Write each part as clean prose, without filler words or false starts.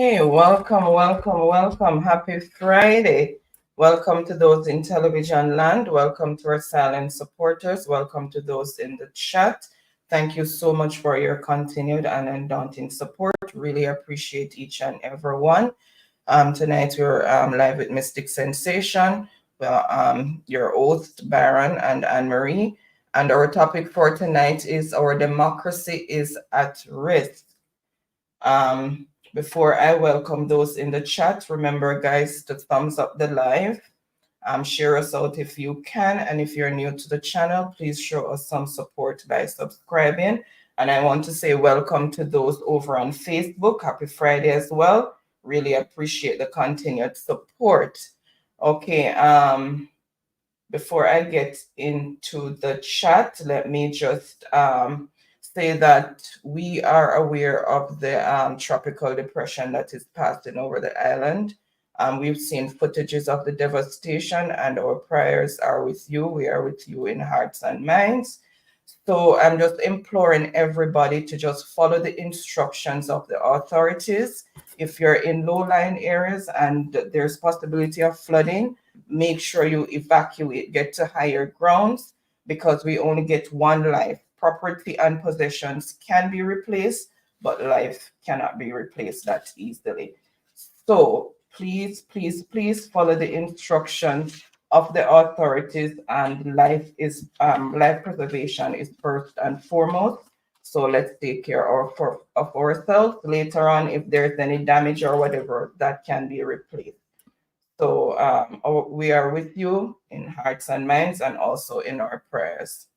Okay, welcome. Happy Friday. Welcome to those in television land. Welcome to our silent supporters. Welcome to those in the chat. Thank you so much for your continued and undaunting support. Really appreciate each and every one. Tonight we're live with Mystic Sensation, your host Baron and Anne Marie, and our topic for tonight is our democracy is at risk. Um, Before I welcome those in the chat, remember, guys, to thumbs up the live. Share us out if you can. And if you're new to the channel, please show us some support by subscribing. And I want to say welcome to those over on Facebook. Happy Friday as well. Really appreciate the continued support. Okay, before I get into the chat, let me just say that we are aware of the tropical depression that is passing over the island. We've seen footages of the devastation, and our prayers are with you. We are with you in hearts and minds. So I'm just imploring everybody to just follow the instructions of the authorities. If you're in low-lying areas and there's possibility of flooding, make sure you evacuate, get to higher grounds, because we only get one life. Property and possessions can be replaced, but life cannot be replaced that easily. So please follow the instructions of the authorities, and life preservation is first and foremost. So let's take care of ourselves. Later on, if there's any damage or whatever, that can be replaced. So we are with you in hearts and minds, and also in our prayers.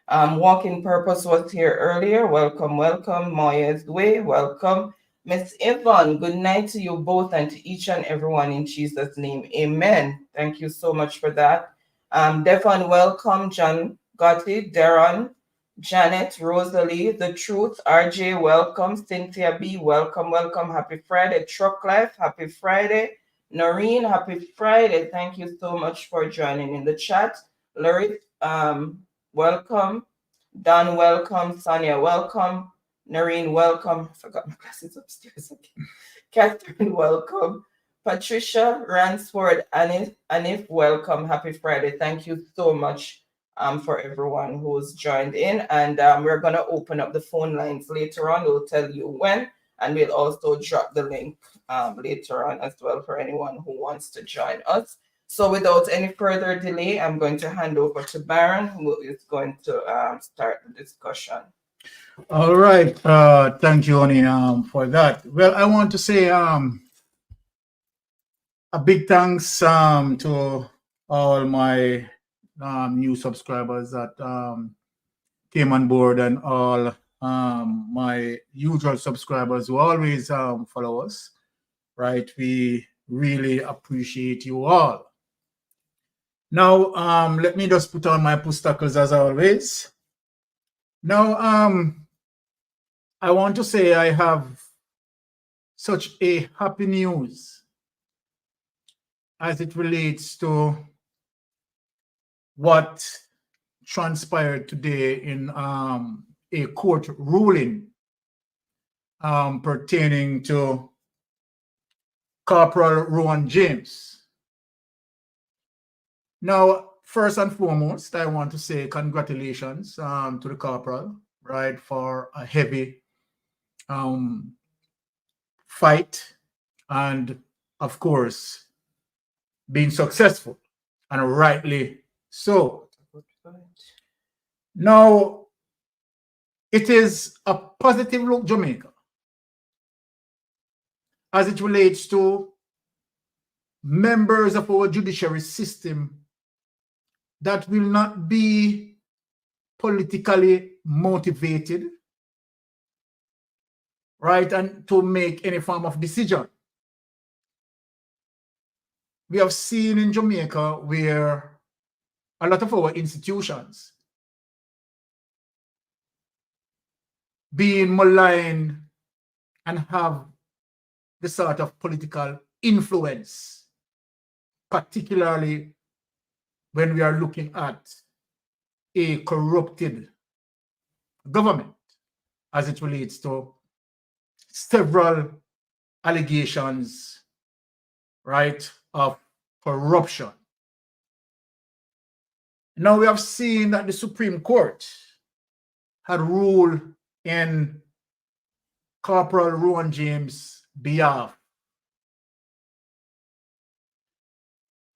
Walking Purpose was here earlier. Welcome. Moya's Way, welcome. Miss Yvonne, good night to you both and to each and everyone in Jesus' name. Amen. Thank you so much for that. Devon, welcome. John Gotti, Darren, Janet, Rosalie, The Truth, RJ, welcome. Cynthia B, welcome. Happy Friday. Truck Life, happy Friday. Noreen, happy Friday. Thank you so much for joining in the chat. Larry, welcome. Don, welcome. Sonia, welcome. Noreen, welcome. I forgot my glasses upstairs again. Catherine, welcome. Patricia, Ransford, Anif, welcome. Happy Friday. Thank you so much for everyone who's joined in. And we're going to open up the phone lines later on. We'll tell you when. And we'll also drop the link later on as well for anyone who wants to join us. So without any further delay, I'm going to hand over to Baron, who is going to start the discussion. All right. Thank you, Oni, for that. Well, I want to say a big thanks to all my new subscribers that came on board, and all my usual subscribers who always follow us. Right. We really appreciate you all. Now, let me just put on my pustakles as always. Now, I want to say I have such a happy news as it relates to what transpired today in a court ruling pertaining to Corporal Rowan James. Now, first and foremost, I want to say congratulations to the corporal, right, for a heavy fight, and of course being successful, and rightly so. Now, it is a positive look, Jamaica, as it relates to members of our judiciary system that will not be politically motivated, right, and to make any form of decision. We have seen in Jamaica where a lot of our institutions being maligned and have the sort of political influence, particularly when we are looking at a corrupted government as it relates to several allegations, right, of corruption. Now we have seen that the Supreme Court had ruled in Corporal Rowan James' behalf.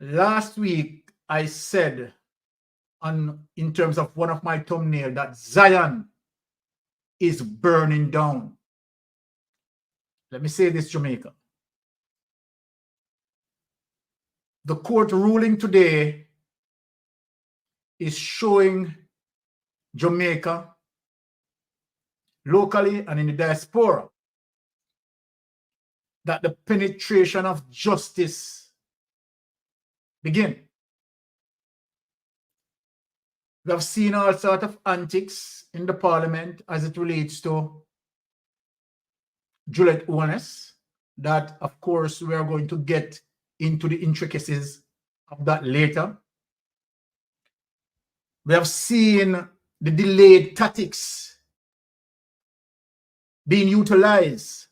Last week, I said in terms of one of my thumbnails that Zion is burning down. Let me say this, Jamaica. The court ruling today is showing Jamaica, locally and in the diaspora, that the penetration of justice begin. We have seen all sorts of antics in the parliament as it relates to Juliet Owens, that of course we are going to get into the intricacies of that later. We have seen the delayed tactics being utilized.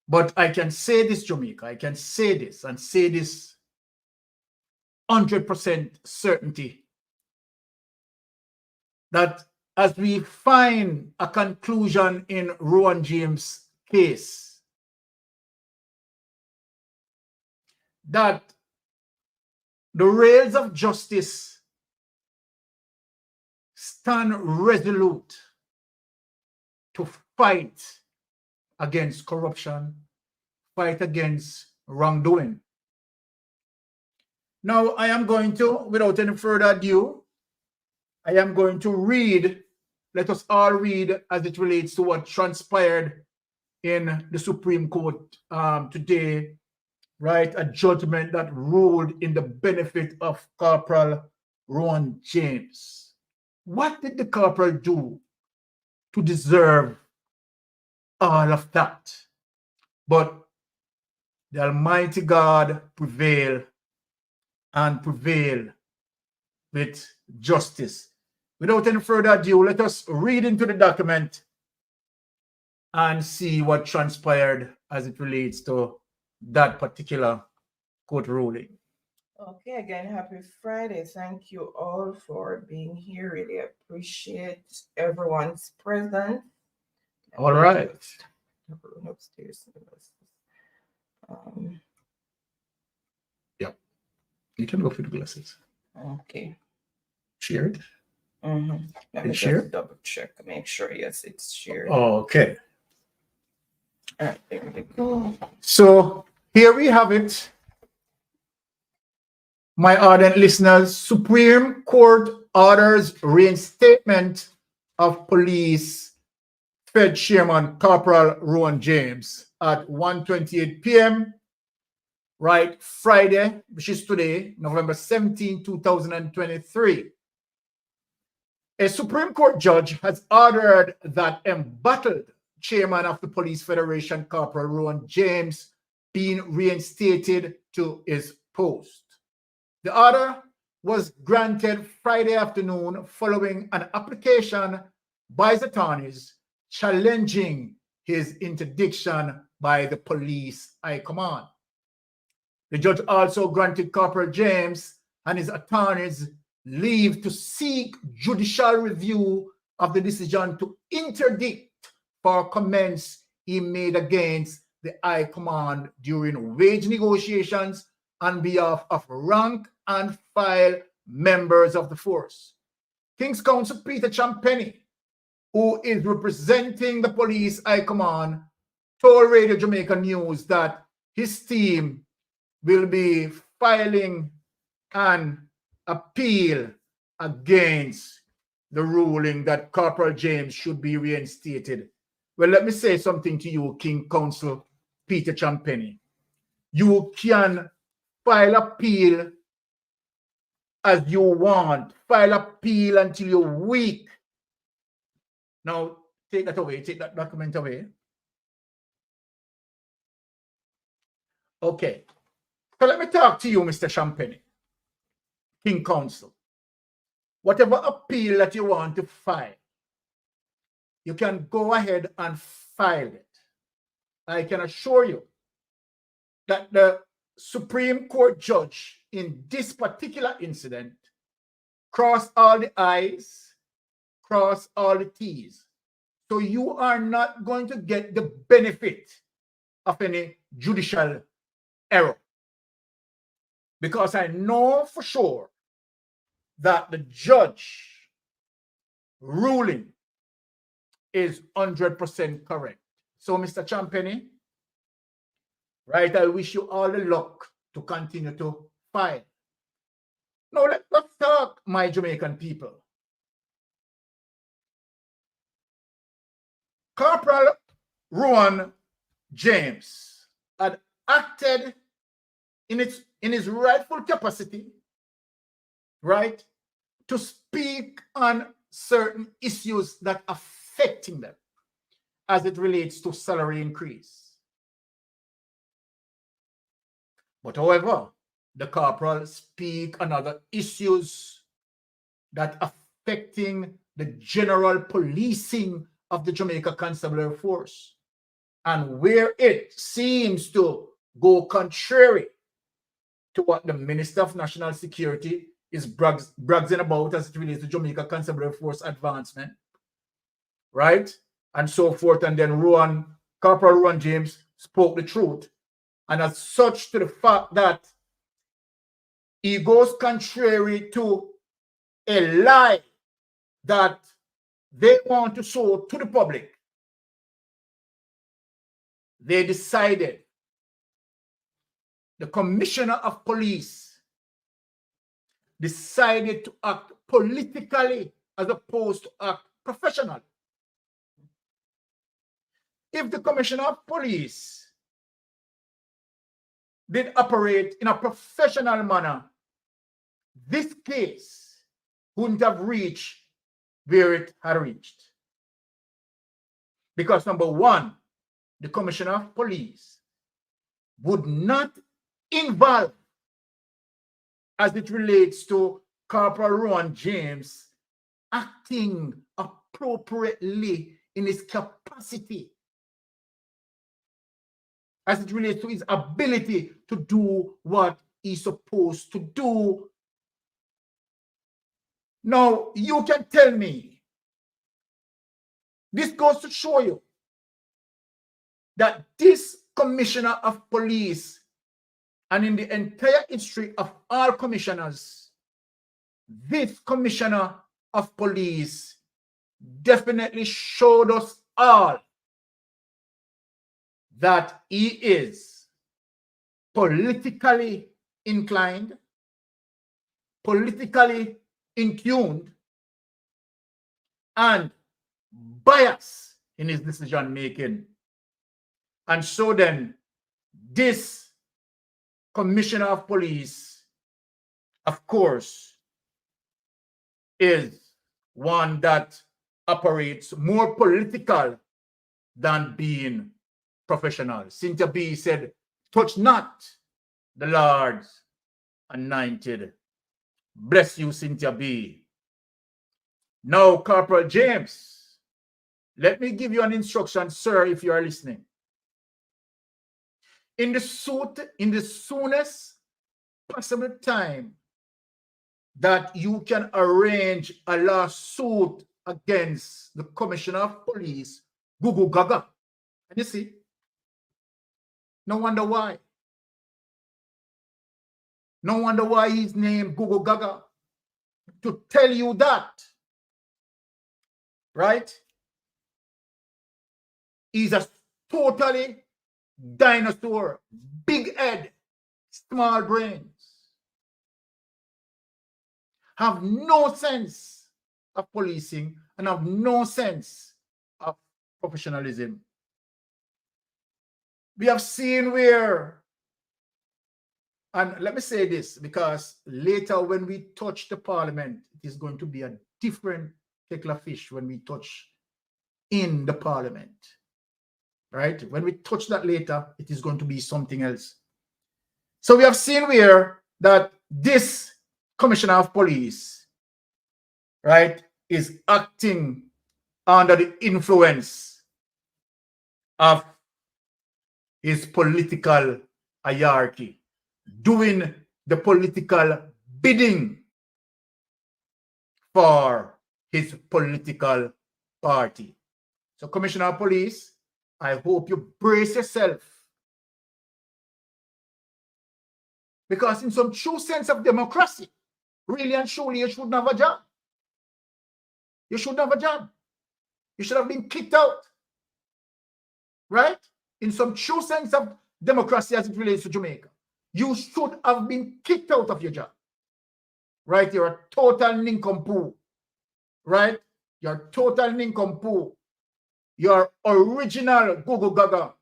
But I can say this, Jamaica, I can say this and say this 100% certainty, that as we find a conclusion in Rowan James' case, that the rails of justice stand resolute to fight against corruption, fight against wrongdoing. Now, I am going to, without any further ado, I am going to read, let us all read as it relates to what transpired in the Supreme Court today, right? A judgment that ruled in the benefit of Corporal Rowan James. What did the corporal do to deserve all of that? But the Almighty God prevail and prevail with justice. Without any further ado, let us read into the document and see what transpired as it relates to that particular court ruling. Okay, again, happy Friday. Thank you all for being here. Really appreciate everyone's presence. All right. Upstairs. Yep. You can go for the glasses. Okay. Shared? Let me just double check, make sure, yes, it's shared. Okay. All right, there we go. So here we have it. My ardent listeners, Supreme Court orders reinstatement of police Fed Chairman Corporal Rowan James at 1:28 p.m. right, Friday, which is today, November 17, 2023. A Supreme Court judge has ordered that embattled Chairman of the Police Federation, Corporal Rowan James, being reinstated to his post. The order was granted Friday afternoon following an application by his attorneys challenging his interdiction by the police high command. The judge also granted Corporal James and his attorneys leave to seek judicial review of the decision to interdict for comments he made against the high command during wage negotiations on behalf of rank and file members of the force. King's Counsel Peter Champagny, who is representing the police high command, told Radio Jamaica News that his team will be filing an appeal against the ruling that Corporal James should be reinstated. Well, let me say something to you, King Counsel Peter Champagny. You can file appeal as you want. File appeal until you're weak. Now, take that away. Take that document away. Okay. So let me talk to you, Mr. Champagny, King Counsel. Whatever appeal that you want to file, you can go ahead and filed it. I can assure you that the Supreme Court judge in this particular incident crossed all the I's, crossed all the T's. So you are not going to get the benefit of any judicial error. Because I know for sure that the judge ruling is 100% correct. So, Mr. Champagny, right, I wish you all the luck to continue to fight. Now, let's talk, my Jamaican people. Corporal Rowan James had acted in his rightful capacity, right, to speak on certain issues that affecting them as it relates to salary increase. But however, the corporal speak on other issues that affecting the general policing of the Jamaica Constabulary Force, and where it seems to go contrary to what the Minister of National Security is bragging about as it relates to Jamaica Constabulary Force advancement, right? And so forth. And then Corporal Rowan James spoke the truth. And as such, to the fact that he goes contrary to a lie that they want to show to the public, they decided, the Commissioner of Police decided to act politically as opposed to act professionally. If the Commissioner of Police did operate in a professional manner, this case wouldn't have reached where it had reached. Because number one, the Commissioner of Police would not involve as it relates to Corporal Rowan James acting appropriately in his capacity as it relates to his ability to do what he's supposed to do. Now, you can tell me, this goes to show you that this Commissioner of Police, and in the entire history of all commissioners, this Commissioner of Police definitely showed us all that he is politically inclined, politically in tune, and biased in his decision making. And so then, this Commissioner of Police, of course, is one that operates more political than being professional. Cynthia B said, "Touch not the Lord's anointed." Bless you, Cynthia B. Now, Corporal James, let me give you an instruction, sir, if you are listening. In the soonest possible time that you can arrange a lawsuit against the Commissioner of Police, Gugu Gaga. And you see, no wonder why. No wonder why he's named Gugu Gaga. To tell you that, right? He's a totally dinosaur, big head, small brains, have no sense of policing and have no sense of professionalism. We have seen where, and let me say this, because later when we touch the Parliament, it is going to be a different kettle of fish when we touch in the Parliament. Right? When we touch that later, it is going to be something else. So we have seen where that this Commissioner of Police, right, is acting under the influence of his political hierarchy, doing the political bidding for his political party. So, Commissioner of Police, I hope you brace yourself. Because in some true sense of democracy, really and truly, you shouldn't have a job. You shouldn't have a job. You should have been kicked out. Right? In some true sense of democracy as it relates to Jamaica, you should have been kicked out of your job. Right? You're a total nincompoop. Right? You're a total nincompoop. You're original Google Gaga.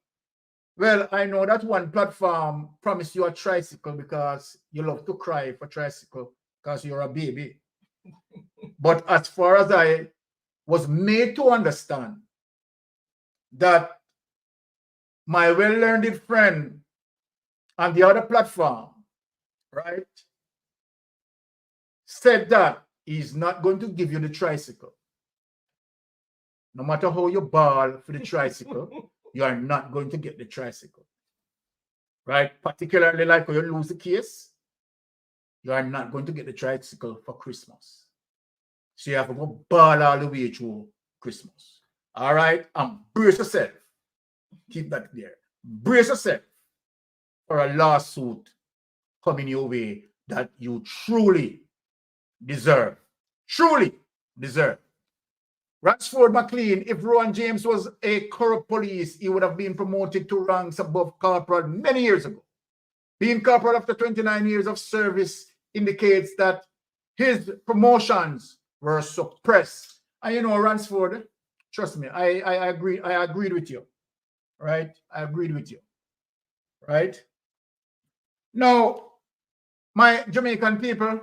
Well, I know that one platform promised you a tricycle because you love to cry for tricycle because you're a baby. But as far as I was made to understand that my well-learned friend on the other platform, right, said that he's not going to give you the tricycle. No matter how you bawl for the tricycle, you are not going to get the tricycle. Right? Particularly like when you lose the case, you are not going to get the tricycle for Christmas. So you have to go bawl all the way through Christmas. All right? And brace yourself. Keep that there. Brace yourself for a lawsuit coming your way that you truly deserve. Truly deserve. Ransford McLean, if Rowan James was a corrupt police, he would have been promoted to ranks above corporal many years ago. Being corporal after 29 years of service indicates that his promotions were suppressed. And you know, Ransford, trust me, I agreed with you. Right? I agreed with you. Right? Now, my Jamaican people,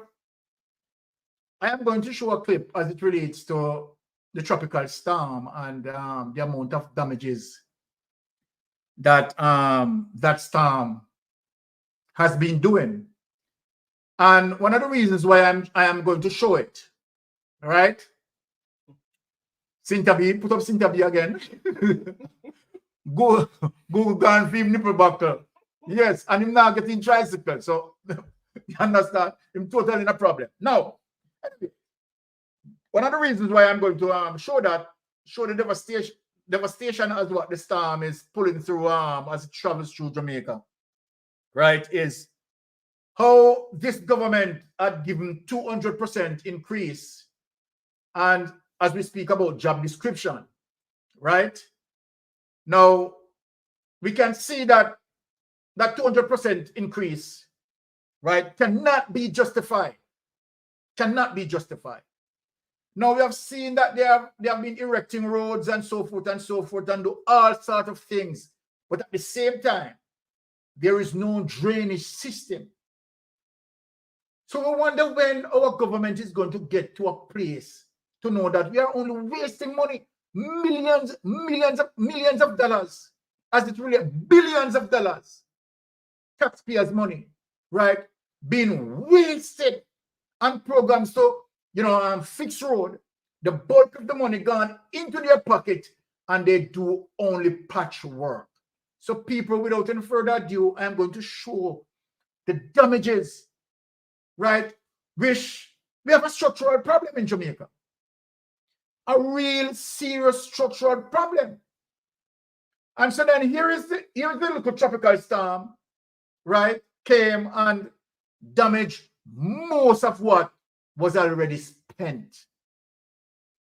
I am going to show a clip as it relates to the tropical storm and the amount of damages that that storm has been doing. And one of the reasons why I am going to show it, all right? Cynthia, put up Cynthia again. go and film nipple buckle. Yes, and him now getting tricycle. So you understand? Him totally in a problem. Now, one of the reasons why I'm going to show the devastation as what the storm is pulling through as it travels through Jamaica, right, is how this government had given 200% increase. And as we speak about job description, right? Now, we can see that 200% increase, right, cannot be justified. Cannot be justified. Now, we have seen that they have been erecting roads and so forth and do all sorts of things. But at the same time, there is no drainage system. So we wonder when our government is going to get to a place to know that we are only wasting money, millions of dollars, as it really billions of dollars, taxpayers' money, right, being wasted on programs. So, you know, fixed road, the bulk of the money gone into their pocket and they do only patchwork. So people, without any further ado, I'm going to show the damages, right, which we have a structural problem in Jamaica. A real serious structural problem. And so then here's the little tropical storm, right, came and damaged most of what was already spent,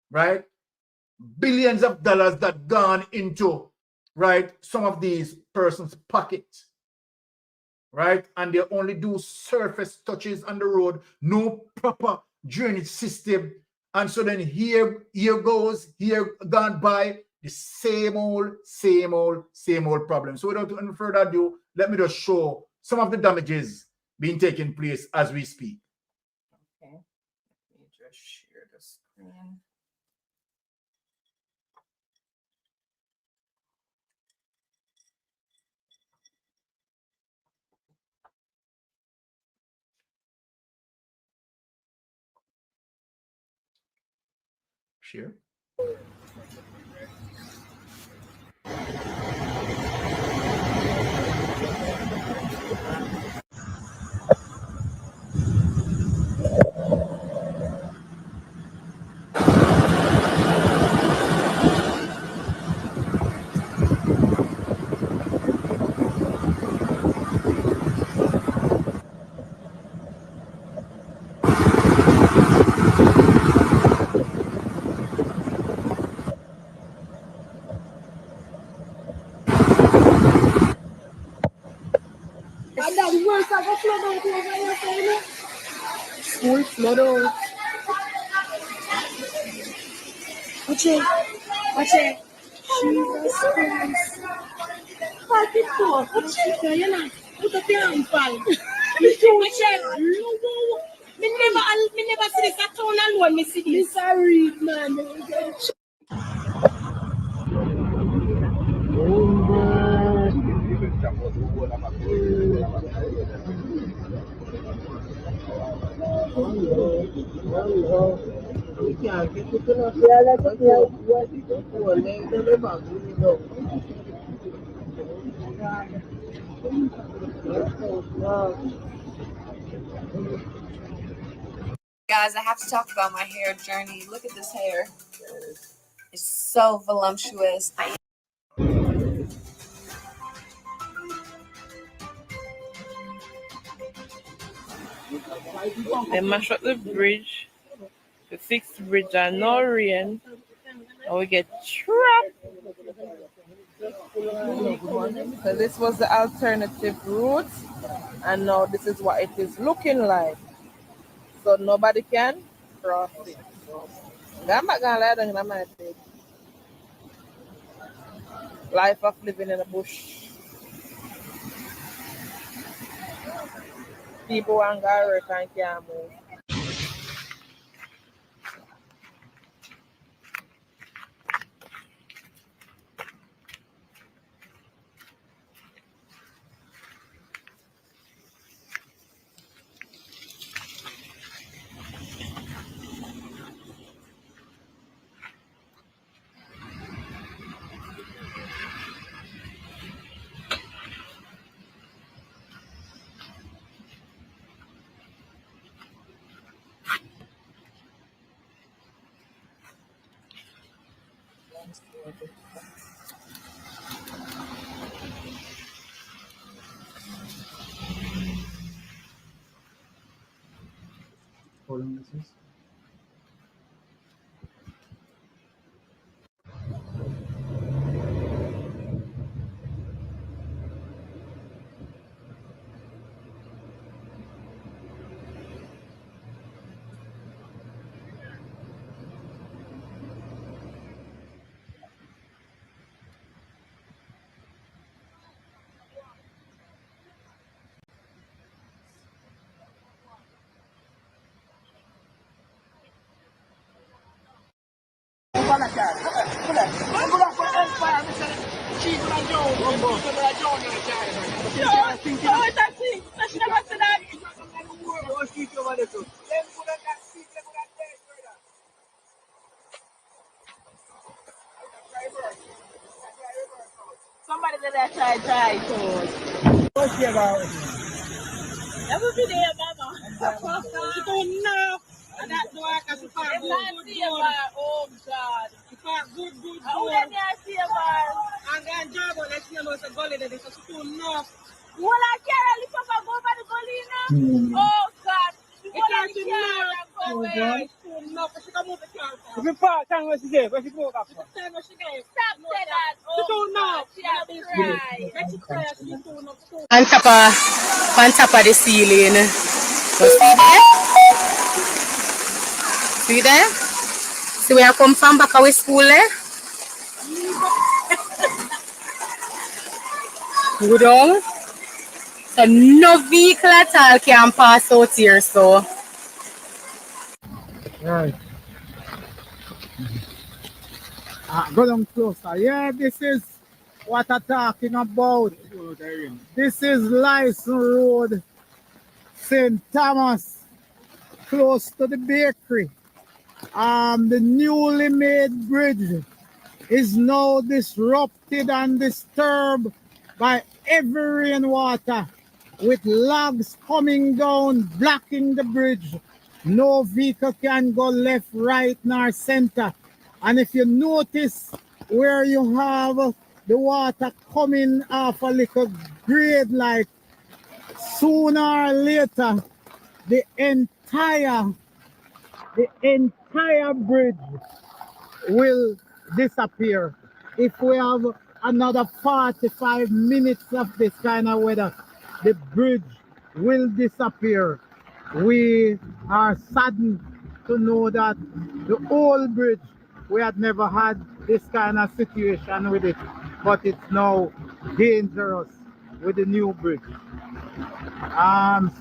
right? Billions of dollars that gone into, right, some of these persons' pockets, right? And they only do surface touches on the road, no proper drainage system. And so then here gone by the same old problem. So without any further ado, let me just show some of the damages being taking place as we speak. Okay, let me just share the screen. Share. Full flood out. Watch it. Jesus Christ. Park it to. Watch it. You know. Put up your hand, pal. Me never see this at all alone. Me see this. Sorry, man. Guys, I have to talk about my hair journey. Look at this hair. It's so voluptuous. They mash up the bridge, the fixed bridge, and no rain, and we get trapped. So this was the alternative route, and now this is what it is looking like. So nobody can cross it. I'm not gonna lie down in my head. Life of living in a bush. People and work and can't move. Somebody that try to. What's your about? Every day, Mama. She don't know. And that's why I can park good. Oh, God. She park good. Who let me see about? And then job on let's see about the gully that is so know. Well, I can't lift up and go over the gully now. Oh, God. You want to know. She can move the car. If you park, time where she gave, where she go up. Time where she gave. Stop saying that. Oh, she don't know. She has to cry. Let she cry. She don't know. On top of the ceiling. See there? See where I come from back away school there? Good on. So no vehicle at all can pass out here, so. Right. Go down closer. Yeah, this is what I'm talking about. This is Lyson Road, St. Thomas, close to the bakery. The newly made bridge is now disrupted and disturbed by heavy rainwater, with logs coming down, blocking the bridge. No vehicle can go left, right, nor center. And if you notice where you have the water coming off a little grade, like sooner or later, the entire bridge will disappear. If we have another 45 minutes of this kind of weather, the bridge will disappear. We are saddened to know that the old bridge, we had never had this kind of situation with it, but it's now dangerous with the new bridge.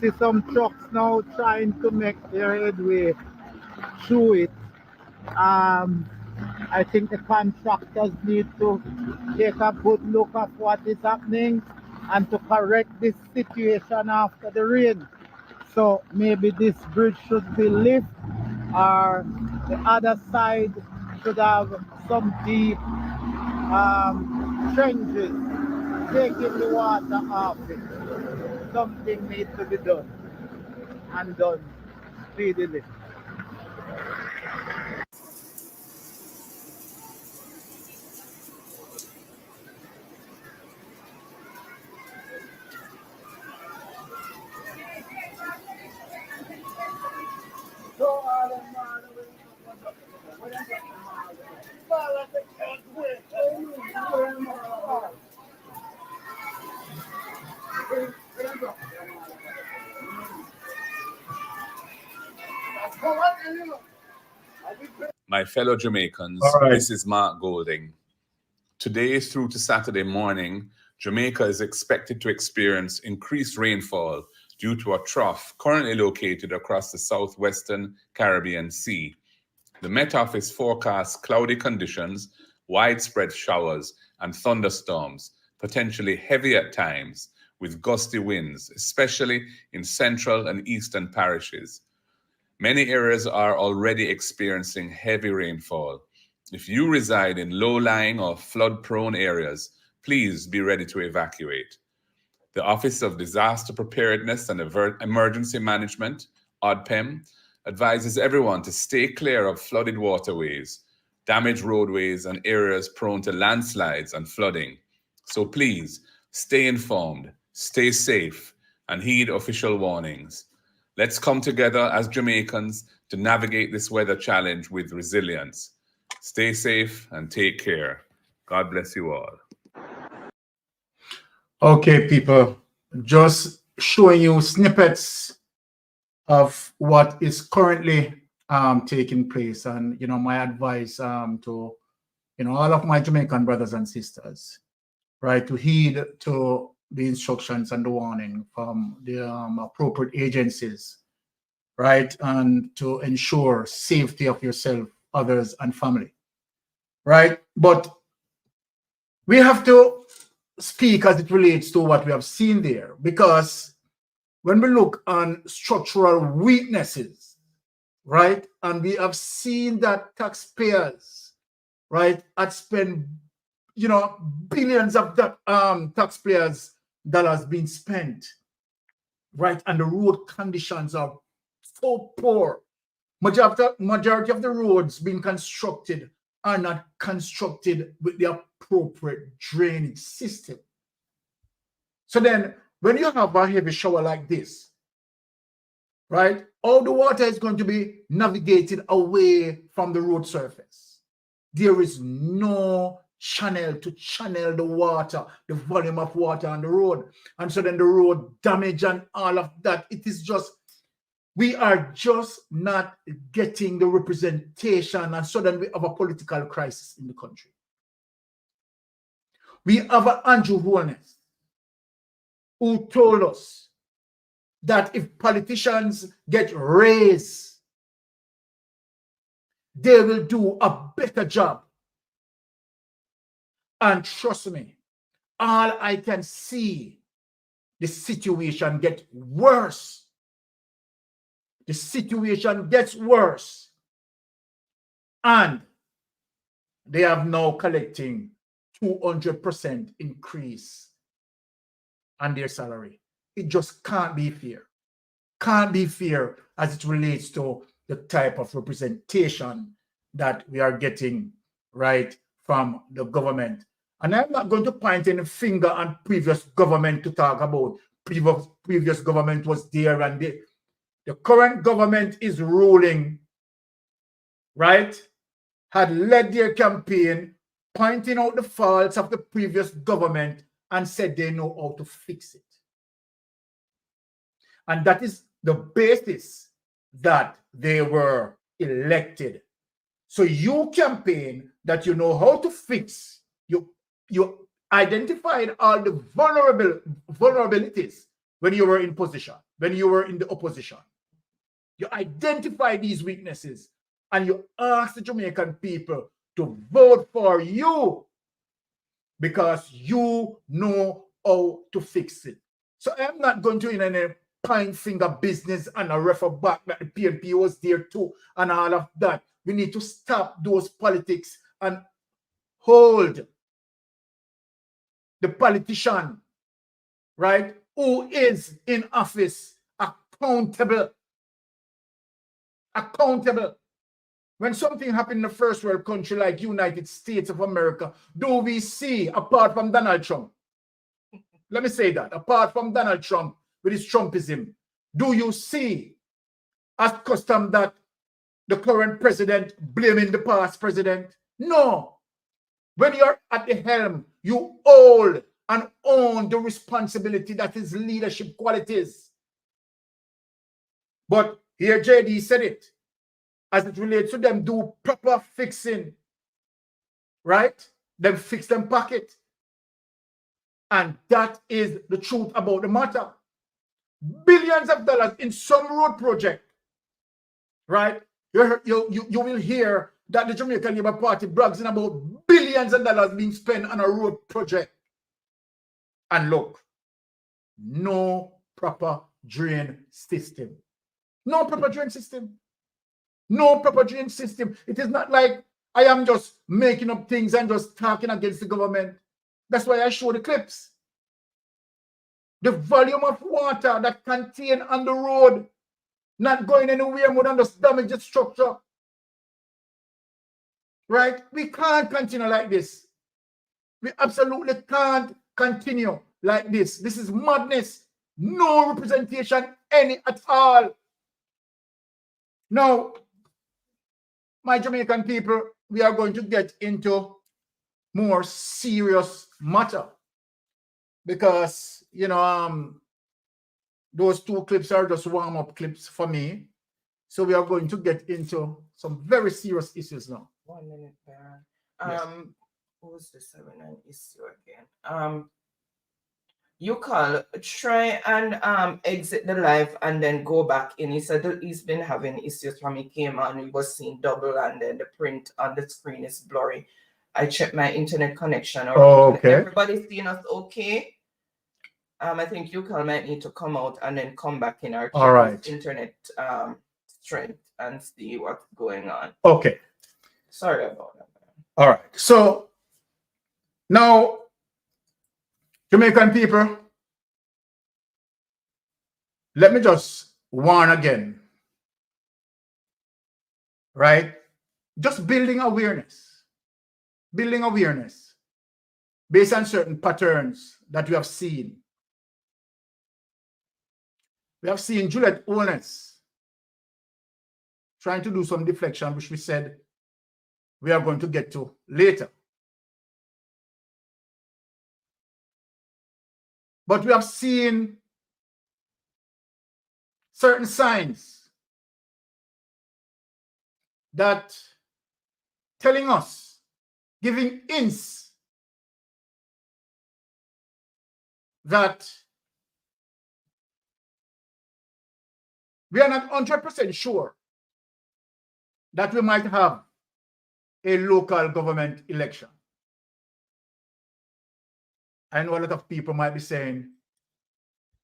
See some trucks now trying to make their headway through it. I think the contractors need to take a good look at what is happening and to correct this situation after the rain. So maybe this bridge should be lifted, or the other side should have some deep trenches taking the water off it. Something needs to be done, and done speedily. My fellow Jamaicans, All right. this is Mark Golding. Today through to Saturday morning, Jamaica is expected to experience increased rainfall due to a trough currently located across the southwestern Caribbean Sea. The Met Office forecasts cloudy conditions, widespread showers, and thunderstorms, potentially heavy at times, with gusty winds, especially in central and eastern parishes. Many areas are already experiencing heavy rainfall. If you reside in low-lying or flood-prone areas, please be ready to evacuate. The Office of Disaster Preparedness and Emergency Management, ODPEM, advises everyone to stay clear of flooded waterways, damaged roadways, and areas prone to landslides and flooding. So please, stay informed, stay safe, and heed official warnings. Let's come together as Jamaicans to navigate this weather challenge with resilience. Stay safe and take care. God bless you all. Okay, people, just showing you snippets of what is currently taking place, and my advice to all of my Jamaican brothers and sisters, right, to heed to the instructions and the warning from the appropriate agencies, right, and to ensure safety of yourself, others, and family, right? But we have to speak as it relates to what we have seen there, because when we look on structural weaknesses, right, and we have seen that taxpayers, right, had spent, billions of that taxpayers' dollars being spent, right, and the road conditions are so poor. Majority of the roads being constructed are not constructed with the appropriate drainage system. So then, when you have a heavy shower like this, right, all the water is going to be navigated away from the road surface. There is no channel to channel the water, the volume of water on the road. And so then the road damage and all of that, it is just, we are just not getting the representation, and so then we have a political crisis in the country. We have an Andrew Holness who told us that if politicians get raised, they will do a better job. And trust me, all I can see, the situation gets worse. The situation gets worse. And they have now collecting 200% increase on their salary. It just can't be fair. Can't be fair as it relates to the type of representation that we are getting, right, from the government. And I'm not going to point any finger on previous government to talk about. Previous government was there, and the current government is ruling, right, had led their campaign pointing out the faults of the previous government and said they know how to fix it. And that is the basis that they were elected. So you campaign that you know how to fix. You identified all the vulnerabilities when you were in position, when you were in the opposition. You identify these weaknesses and you ask the Jamaican people to vote for you because you know how to fix it. So I'm not going to in any pine finger business and a refer back that the PNP was there too and all of that. We need to stop those politics and hold the politician, right, who is in office accountable. Accountable. When something happened in a first world country like United States of America, do we see, apart from Donald Trump, let me say that, apart from Donald Trump with his Trumpism, do you see as custom that the current president blaming the past president? No. When you're at the helm, you hold and own the responsibility that is leadership qualities. But here JD said it, as it relates to them do proper fixing, right? Them fix them pocket. And that is the truth about the matter. Billions of dollars in some road project, right? You will hear that the Jamaican Labour Party brags in about billions of dollars being spent on a road project. And look, no proper drain system. No proper drain system. No proper drain system. It is not like I am just making up things and just talking against the government. That's why I show the clips. The volume of water that contained on the road, not going anywhere more than just damage the structure. Right? We can't continue like this. We absolutely can't continue like this. This is madness. No representation any at all. Now, my Jamaican people, we are going to get into more serious matter because, you know, those two clips are just warm-up clips for me. So we are going to get into some very serious issues now. 1 minute, Baron. Yes. What was the 7-9 issue again? You call, try and exit the live and then go back in. He said he's been having issues from he came on, he was seeing double and then the print on the screen is blurry. I checked my internet connection. Okay. Everybody's seeing us okay. I think you might need to come out and then come back in our All right. internet strength and see what's going on. Okay. Sorry about that. All right. So now, Jamaican people, let me just warn again, right? Just building awareness based on certain patterns that we have seen. We have seen Juliet Owens trying to do some deflection, which we said we are going to get to later. But we have seen certain signs that telling us, giving hints that we are not 100% sure that we might have a local government election. I know a lot of people might be saying,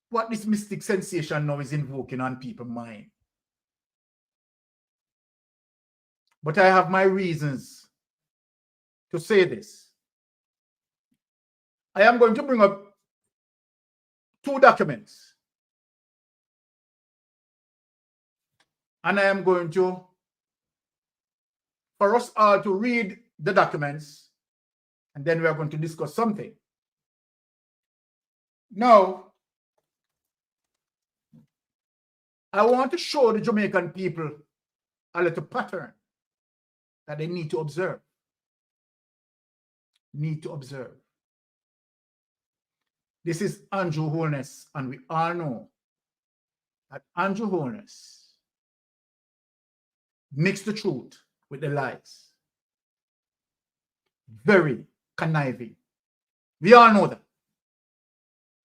what this mystic sensation now is invoking on people's mind. But I have my reasons to say this. I am going to bring up two documents. And I am going to, for us all to read the documents, and then we are going to discuss something. Now, I want to show the Jamaican people a little pattern that they need to observe. This is Andrew Holness, and we all know that Andrew Holness mixed the truth with the lies. Very conniving. We all know that.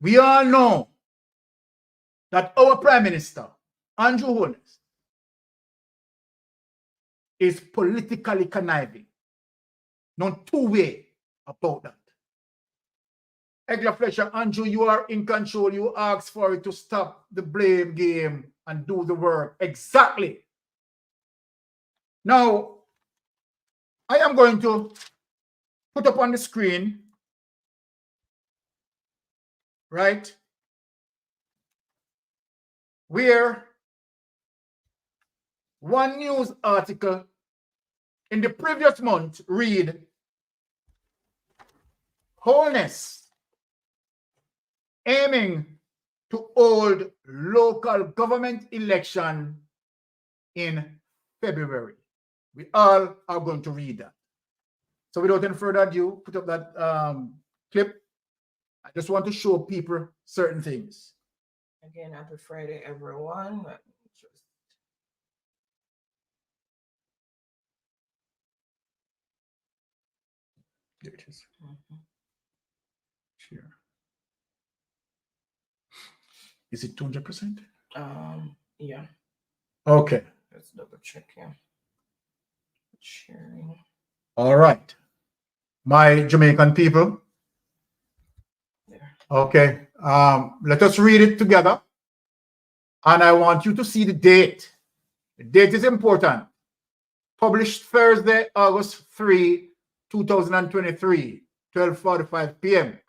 We all know that our Prime Minister, Andrew Holness, is politically conniving. No two-way about that. Egla Fletcher, Andrew, you are in control. You asked for it to stop the blame game and do the work. Exactly. Now, I am going to put up on the screen, right, where one news article in the previous month read, Holness aiming to hold local government election in February. We all are going to read that. So without any further ado, put up that clip. I just want to show people certain things. Again, happy Friday, everyone. Let me just... There it is. Share. Is it 200%? Yeah. Okay. Let's double check here. Sharing. All right. My Jamaican people. There. Okay. Let us read it together. And I want you to see the date. The date is important. Published Thursday, August 3, 2023, 12:45 p.m.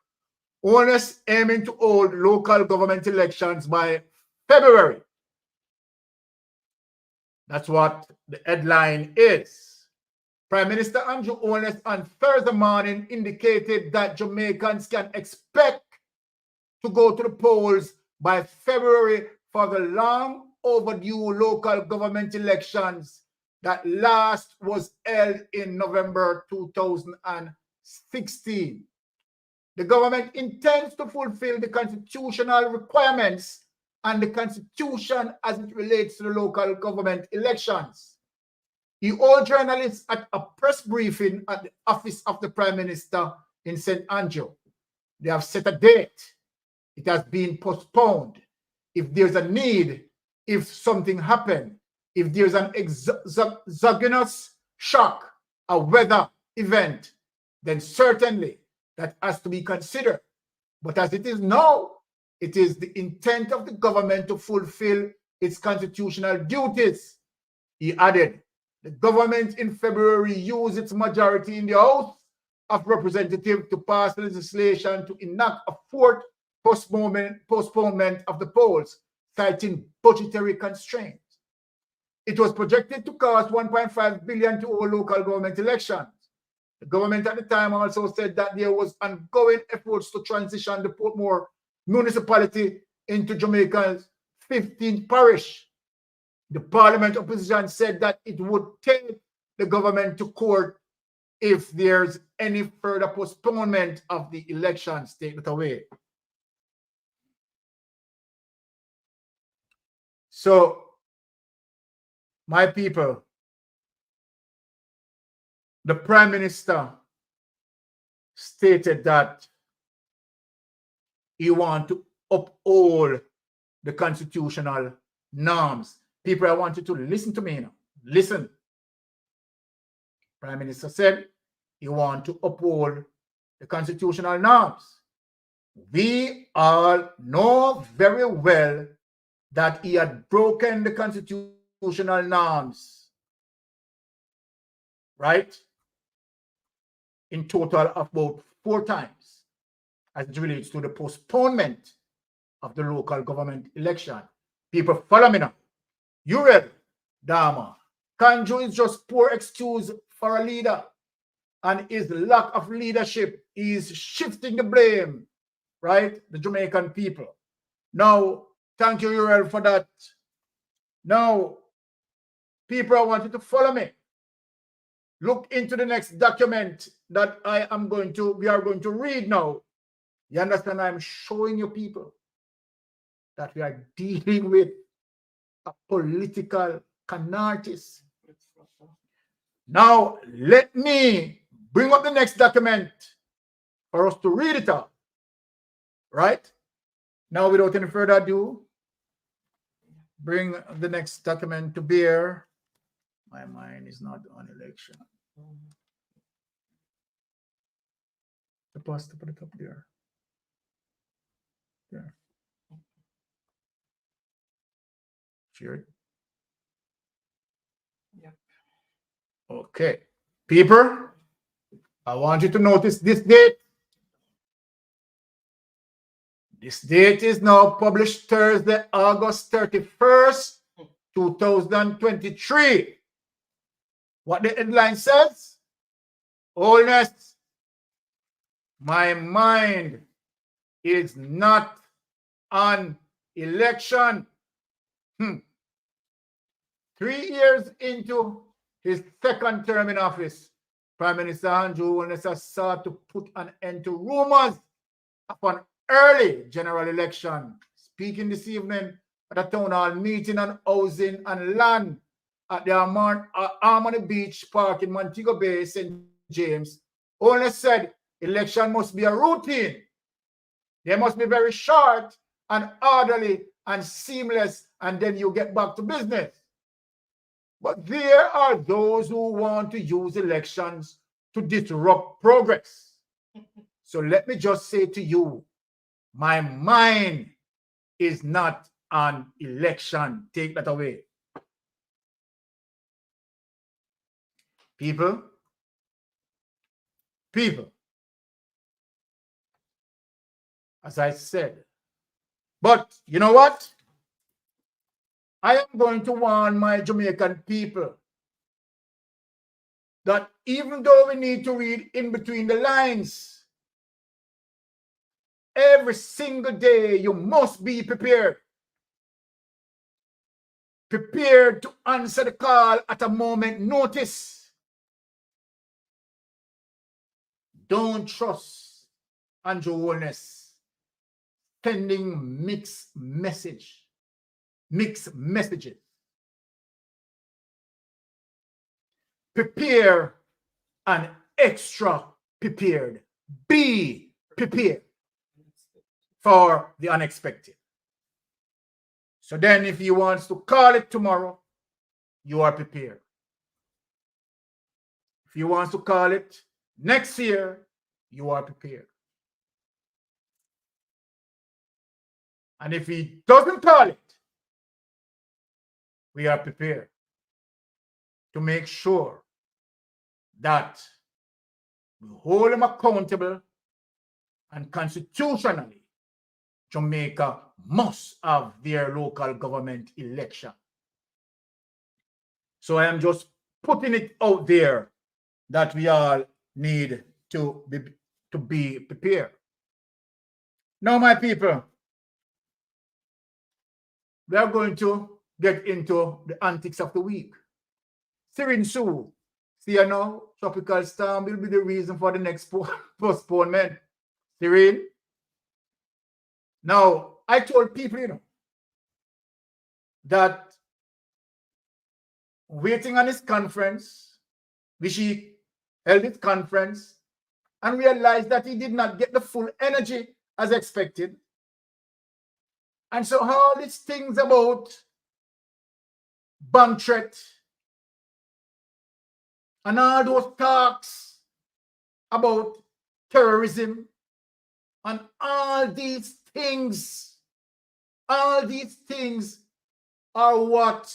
Holness aiming to hold local government elections by February. That's what the headline is. Prime Minister Andrew Holness on Thursday morning indicated that Jamaicans can expect to go to the polls by February for the long overdue local government elections that last was held in November 2016. The government intends to fulfill the constitutional requirements and the Constitution as it relates to the local government elections. He told journalists at a press briefing at the office of the Prime Minister in St. Andrew. They have set a date. It has been postponed. If there's a need, if something happened, if there's an exogenous shock, a weather event, then certainly that has to be considered. But as it is now, it is the intent of the government to fulfill its constitutional duties. He added, the government in February used its majority in the House of Representatives to pass legislation to enact a fourth postponement of the polls, citing budgetary constraints. It was projected to cost $1.5 billion to all local government elections. The government at the time also said that there was ongoing efforts to transition the Portmore municipality into Jamaica's 15th parish. The Parliament opposition said that it would take the government to court if there's any further postponement of the elections. Take it away. So, my people, the Prime Minister stated that he wants to uphold the constitutional norms. People, I want you to listen to me now. Listen. Prime Minister said he wants to uphold the constitutional norms. We all know very well that he had broken the constitutional norms, right? In total of about 4 times as it relates to the postponement of the local government election. People, follow me now. Uriel Dama, Kanjo is just poor excuse for a leader, and his lack of leadership is shifting the blame, right? The Jamaican people. Now, thank you, Uriel, for that. Now, people, I want you to follow me. Look into the next document that we are going to read now. You understand? I'm showing you people that we are dealing with a political canartist. Now, let me bring up the next document for us to read it out. Right? Now, without any further ado, bring the next document to bear. My mind is not on election. The post to put it up there. There. Share it. Yep. Okay. People, I want you to notice this date. This date is now published Thursday, August 31st, 2023. What the headline says? Holiness, my mind is not on election. 3 years into his second term in office, Prime Minister Andrew Holness has sought to put an end to rumors of an early general election. Speaking this evening at a town hall meeting on housing and land at the Harmony Beach Park in Montego Bay, St. James, Holness said election must be a routine. They must be very short and orderly and seamless, and then you get back to business. But there are those who want to use elections to disrupt progress. So let me just say to you, my mind is not on election. Take that away. People, as I said, but you know what? I am going to warn my Jamaican people that even though we need to read in between the lines, every single day you must be prepared. Prepared to answer the call at a moment notice. Don't trust Andrew Holness sending mixed messages. Prepare and extra prepared. Be prepared for the unexpected. So then if he wants to call it tomorrow, you are prepared. If he wants to call it next year, you are prepared. And if he doesn't call it, we are prepared to make sure that we hold him accountable, and constitutionally, Jamaica must have their local government election. So I am just putting it out there that we all need to be prepared. Now, my people, we are going to get into the antics of the week. Sirin Sue, see you now, tropical storm will be the reason for the next postponement. Sirin. Now, I told people, that waiting on his conference, which he held his conference, and realized that he did not get the full energy as expected. And so all these things about bomb threat and all those talks about terrorism and all these things are what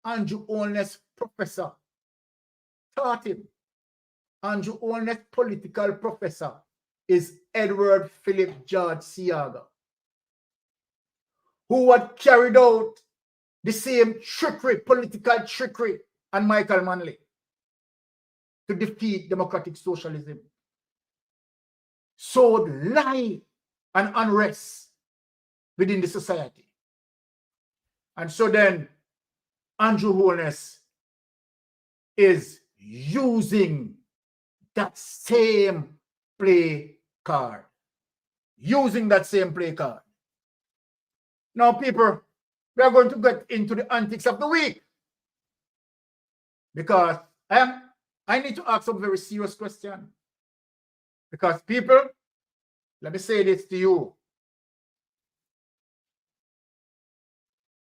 Andrew Holness professor taught him. Andrew Holness political professor is Edward Philip George Siaga, who had carried out the same trickery, political trickery, on Michael Manley to defeat democratic socialism. Sowed lie and unrest within the society. And so then Andrew Holness is using that same play card. Now, people, we are going to get into the antics of the week. Because I need to ask some very serious question. Because people, let me say this to you.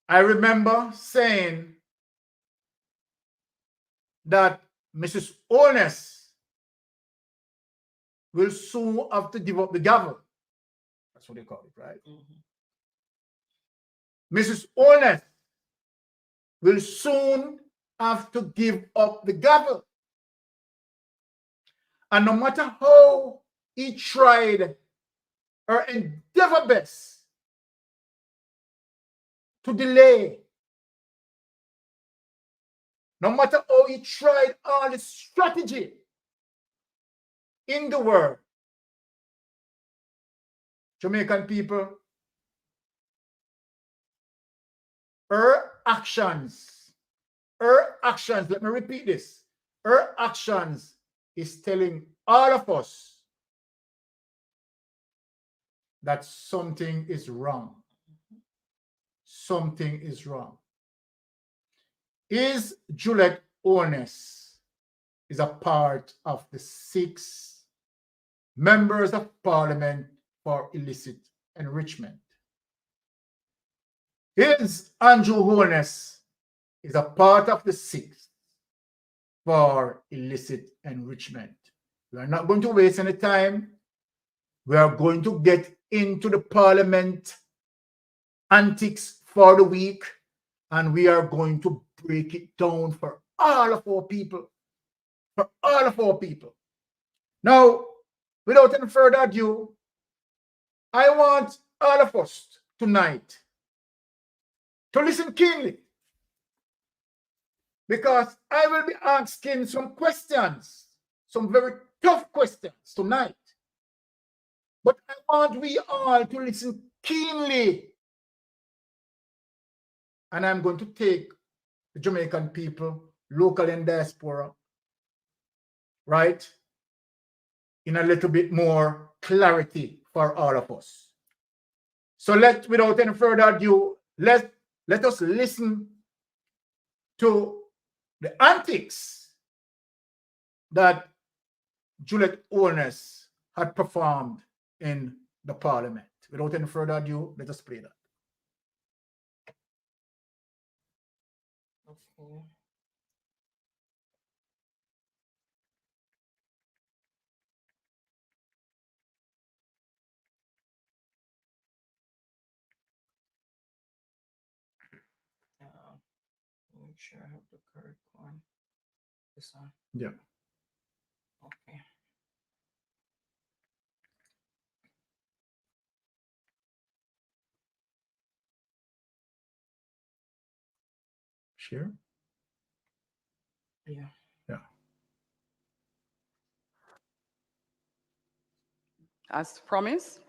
I remember saying that Mrs. Honest will soon have to give up the gavel. That's what they call it, right? Mrs. Honest will soon have to give up the gavel. And no matter how he tried or endeavor best to delay, no matter how he tried all the strategy in the world, Jamaican people, her actions, let me repeat this, her actions is telling all of us that something is wrong. Something is wrong. Is Juliet Honest is a part of the 6 members of Parliament for illicit enrichment? Is Andrew Honest is a part of the 6 for illicit enrichment? We are not going to waste any time. We are going to get into the Parliament antics for the week, and we are going to break it down for all of our people. For all of our people. Now, without any further ado, I want all of us tonight to listen keenly, because I will be asking some questions, some very tough questions tonight. But I want we all to listen keenly. And I'm going to take the Jamaican people, local and diaspora, right, in a little bit more clarity for all of us. So without any further ado, let us listen to the antics that Juliet Honest had performed in the Parliament. Without any further ado, let us play that. Okay. Make sure I have the correct one. This one. Yeah. Okay. Share? Yeah. Yeah. As promised,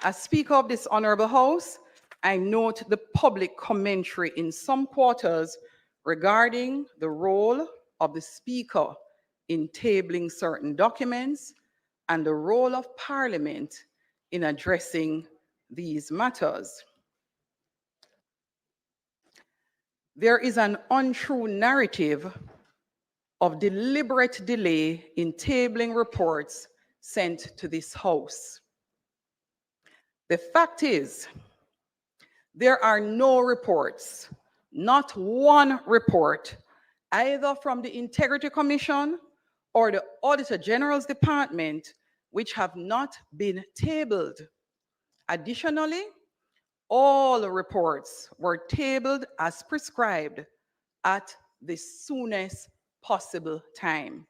as Speaker of this Honorable House, I note the public commentary in some quarters regarding the role of the Speaker in tabling certain documents and the role of Parliament in addressing these matters. There is an untrue narrative of deliberate delay in tabling reports sent to this House. The fact is, there are no reports, not one report, either from the Integrity Commission or the Auditor General's Department, which have not been tabled. Additionally, all reports were tabled as prescribed at the soonest possible time.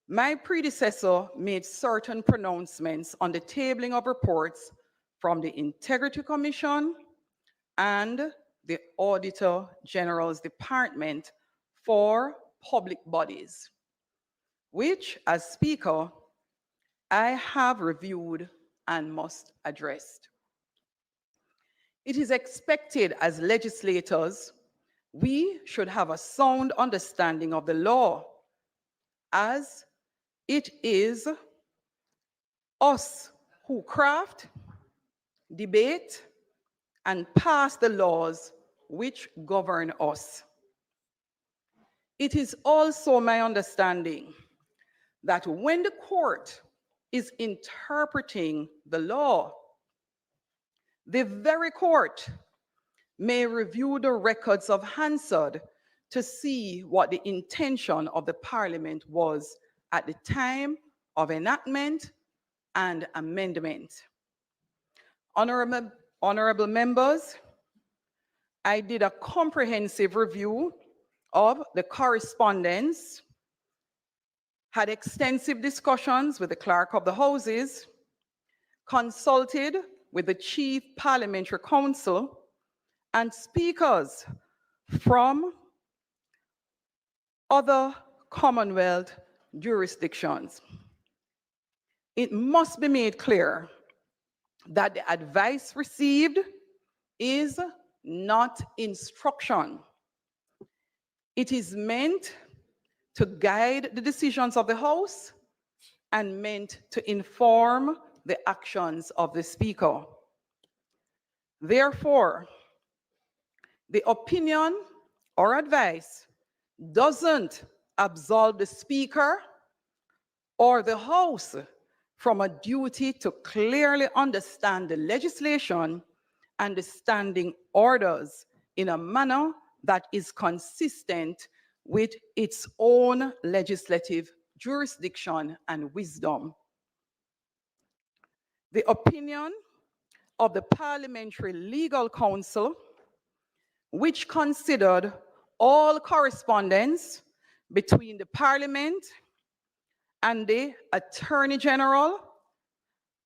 My predecessor made certain pronouncements on the tabling of reports from the Integrity Commission and the Auditor General's Department for public bodies, which, as Speaker, I have reviewed and must address. It is expected as legislators, we should have a sound understanding of the law, as it is us who craft, debate, and pass the laws which govern us. It is also my understanding that when the court is interpreting the law, the very court may review the records of Hansard to see what the intention of the Parliament was at the time of enactment and amendment. Honorable members, I did a comprehensive review of the correspondence, had extensive discussions with the Clerk of the Houses, consulted with the Chief Parliamentary Counsel and speakers from other Commonwealth jurisdictions. It must be made clear that the advice received is not instruction. It is meant to guide the decisions of the House and meant to inform the actions of the Speaker. Therefore, the opinion or advice doesn't absolve the Speaker or the House from a duty to clearly understand the legislation and the standing orders in a manner that is consistent with its own legislative jurisdiction and wisdom. The opinion of the Parliamentary Legal Counsel, which considered all correspondence between the Parliament and the Attorney General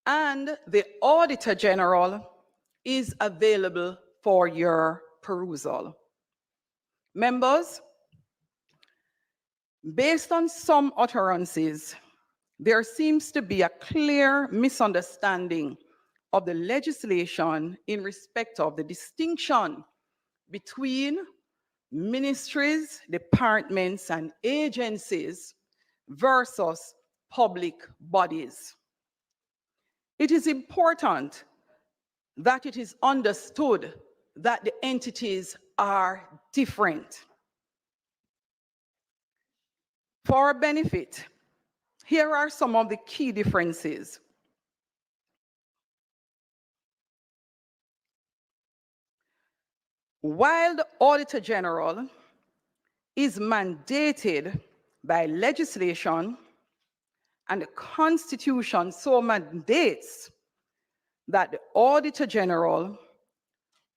and the Auditor General, is available for your perusal. Members, based on some utterances, there seems to be a clear misunderstanding of the legislation in respect of the distinction between ministries, departments, and agencies versus public bodies. It is important that it is understood that the entities are different. For our benefit, here are some of the key differences. While the Auditor General is mandated by legislation and the Constitution so mandates that the Auditor General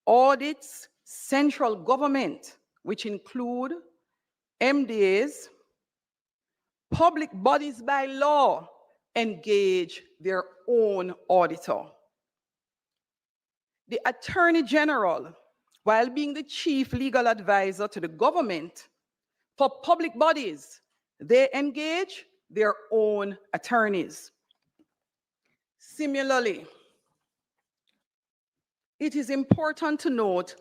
audits central government, which include MDAs, public bodies by law engage their own auditor. The Attorney General, while being the chief legal advisor to the government, for public bodies, they engage their own attorneys. Similarly, it is important to note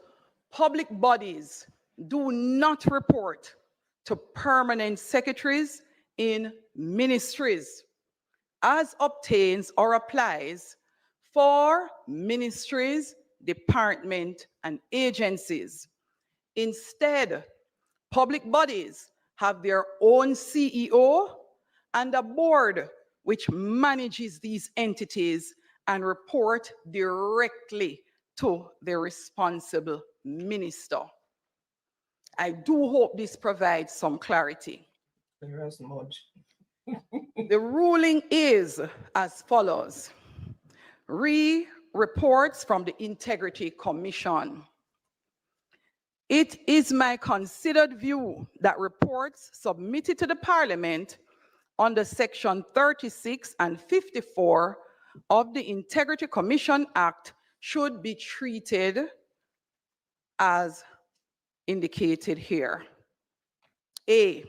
public bodies do not report to permanent secretaries in ministries, as obtains or applies for ministries, departments, and agencies. Instead, public bodies have their own CEO and a board which manages these entities and report directly to the responsible minister. I do hope this provides some clarity. There is much. The ruling is as follows. Reports from the Integrity Commission. It is my considered view that reports submitted to the Parliament under Section 36 and 54 of the Integrity Commission Act should be treated as indicated here. A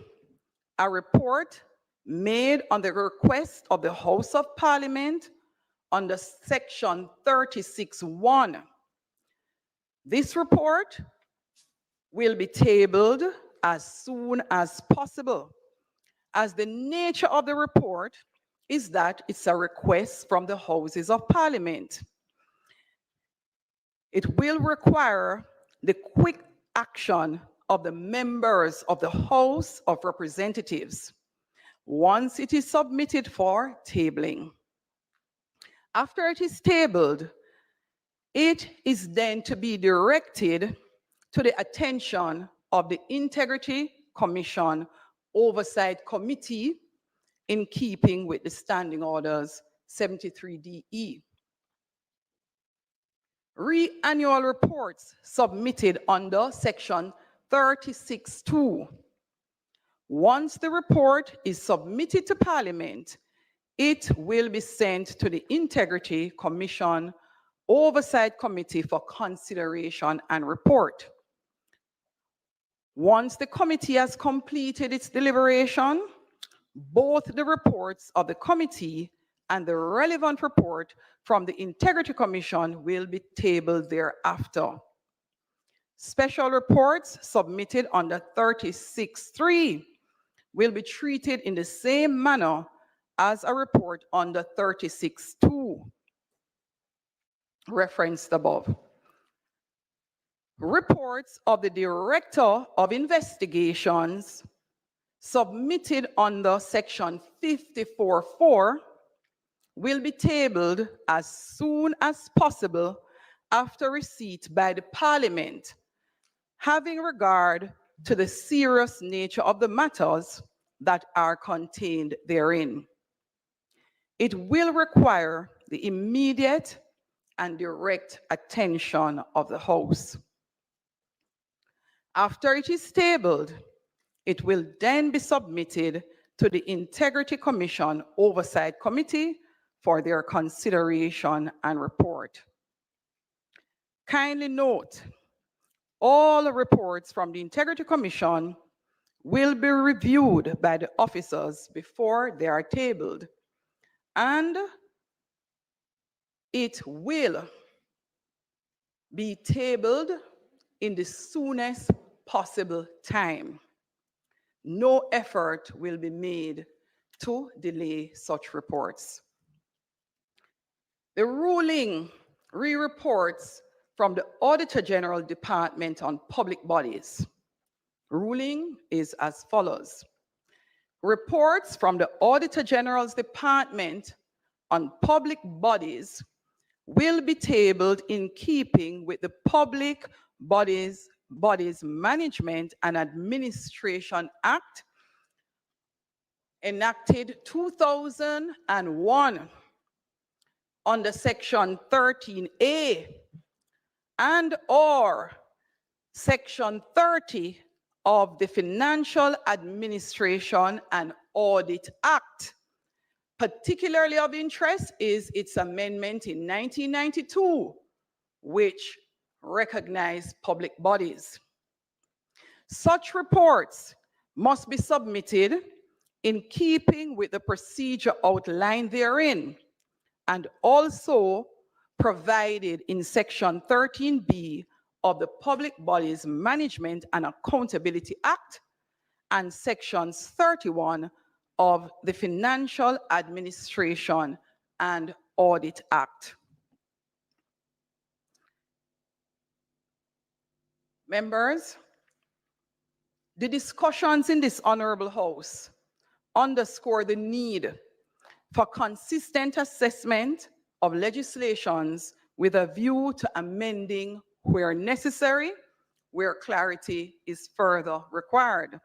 report made on the request of the House of Parliament under Section 36(1). This report will be tabled as soon as possible, as the nature of the report is that it's a request from the Houses of Parliament. It will require the quick action of the members of the House of Representatives once it is submitted for tabling. After it is tabled, it is then to be directed to the attention of the Integrity Commission Oversight Committee in keeping with the Standing Orders 73DE. Re-annual reports submitted under Section 36(2). Once the report is submitted to Parliament, it will be sent to the Integrity Commission Oversight Committee for consideration and report. Once the committee has completed its deliberation, both the reports of the committee and the relevant report from the Integrity Commission will be tabled thereafter. Special reports submitted under 36(3) will be treated in the same manner as a report under 36(2), referenced above. Reports of the Director of Investigations submitted under Section 54(4) will be tabled as soon as possible after receipt by the Parliament, having regard to the serious nature of the matters that are contained therein. It will require the immediate and direct attention of the House. After it is tabled, it will then be submitted to the Integrity Commission Oversight Committee for their consideration and report. Kindly note, all reports from the Integrity Commission will be reviewed by the officers before they are tabled, and it will be tabled in the soonest possible time. No effort will be made to delay such reports. The ruling re-reports from the Auditor General Department on Public Bodies. Ruling is as follows. Reports from the Auditor General's Department on Public Bodies will be tabled in keeping with the Public Bodies Management and Administration Act, enacted 2001 under Section 13A and or Section 30 of the Financial Administration and Audit Act. Particularly of interest is its amendment in 1992, which recognized public bodies. Such reports must be submitted in keeping with the procedure outlined therein, and also provided in Section 13B of the Public Bodies Management and Accountability Act and Sections 31 of the Financial Administration and Audit Act. Members, the discussions in this Honorable House underscore the need for consistent assessment of legislations with a view to amending where necessary, where clarity is further required.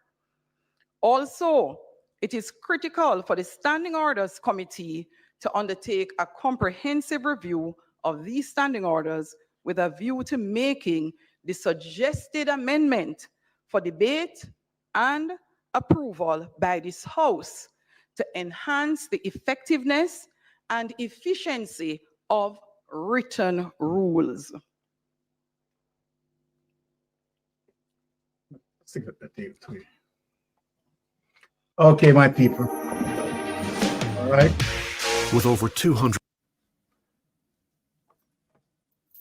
Also, it is critical for the Standing Orders Committee to undertake a comprehensive review of these standing orders with a view to making the suggested amendment for debate and approval by this House to enhance the effectiveness and efficiency of written rules. Okay, my people. All right. With over 200.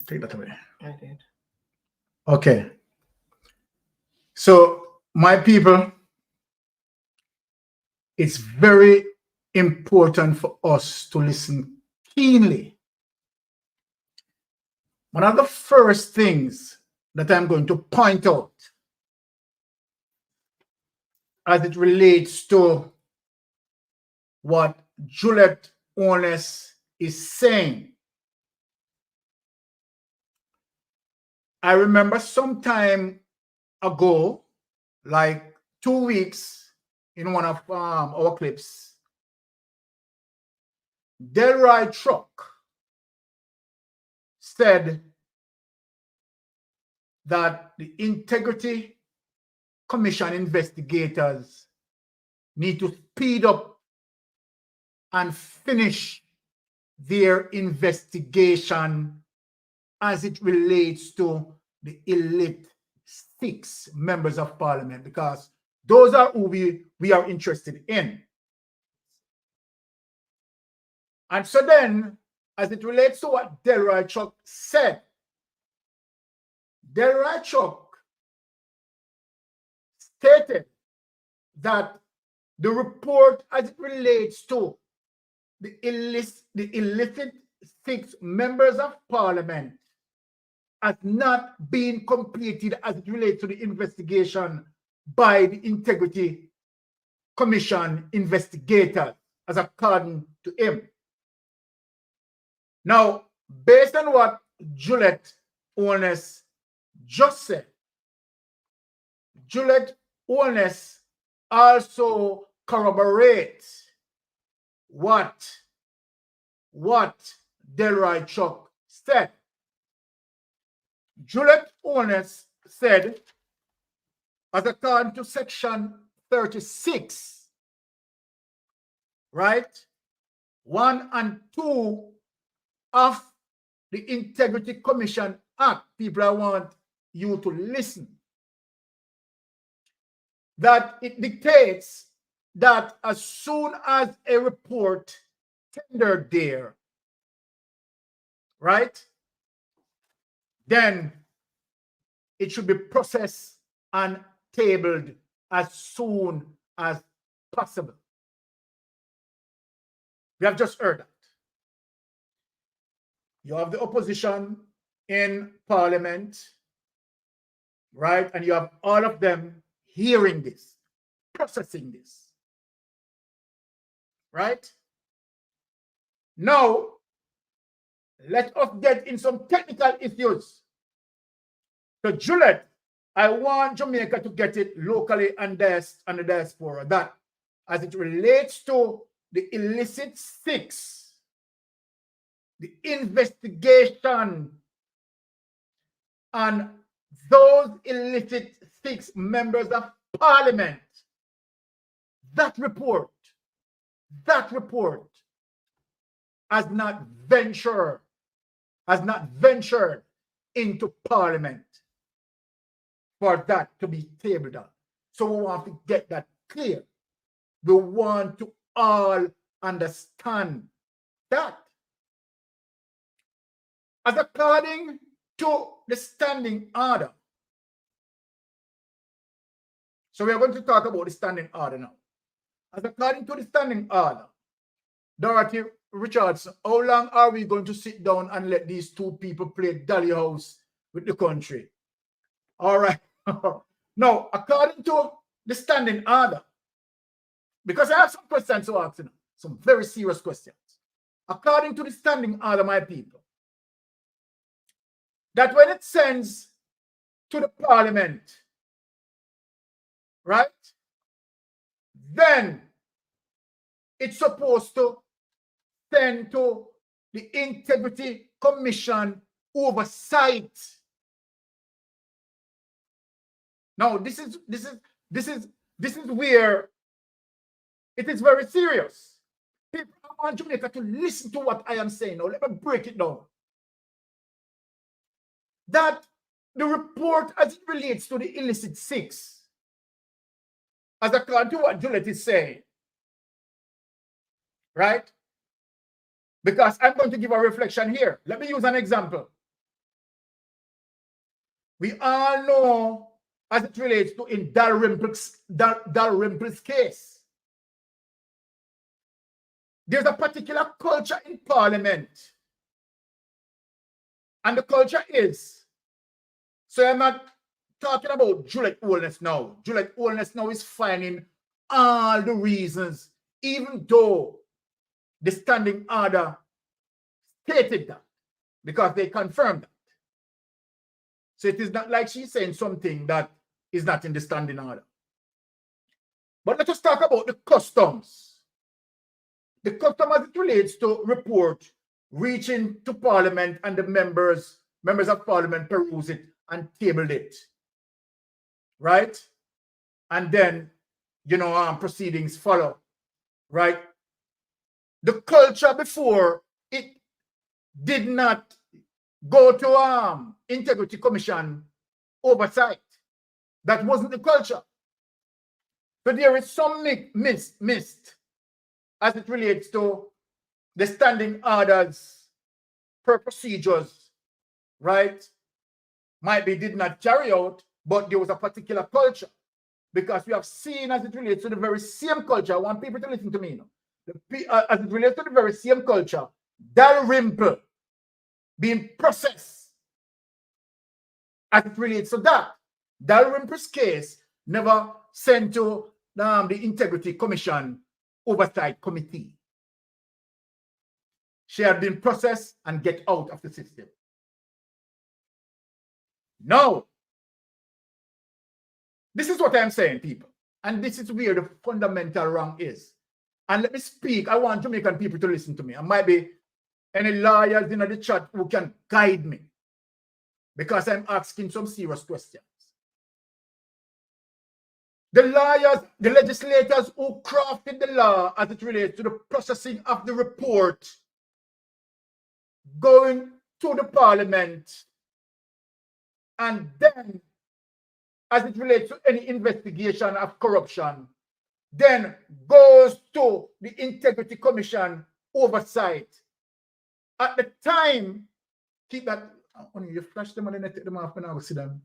Take that away. I did. Okay. So, my people, it's very important for us to listen keenly. one of the first things that I'm going to point out as it relates to what Juliet Onus is saying. I remember some time ago, like 2 weeks, in one of our clips, Delroy Truck said that the Integrity Commission investigators need to speed up and finish their investigation as it relates to the elite 6 members of parliament, because those are who we are interested in. And so then, as it relates to what Delroy Chuck said, Delroy Chuck stated that the report as it relates to the illicit 6 members of parliament has not been completed as it relates to the investigation by the Integrity Commission investigators, as according to him. Now, based on what Juliet Onus just said, Juliet Onus also corroborates what Delroy Chuck said. Juliet Onus said, as according to section 36, right, 1 and 2 of the Integrity Commission Act, people, I want you to listen, that it dictates that as soon as a report tendered there, right, then it should be processed and tabled as soon as possible. We have just heard that. You have the opposition in parliament, right? And you have all of them hearing this, processing this, right? Now, let us get in some technical issues. So, Juliet, I want Jamaica to get it locally and the diaspora, that as it relates to the illicit 6, the investigation on those illicit 6 members of parliament, that report has not ventured into parliament for that to be tabled on. So we want to get that clear. We want to all understand that. As according to the standing order. So we are going to talk about the standing order now. As according to the standing order, Dorothy Richardson, how long are we going to sit down and let these 2 people play dolly house with the country? All right. Now, according to the standing order, because I have some questions to ask you now, some very serious questions. According to the standing order, my people, that when it sends to the parliament, right, then it's supposed to send to the Integrity Commission oversight. Now, this is where it is very serious. People, I want Jamaica to listen to what I am saying now. Let me break it down. That the report as it relates to the illicit 6, as according to what Juliet is saying, right? Because I'm going to give a reflection here. Let me use an example. We all know as it relates to in Dalrymple's case, there's a particular culture in parliament And the culture is, so I'm not talking about Juliet Oldness now. Juliet Oldness now is finding all the reasons, even though the standing order stated that, because they confirmed that. So it is not like she's saying something that is not in the standing order. But let us talk about the customs. The custom as it relates to report reaching to Parliament and the members of Parliament peruse it and tabled it. Right? And then, proceedings follow. Right? The culture before, it did not go to Integrity Commission oversight. That wasn't the culture. But there is some missed as it relates to the standing orders per procedures, right? Might be did not carry out, but there was a particular culture. Because we have seen as it relates to the very same culture, I want people to listen to me now. As it relates to the very same culture, Dalrymple being processed as it relates to that. Dalrymple's case never sent to the Integrity Commission Oversight Committee. She had been processed and get out of the system. No. This is what I'm saying, people. And this is where the fundamental wrong is. And let me speak. I want Jamaican people to listen to me. And might be any lawyers in the chat who can guide me, because I'm asking some serious questions. The lawyers, the legislators who crafted the law as it relates to the processing of the report going to the Parliament, and then as it relates to any investigation of corruption, then goes to the Integrity Commission oversight. At the time, keep that, when you flash them and then take them off and I will sit down.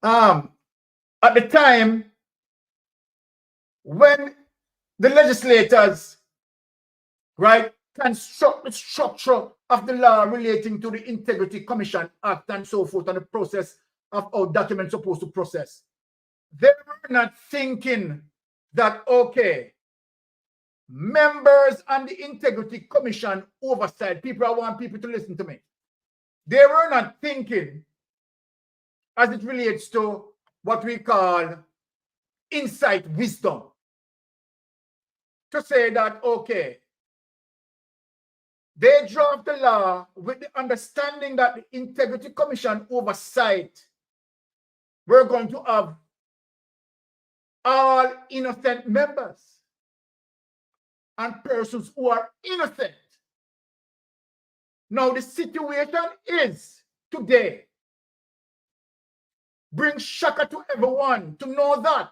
At the time, when the legislators, right, construct the structure of the law relating to the Integrity Commission Act and so forth, and the process of how documents are supposed to process, they were not thinking that, okay, members on the Integrity Commission oversight, people, I want people to listen to me. They were not thinking as it relates to what we call insight wisdom. To say that, okay, they draft the law with the understanding that the Integrity Commission oversight, we're going to have all innocent members and persons who are innocent. Now, the situation is today, bring shocker to everyone to know that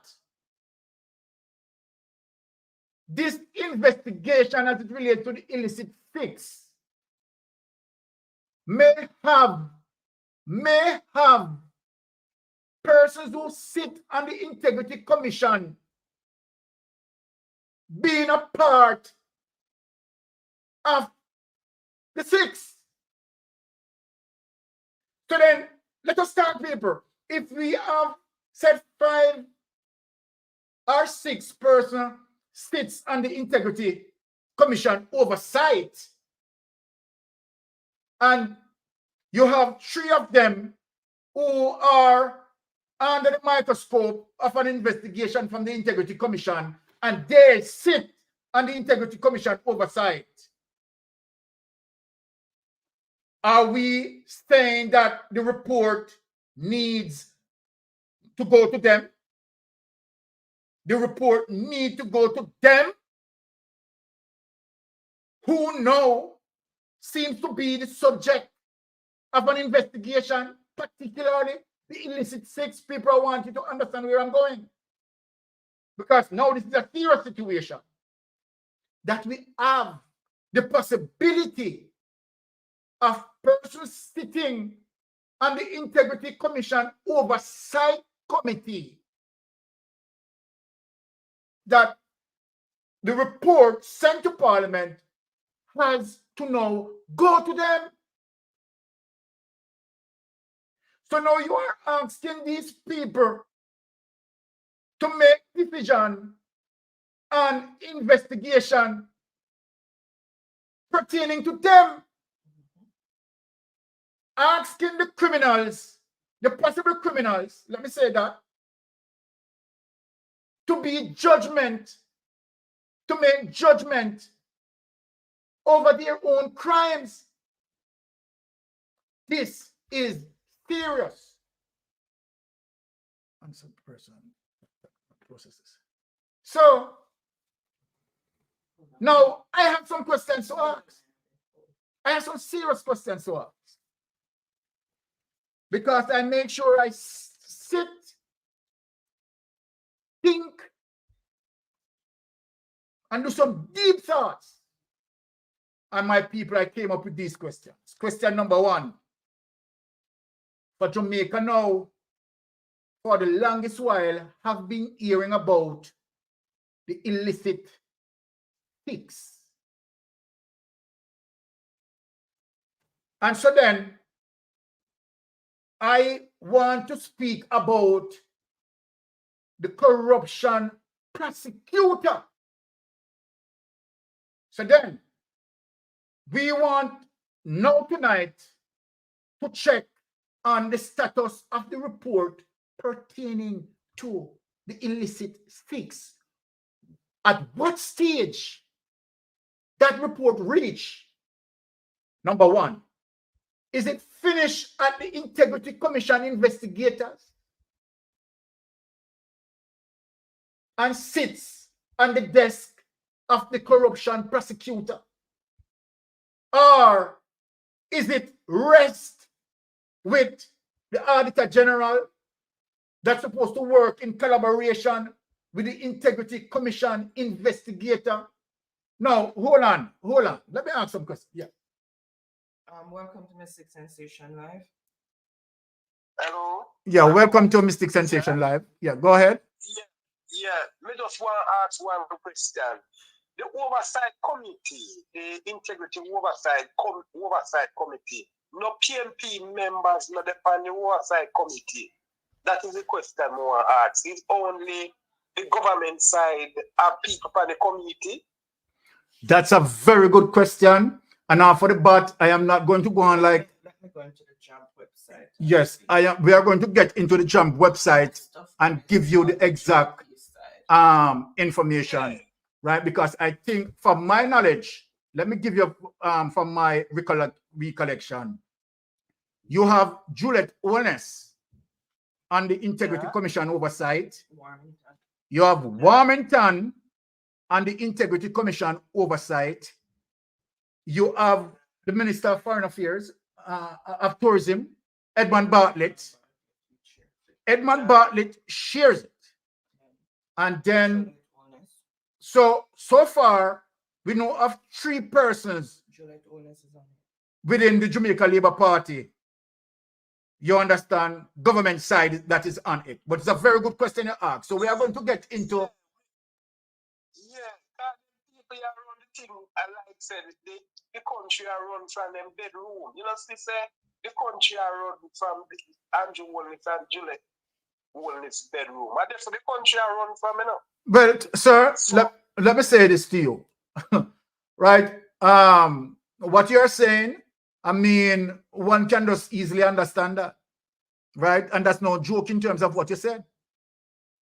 this investigation as it relates to the illicit fix may have persons who sit on the Integrity Commission being a part of the six. So then, let us start, people. If we have said 5 or 6 persons sits on the Integrity Commission oversight, and you have 3 of them who are under the microscope of an investigation from the Integrity Commission, and they sit on the Integrity Commission oversight, are we saying that the report needs to go to them? The report needs to go to them, who now seems to be the subject of an investigation, particularly the illicit sex. People, I want you to understand where I'm going. Because now this is a serious situation that we have the possibility of persons sitting on the Integrity Commission Oversight Committee, that the report sent to Parliament has to now go to them. So now you are asking these people to make decision and investigation pertaining to them. Asking the criminals, the possible criminals, let me say that, to be judgment, to make judgment over their own crimes. This is serious. Answer person processes. So now I have some questions to ask. I have some serious questions to ask. Because I make sure I sit, think, and do some deep thoughts. And my people, I came up with these questions. Question number one. For Jamaica now, for the longest while, have been hearing about the illicit fix. And so then, I want to speak about the corruption prosecutor. So then, we want now tonight to check on the status of the report pertaining to the illicit fix. At what stage that report reached? Number one, is it finished at the Integrity Commission investigators and sits on the desk of the corruption prosecutor? Or is it rest with the Auditor General that's supposed to work in collaboration with the Integrity Commission investigator? Now, hold on. Let me ask some questions. Yeah. Welcome to Mystic Sensation Live. Hello. Yeah, welcome to Mystic Sensation Live. Yeah, go ahead. Yeah. Me just want to ask one question. The oversight committee, the integrity oversight committee, no PMP members, not the oversight committee. That is the question I want to ask. It's only the government side are people on the committee? That's a very good question. And now for the but, I am not going to go on like. Let me go into the JAMP website. Yes, I am. We are going to get into the JAMP website and give you the exact information, right? Because I think, from my knowledge, let me give you from my recollection. You have Juliet Owens on the Integrity Commission oversight. You have Warmington on the Integrity Commission oversight. You have the Minister of Foreign Affairs, of Tourism, Edmund Bartlett. Edmund Bartlett shares it. And then, so far, we know of 3 persons within the Jamaica Labour Party. You understand, government side that is on it. But it's a very good question you ask. So we are going to get into. Yeah, people around the thing, I like said, the country are run from them bedroom. You know, they say the country are run from Andrew Wallace and Juliet Wallace bedroom. And that's the country are run from, you know. But sir, so, let me say this to you. Right? What you're saying, I mean, one can just easily understand that. Right? And that's no joke in terms of what you said.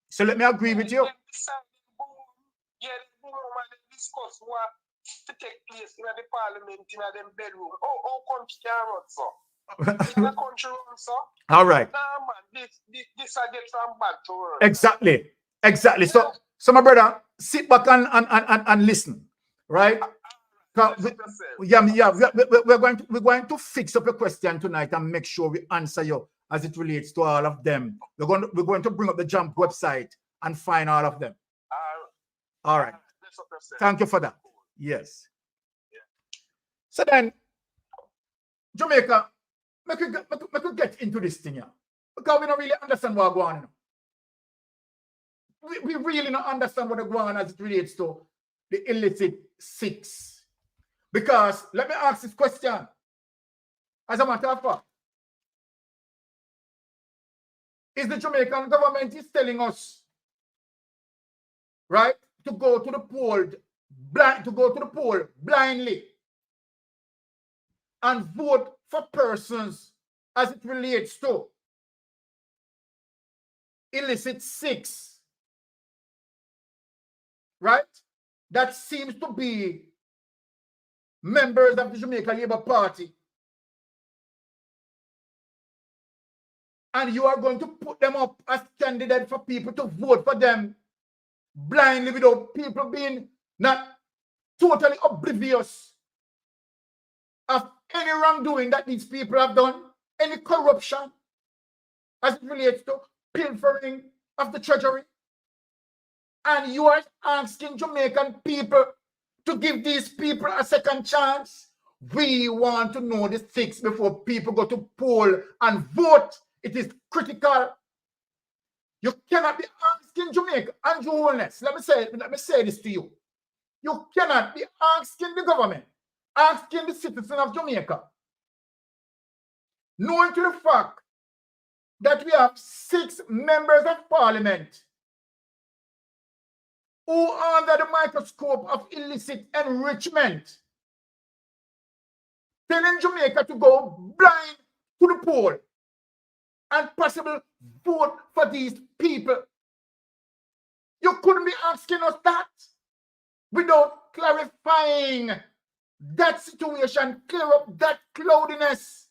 So let me agree with you. Yeah, the room and discuss what to take place in the parliament in them bedroom. Oh, country can run so. In the country run so. All right. Nah, man, this I get from back to work. Exactly. Exactly. Yeah. So my brother, sit back and listen. Right? We're going to fix up a question tonight and make sure we answer you as it relates to all of them. We're going to bring up the JAMP website and find all of them. All right. Thank you for that. Yes. Yeah. So then, Jamaica, we could get into this thing here. Because we don't really understand what's going on. We really don't understand what is going on as it relates to the illicit 6. Because, let me ask this question. As a matter of fact, is the Jamaican government is telling us, right, to go to the poll blindly and vote for persons as it relates to illicit six, right? That seems to be members of the Jamaica Labour Party. And you are going to put them up as candidates for people to vote for them blindly without people being not totally oblivious of any wrongdoing that these people have done, any corruption as it relates to pilfering of the treasury. And you are asking Jamaican people to give these people a second chance. We want to know the six before people go to poll and vote. It is critical. You cannot be asking Jamaica, Andrew Holness, let me say this to you. You cannot be asking the government, asking the citizen of Jamaica, knowing to the fact that we have 6 members of parliament who are under the microscope of illicit enrichment, telling Jamaica to go blind to the poll and possibly vote for these people. You couldn't be asking us that without clarifying that situation, clear up that cloudiness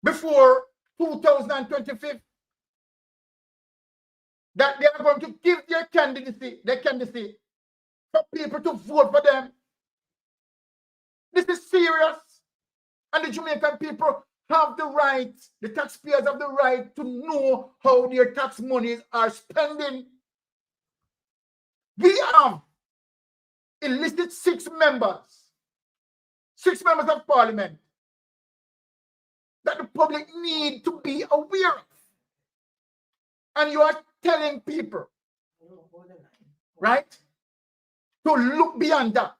before 2025, that they are going to give their candidacy for people to vote for them. This is serious. And the Jamaican people have the right, the taxpayers have the right to know how their tax monies are spending. We have enlisted 6 members of parliament that the public need to be aware of. And you are telling people, right, to look beyond that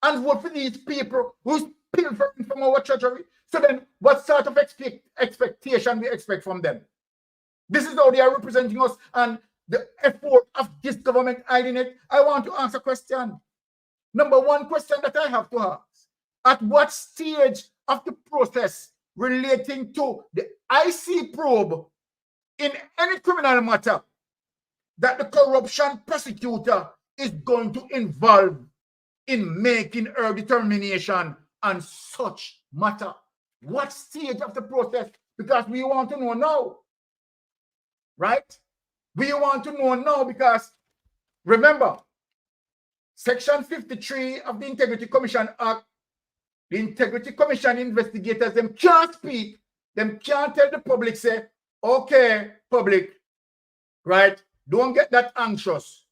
and vote for these people who's pilfering from our treasury. So then what sort of expectation we expect from them? This is how they are representing us and the effort of this government hiding it. I want to answer a question. Number one question that I have to ask: at what stage of the process relating to the IC probe in any criminal matter that the corruption prosecutor is going to involve in making her determination on such matter? What stage of the process? Because we want to know now, right? We want to know now because, remember, Section 53 of the Integrity Commission Act, the Integrity Commission investigators, them can't speak, them can't tell the public, say, okay, public, right, don't get that anxious.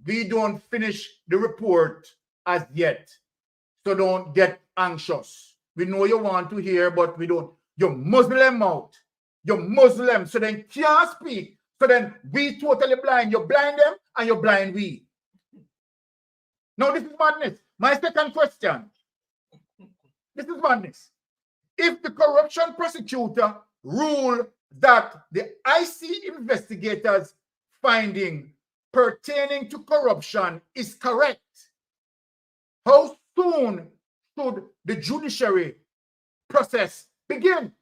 We don't finish the report as yet. So don't get anxious. We know you want to hear, but we don't. You're Muslim out. You're Muslim, so then can't speak. So then we totally blind. You blind them and you blind we. Now this is madness. My second question. This is madness. If the corruption prosecutor ruled that the IC investigators' finding pertaining to corruption is correct, how soon should the judiciary process begin?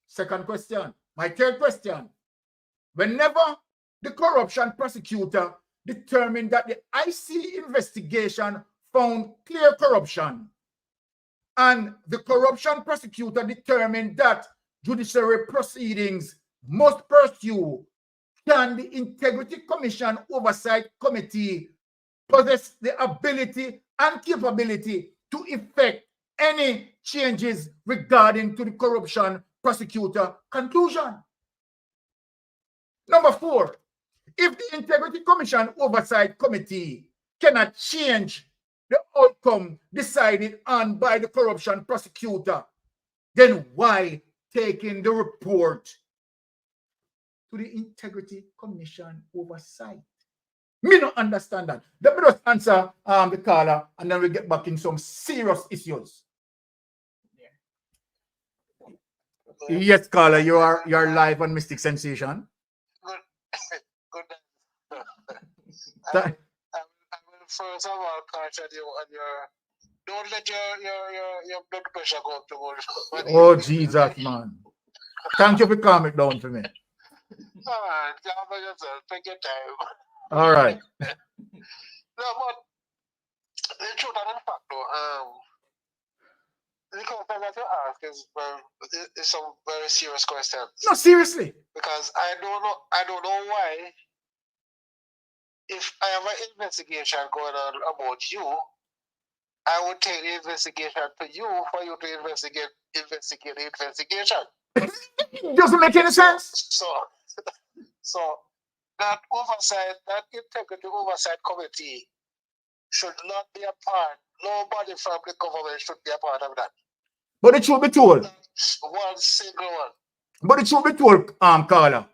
Second question. My third question. Whenever the corruption prosecutor determined that the IC investigation found clear corruption, and the corruption prosecutor determined that judiciary proceedings must pursue, can the Integrity Commission Oversight Committee possess the ability and capability to effect any changes regarding to the corruption prosecutor conclusion? Number 4, if the Integrity Commission Oversight Committee cannot change the outcome decided on by the corruption prosecutor, then why taking the report to the Integrity Commission Oversight? Me don't understand that. Let me just answer the caller and then we get back in some serious issues. Yes, caller, you're live on Mystic Sensation. Good. Good. Th- I will first of all caution you on your. Don't let your blood pressure go up too much. Oh, Jesus, man. Thank you for calming it down for me. All right, calm down yourself. Take your time. All right. No, but the truth and the fact, though, the question that you ask is some very serious questions. No, seriously. Because I don't know why. If I have an investigation going on about you, I would take the investigation to you for you to investigate the investigation. Doesn't make any sense. So that oversight, that integrity oversight committee should not be a part. Nobody from the government should be a part of that. But it should be told. That's one single one. But it should be told, Carla.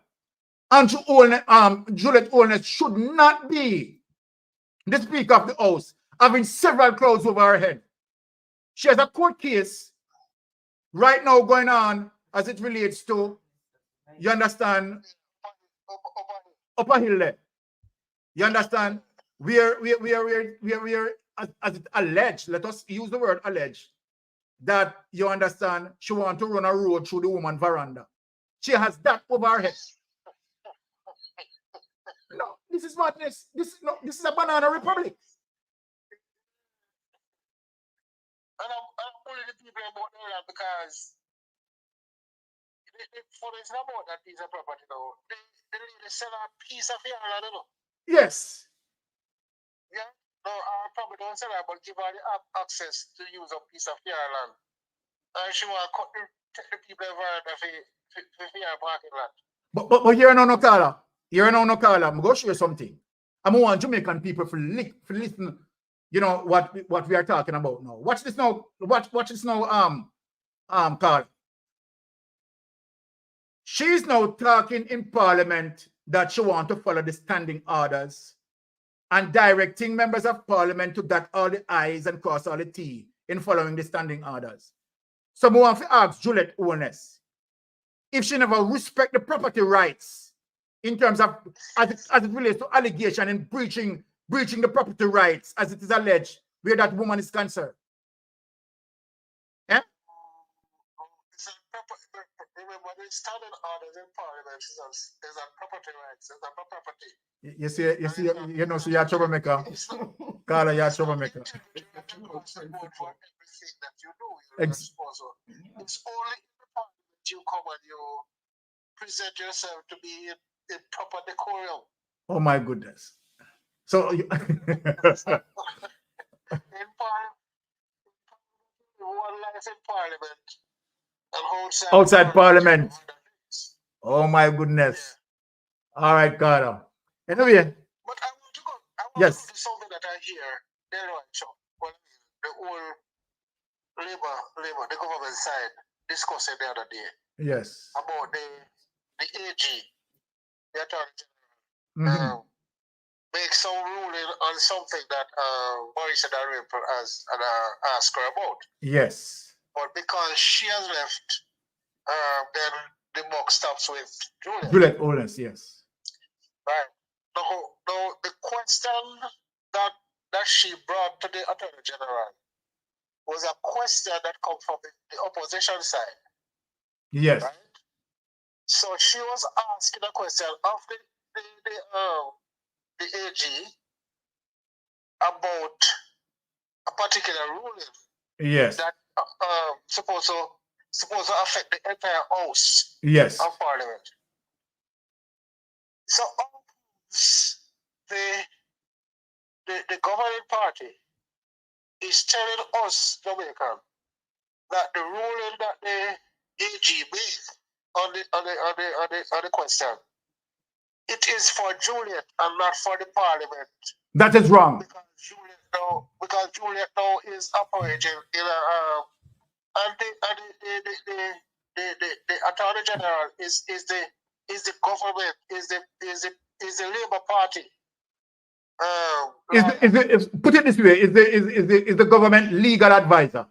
Andrew Juliet Holness should not be the Speaker of the House, having several clouds over her head. She has a court case right now going on as it relates to, you understand, Upper Hill there. You understand? Where as it alleged, let us use the word alleged, that you understand she want to run a road through the woman veranda. She has that over her head. No, this is madness. This is a banana republic. And I'm pulling the people about that because for it's not about that piece of property though. They sell a piece of land, you know. Yes. Yeah. No, I probably don't sell that, but give her the access to use a piece of land. And she will cut the people over the parking lot. But here no Carla. Here no Carla. I'm going to show you something. I want Jamaican people to listen. You know what we are talking about now. Watch this now. Watch this now. Carla. She's now talking in Parliament that she wants to follow the standing orders and directing members of Parliament to dot all the I's and cross all the T in following the standing orders. So I want to ask Juliet Holness if she never respect the property rights in terms of as it relates to allegation and breaching the property rights as it is alleged where that woman is concerned. Eh? Remember, the standing orders in Parliament is on property rights, is on property. You know, so you're a troublemaker. Carla, you're a troublemaker. For everything that you do, it's only in the Parliament you come and you present yourself to be in proper decorum. Oh my goodness. So in one life in Parliament and outside Parliament. Oh my goodness. Yeah. All right, Carla. Anyway. But I want to go to something that I hear the whole Labour, the government side discussing the other day. Yes. About the AG, the Attorney General, make some ruling on something that Maurice Dalrymple has asked her about. Yes. But because she has left, then the buck stops with Juliet. Juliet Holness, yes. Right. Now the question that she brought to the Attorney General was a question that comes from the opposition side. Yes. Right? So she was asking a question of the AG about a particular ruling. Yes. That supposed to affect the entire house. Yes. Of Parliament. So the governing party is telling us, Jamaican, that the ruling that the AG made on the question, it is for Juliet and not for the Parliament. That is wrong. Because Juliet now is operating in a and the Attorney General is the government, is the Labour Party. Put it this way, is the government legal advisor?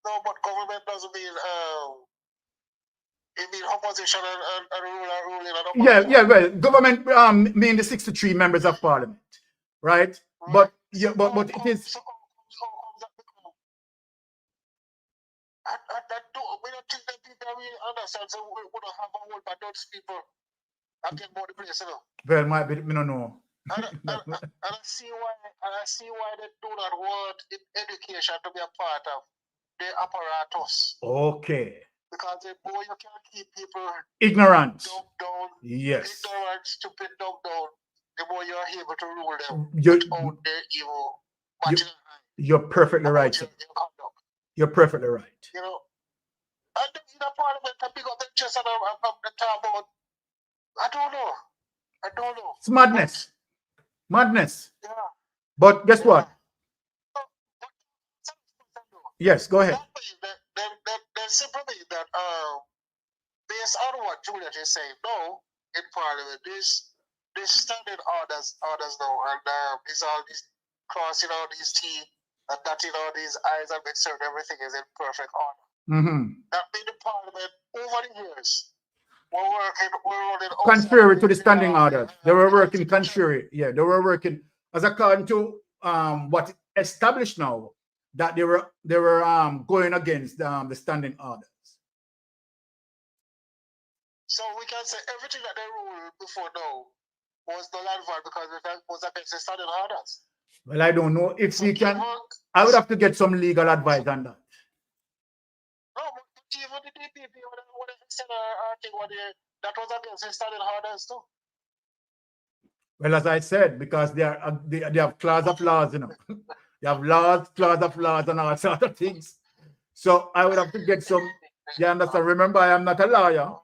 No, but government doesn't mean it means opposition and ruling and Yeah, well, government mean the 63 members of parliament, right? But yeah, but it is. We don't think that people really understand, so we don't have a whole bunch of people again about the place, you know. Well, might be, me don't know. And I see why they do not want education to be a part of the apparatus. Okay. Because the more you can keep people Ignorant. dumbed down, Yes. ignorant, stupid, dumbed down, the more you are able to rule them You're, without the evil. you're perfectly right. Sir. You're perfectly right. You know, and in the parliament, I pick up the chest and the talk about. I don't know. It's madness. Madness. Yeah. But guess what? Yes, go ahead. They simply mean that based on what Juliet is saying, no, in parliament, this standing orders now, and it's all these crossing all these T and dotting all these I's and make certain everything is in perfect order. That means the parliament over the years we're running contrary to the standing orders. They were working contrary. Yeah, they were working as according to what established now, that they were going against the standing orders. So we can say everything that they ruled before now was null and void because it was against the standing orders. Well, I don't know if we can. I would have to get some legal advice on that. No, but even the DPP, what they said, that was against the standing orders too. Well, as I said, because they have clause of laws, you know. They have laws, clause of laws, and all sorts of things. So I would have to get some. You understand? Remember, I am not a lawyer.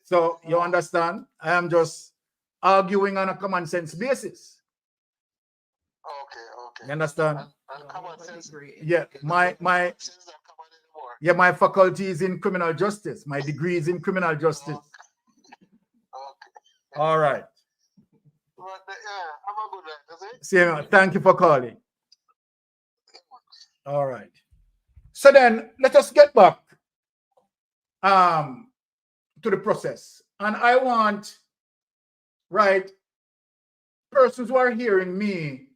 So you understand? I am just arguing on a common sense basis. Okay. You understand? And common sense. Yeah, my faculty is in criminal justice. My degree is in criminal justice. Okay. All right. But, have a good night. Same. Thank you for calling. All right. So then let us get back to the process. And I want, right, persons who are hearing me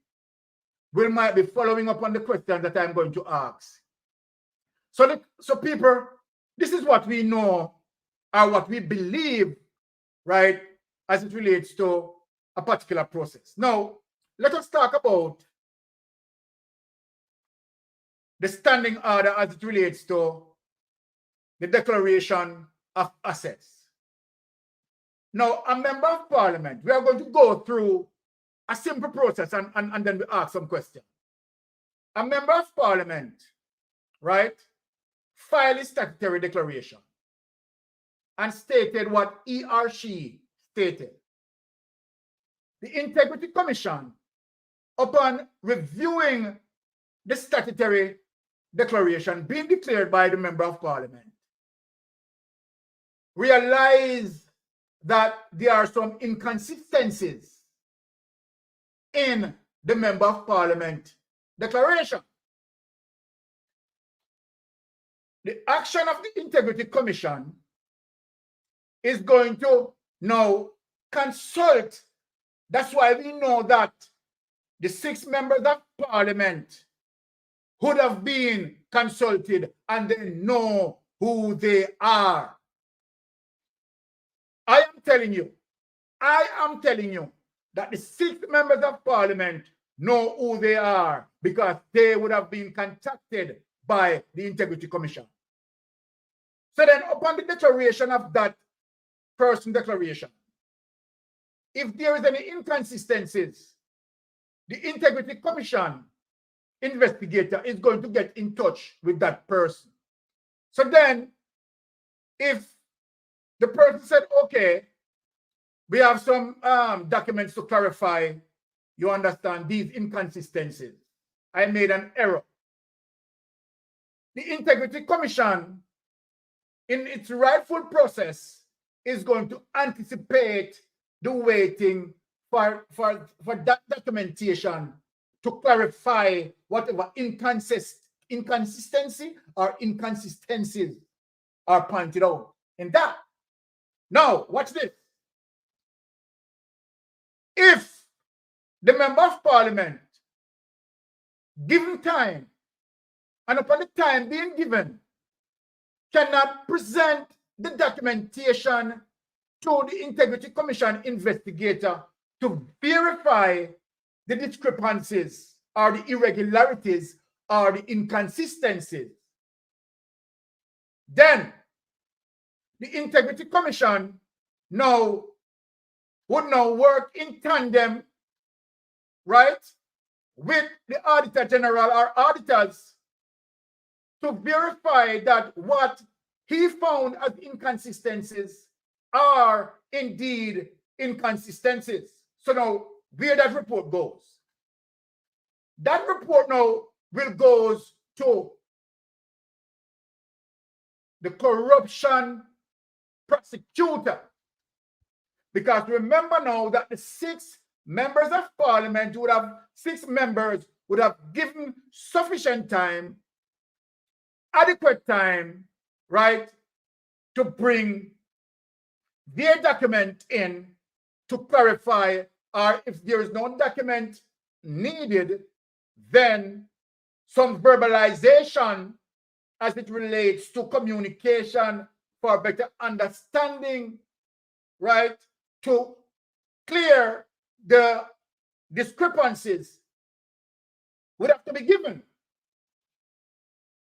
might be following up on the question that I'm going to ask. So people, this is what we know or what we believe, right, as it relates to a particular process. Now, let us talk about the standing order as it relates to the declaration of assets. Now, a member of parliament, we are going to go through a simple process and then we ask some questions. A member of parliament, right, filed a statutory declaration and stated what he or she stated. The Integrity Commission, upon reviewing the statutory declaration being declared by the member of parliament, realized that there are some inconsistencies in the member of parliament declaration. The action of the Integrity Commission is going to now consult. That's why we know that the 6 members of parliament would have been consulted and they know who they are. I am telling you that the 6 members of parliament know who they are because they would have been contacted by the Integrity Commission. So then upon the declaration of that person declaration, if there is any inconsistencies, the Integrity Commission investigator is going to get in touch with that person. So then, if the person said, okay, we have some documents to clarify, you understand, these inconsistencies, I made an error. The Integrity Commission, in its rightful process, is going to anticipate the waiting for that documentation to clarify whatever inconsistency or inconsistencies are pointed out in that. Now, watch this. If the member of parliament, given time, and upon the time being given, cannot present the documentation to the Integrity Commission investigator to verify the discrepancies or the irregularities or the inconsistencies, then the Integrity Commission would now work in tandem, right, with the Auditor General or auditors to verify that what he found as inconsistencies are indeed inconsistencies. So now, where that report goes? That report now will goes to the corruption prosecutor. Because remember now that the 6 members of parliament would have given sufficient time, adequate time, right, to bring their document in to clarify, or if there is no document needed, then some verbalization as it relates to communication for better understanding, right, to clear the discrepancies would have to be given.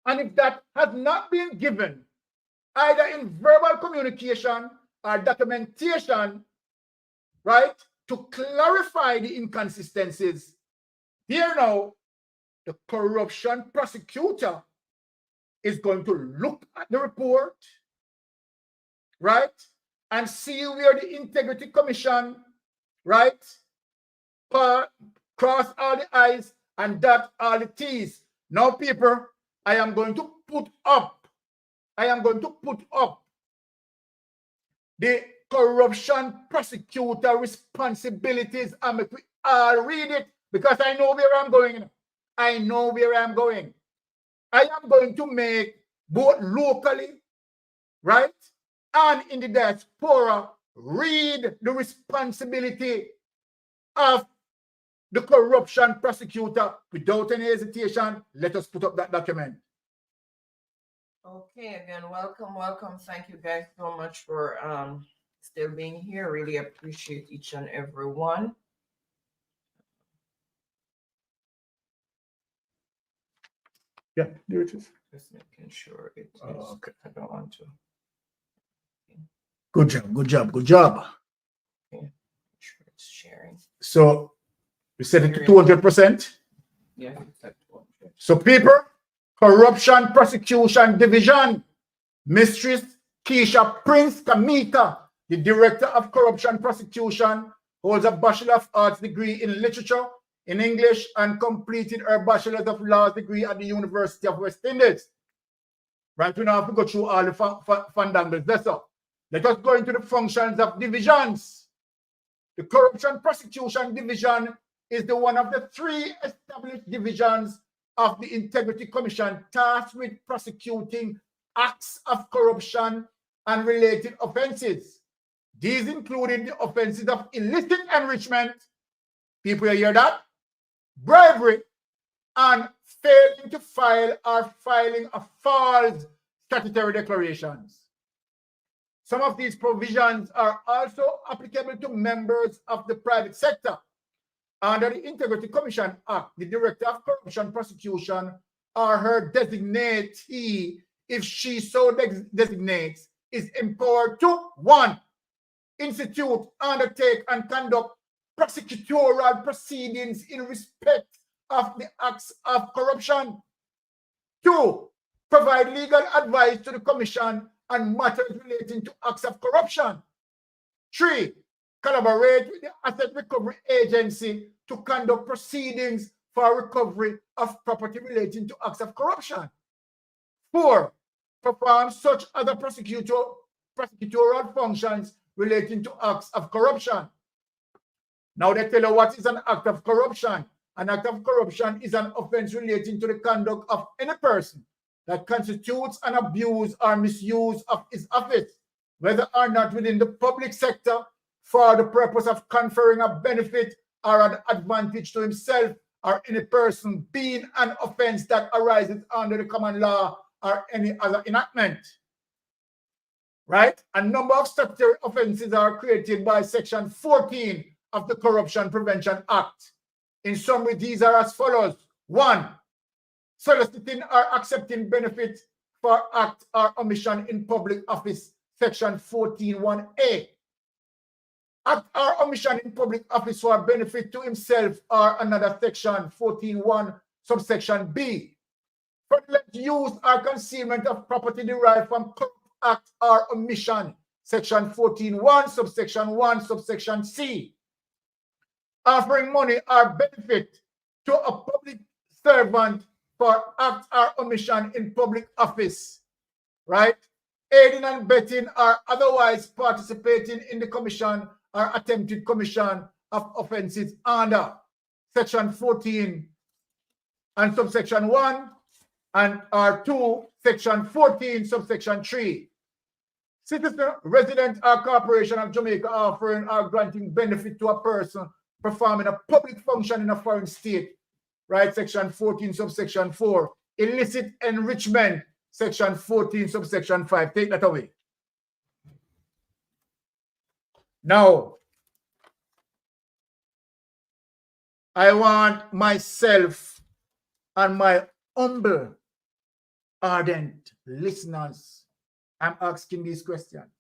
And if that has not been given, either in verbal communication or documentation, right, to clarify the inconsistencies, here now, the corruption prosecutor is going to look at the report, right, and see where the Integrity Commission, right, cross all the I's and dot all the T's. Now, people, I am going to put up the corruption prosecutor responsibilities, and I'll read it because I know where I'm going. I know where I'm going. I am going to make both locally, right, and in the diaspora read the responsibility of the corruption prosecutor without any hesitation. Let us put up that document. Okay, again, welcome. Thank you guys so much for still being here. Really appreciate each and every one. Yeah, there it is. Just making sure it is. Okay. I don't want to. Good job. Okay. Make sure it's sharing. So we set it to 200%. Yeah, it's at 200. So people, Corruption Prosecution Division, Mistress Keisha Prince Kamita, the Director of Corruption Prosecution, holds a Bachelor of Arts degree in Literature in English and completed her Bachelor of Laws degree at the University of West Indies. Right, we now have to go through all the fundangles. That's all. Let us go into the functions of divisions. The Corruption Prosecution Division is the one of the 3 established divisions of the Integrity Commission tasked with prosecuting acts of corruption and related offenses. These included the offenses of illicit enrichment, people hear that, bribery, and failing to file or filing of false statutory declarations. Some of these provisions are also applicable to members of the private sector. Under the Integrity Commission Act, the Director of Corruption Prosecution or her designatee, if she so designates, is empowered to 1. Institute, undertake, and conduct prosecutorial proceedings in respect of the acts of corruption. 2. Provide legal advice to the Commission on matters relating to acts of corruption. 3. Collaborate with the Asset Recovery Agency to conduct proceedings for recovery of property relating to acts of corruption. 4. Perform such other prosecutorial functions relating to acts of corruption. Now they tell you what is an act of corruption. An act of corruption is an offense relating to the conduct of any person that constitutes an abuse or misuse of his office, whether or not within the public sector, for the purpose of conferring a benefit or an advantage to himself or any person, being an offense that arises under the common law or any other enactment. Right? A number of statutory offenses are created by Section 14 of the Corruption Prevention Act. In summary, these are as follows. 1. Soliciting or accepting benefit for act or omission in public office, Section 14(1)(a). Act or omission in public office for benefit to himself or another, Section 14(1), subsection B. Fraudulent use or concealment of property derived from corrupt act or omission, Section 14(1), subsection 1, subsection C. Offering money or benefit to a public servant for act or omission in public office, right? Aiding and abetting or otherwise participating in the commission or attempted commission of offenses under Section 14 and subsection 1 and R2, Section 14, subsection 3. Citizen, resident, or corporation of Jamaica offering or granting benefit to a person performing a public function in a foreign state, right? Section 14, subsection 4. Illicit enrichment, Section 14, subsection 5. Take that away. Now, I want myself and my humble, ardent listeners, I'm asking these questions.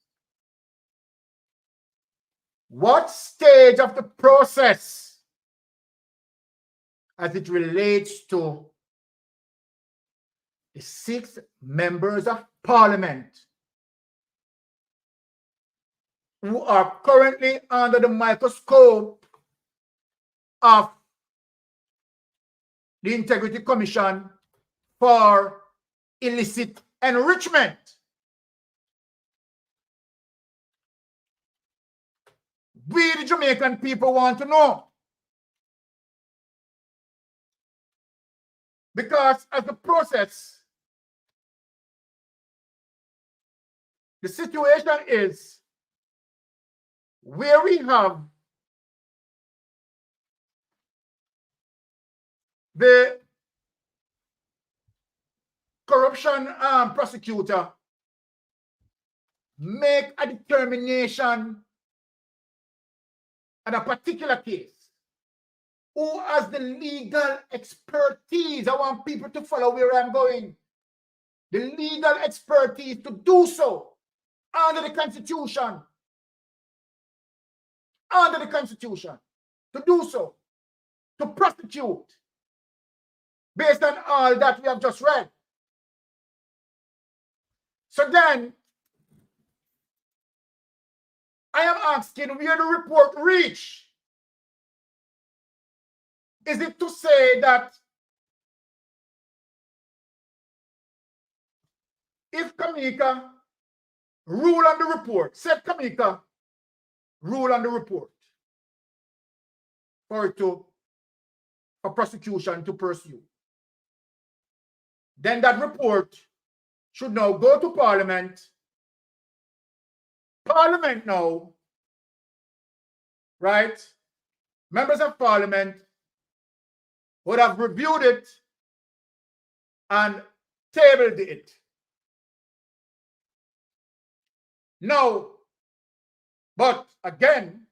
What stage of the process, as it relates to the 6 members of Parliament who are currently under the microscope of the Integrity Commission for illicit enrichment? We, the Jamaican people, want to know. Because as the process, the situation is where we have the corruption prosecutor make a determination in a particular case. Who has the legal expertise? I want people to follow where I'm going. The legal expertise to do so under the Constitution. Under the Constitution. To do so. To prosecute. Based on all that we have just read. So then, I am asking where the report reach. Is it to say that if Kamika rule on the report, said Kamika rule on the report for prosecution to pursue, then that report should now go to Parliament. Parliament now, right? Members of Parliament would have reviewed it and tabled it. No, but again,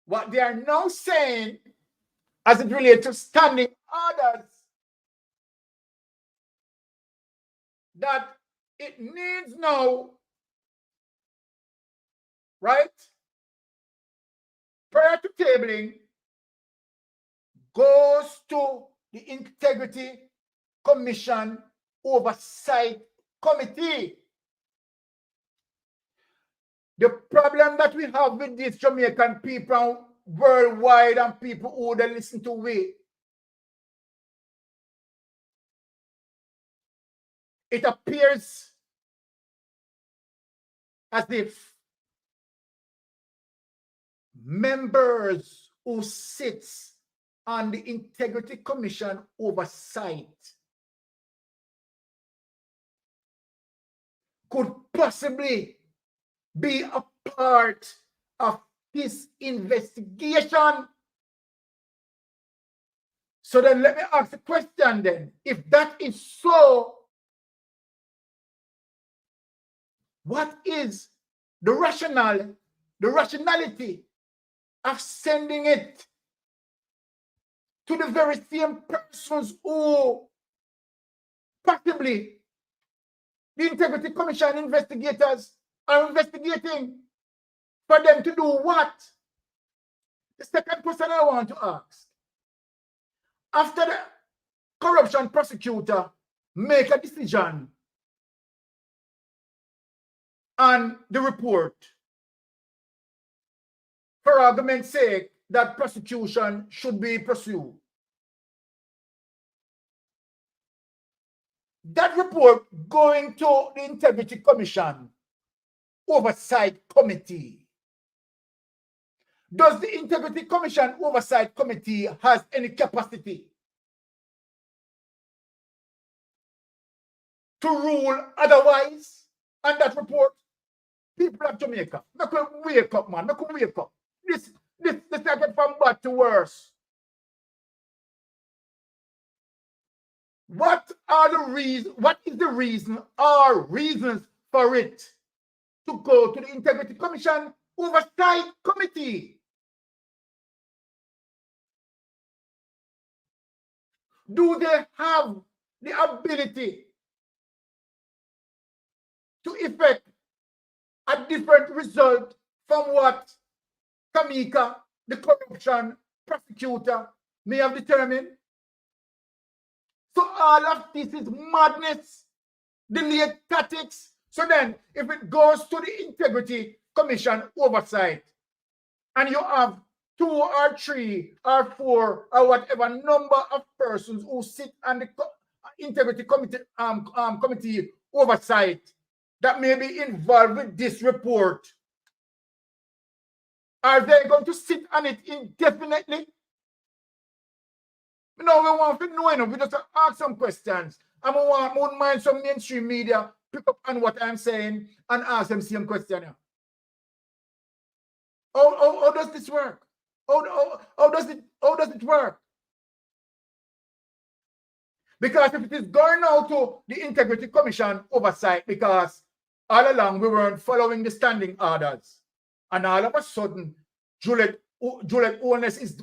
what they are now saying as it relates to standing orders, that it needs now, right, prior to tabling, goes to the Integrity Commission Oversight Committee. The problem that we have with these Jamaican people worldwide and people who they listen to we, it appears as if members who sits and the Integrity Commission oversight could possibly be a part of this investigation. So then let me ask the question then. If that is so, what is the rationality of sending it to the very same persons who possibly the Integrity Commission investigators are investigating, for them to do what? The second question I want to ask. After the corruption prosecutor make a decision on the report, for argument's sake, that prosecution should be pursued. That report going to the Integrity Commission Oversight Committee. Does the Integrity Commission Oversight Committee has any capacity to rule otherwise on that report? People of Jamaica, make we wake up, man. Make we wake up. This get from bad to worse. What are the reasons? What is the reason or reasons for it to go to the Integrity Commission Oversight Committee? Do they have the ability to effect a different result from what Kamika, the corruption prosecutor, may have determined? So all of this is madness, delayed tactics. So then, if it goes to the Integrity Commission Oversight, and you have 2 or 3 or 4 or whatever number of persons who sit on the Integrity Committee Oversight that may be involved with this report, are they going to sit on it indefinitely? No, we want to know, we just ask some questions. I wouldn't mind some mainstream media pick up on what I'm saying and ask them same question. How does this work? How does it work? Because if it is going out to the Integrity Commission Oversight, because all along we weren't following the standing orders, and all of a sudden Juliet Owens is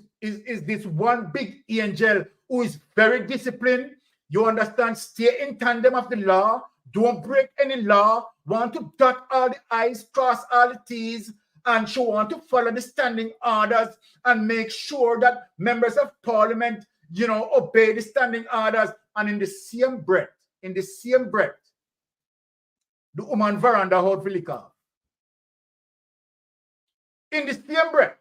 this one big angel who is very disciplined. You understand? Stay in tandem of the law. Don't break any law. Want to dot all the I's, cross all the T's, and she want to follow the standing orders and make sure that members of Parliament, obey the standing orders. And in the same breath, the woman veranda hold liquor. In the same breath,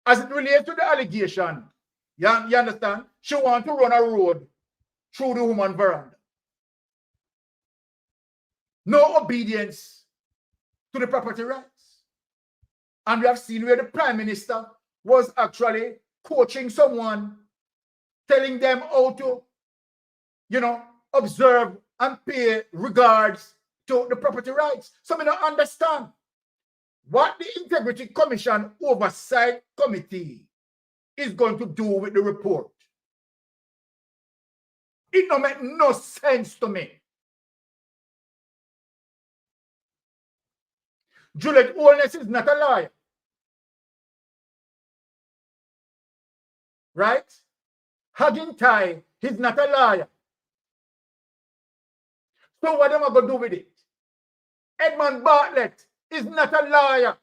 as it relates to the allegation, you understand? She want to run a road through the woman veranda. No obedience to the property rights. And we have seen where the Prime Minister was actually coaching someone, telling them how to, observe and pay regards to the property rights. So I don't understand what the Integrity Commission Oversight Committee is going to do with the report. It don't make no sense to me. Juliet Owens is not a liar. Right? Hugging Ty is not a liar. So what am I going to do with it? Edmund Bartlett is not a liar.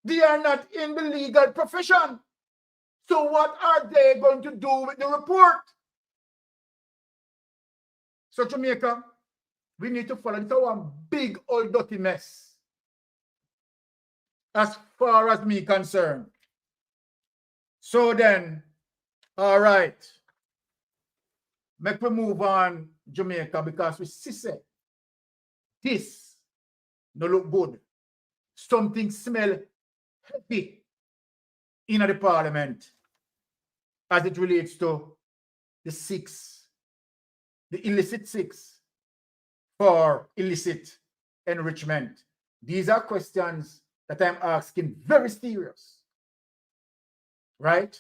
They are not in the legal profession. So what are they going to do with the report? So Jamaica, we need to follow this one big old dirty mess. As far as me concerned. So then, all right. Make we move on, Jamaica, because we see say this no look good. something smell heavy in the parliament as it relates to the illicit six for illicit enrichment. These are questions that I'm asking very serious, right?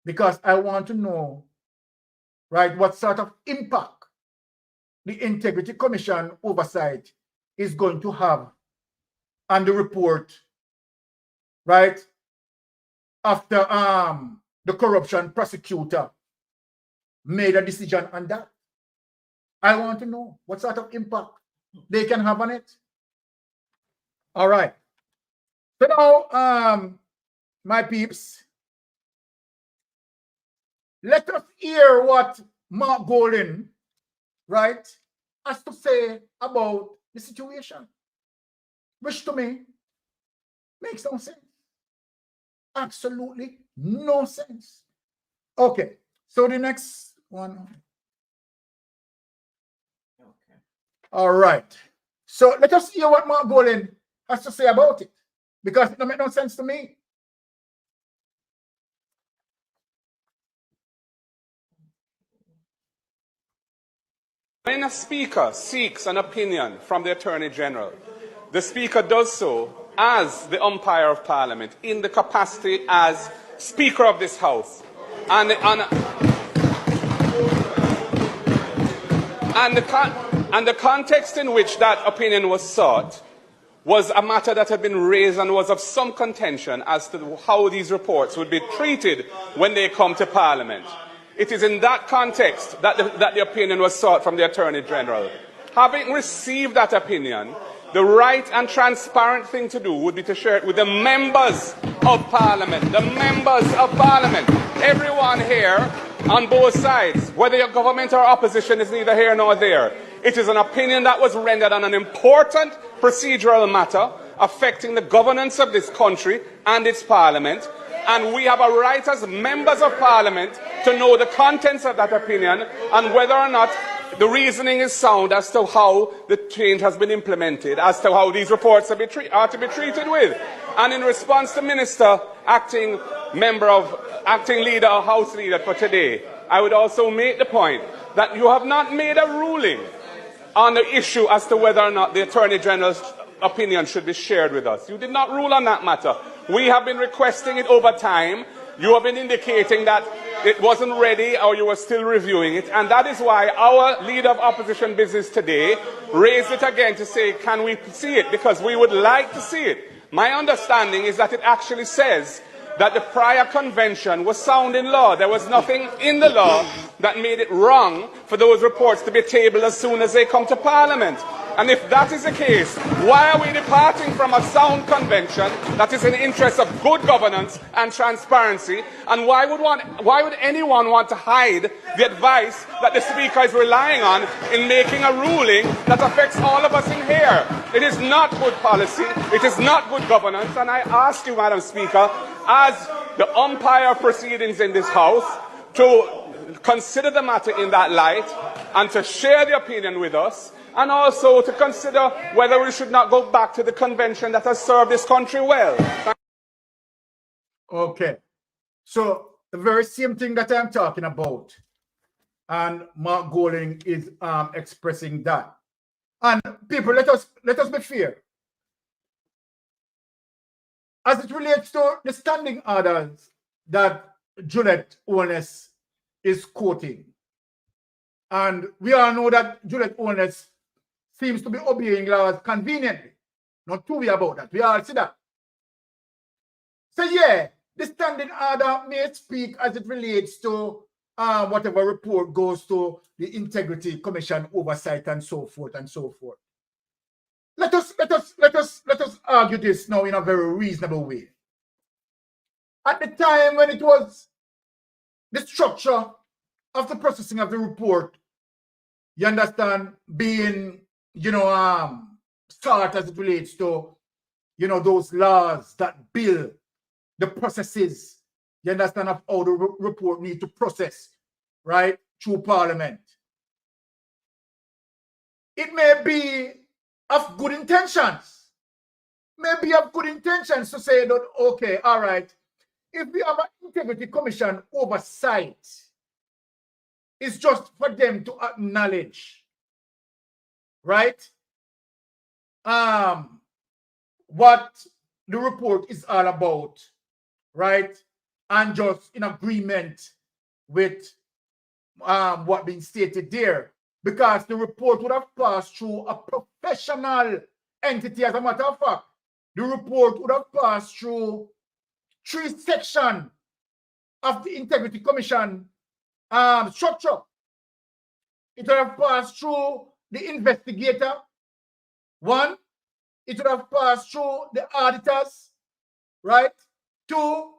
Because I want to know, right, what sort of impact the Integrity Commission oversight is going to have on the report, right, after the corruption prosecutor made a decision on that. I want to know what sort of impact they can have on it. All right. So now, my peeps, let us hear what Mark Golden, right, has to say about the situation, which to me makes no sense. Absolutely no sense. Okay, so the next one. Okay. All right. So let us hear what Mark Golden has to say about it, because it don't make no sense to me. When a speaker seeks an opinion from the Attorney General, the speaker does so as the umpire of Parliament in the capacity as Speaker of this House. And the context in which that opinion was sought was a matter that had been raised and was of some contention as to how these reports would be treated when they come to Parliament. It is in that context that the opinion was sought from the Attorney General. Having received that opinion, the right and transparent thing to do would be to share it with the members of Parliament. The members of Parliament. Everyone here on both sides, whether you're government or opposition, is neither here nor there. It is an opinion that was rendered on an important procedural matter affecting the governance of this country and its Parliament. And we have a right as members of Parliament to know the contents of that opinion and whether or not the reasoning is sound as to how the change has been implemented, as to how these reports are to be treated with. And in response to Minister, acting leader or House leader for today, I would also make the point that you have not made a ruling on the issue as to whether or not the Attorney General's opinion should be shared with us. You did not rule on that matter. We have been requesting it over time. You have been indicating that it wasn't ready or you were still reviewing it. And that is why our leader of opposition business today raised it again to say, can we see it? Because we would like to see it. My understanding is that it actually says that the prior convention was sound in law. There was nothing in the law that made it wrong for those reports to be tabled as soon as they come to Parliament. And if that is the case, why are we departing from a sound convention that is in the interest of good governance and transparency? And why would anyone want to hide the advice that the Speaker is relying on in making a ruling that affects all of us in here? It is not good policy. It is not good governance. And I ask you, Madam Speaker, as the umpire of proceedings in this House, to consider the matter in that light and to share the opinion with us, and also to consider whether we should not go back to the convention that has served this country well. Okay. So the very same thing that I'm talking about, and Mark Golding is expressing that. And people, let us be fair. As it relates to the standing orders that Juliet Owens is quoting, and we all know that Juliet Owens seems to be obeying laws conveniently. Not too worried about that. We all see that. So yeah, the standing order may speak as it relates to whatever report goes to the Integrity Commission oversight and so forth and so forth. Let us argue this now in a very reasonable way. At the time when it was the structure of the processing of the report, you understand, being, start as it relates to, those laws that build the processes, you understand, of how the report need to process, right, through Parliament. It may be of good intentions, maybe have good intentions to say that, okay, all right, if we have an integrity commission oversight, it's just for them to acknowledge, right? What the report is all about, right? And just in agreement with what being stated there, because the report would have passed through a professional entity. As a matter of fact, the report would have passed through 3 sections of the Integrity Commission structure. It would have passed through the investigator, 1. It would have passed through the auditors, right? 2.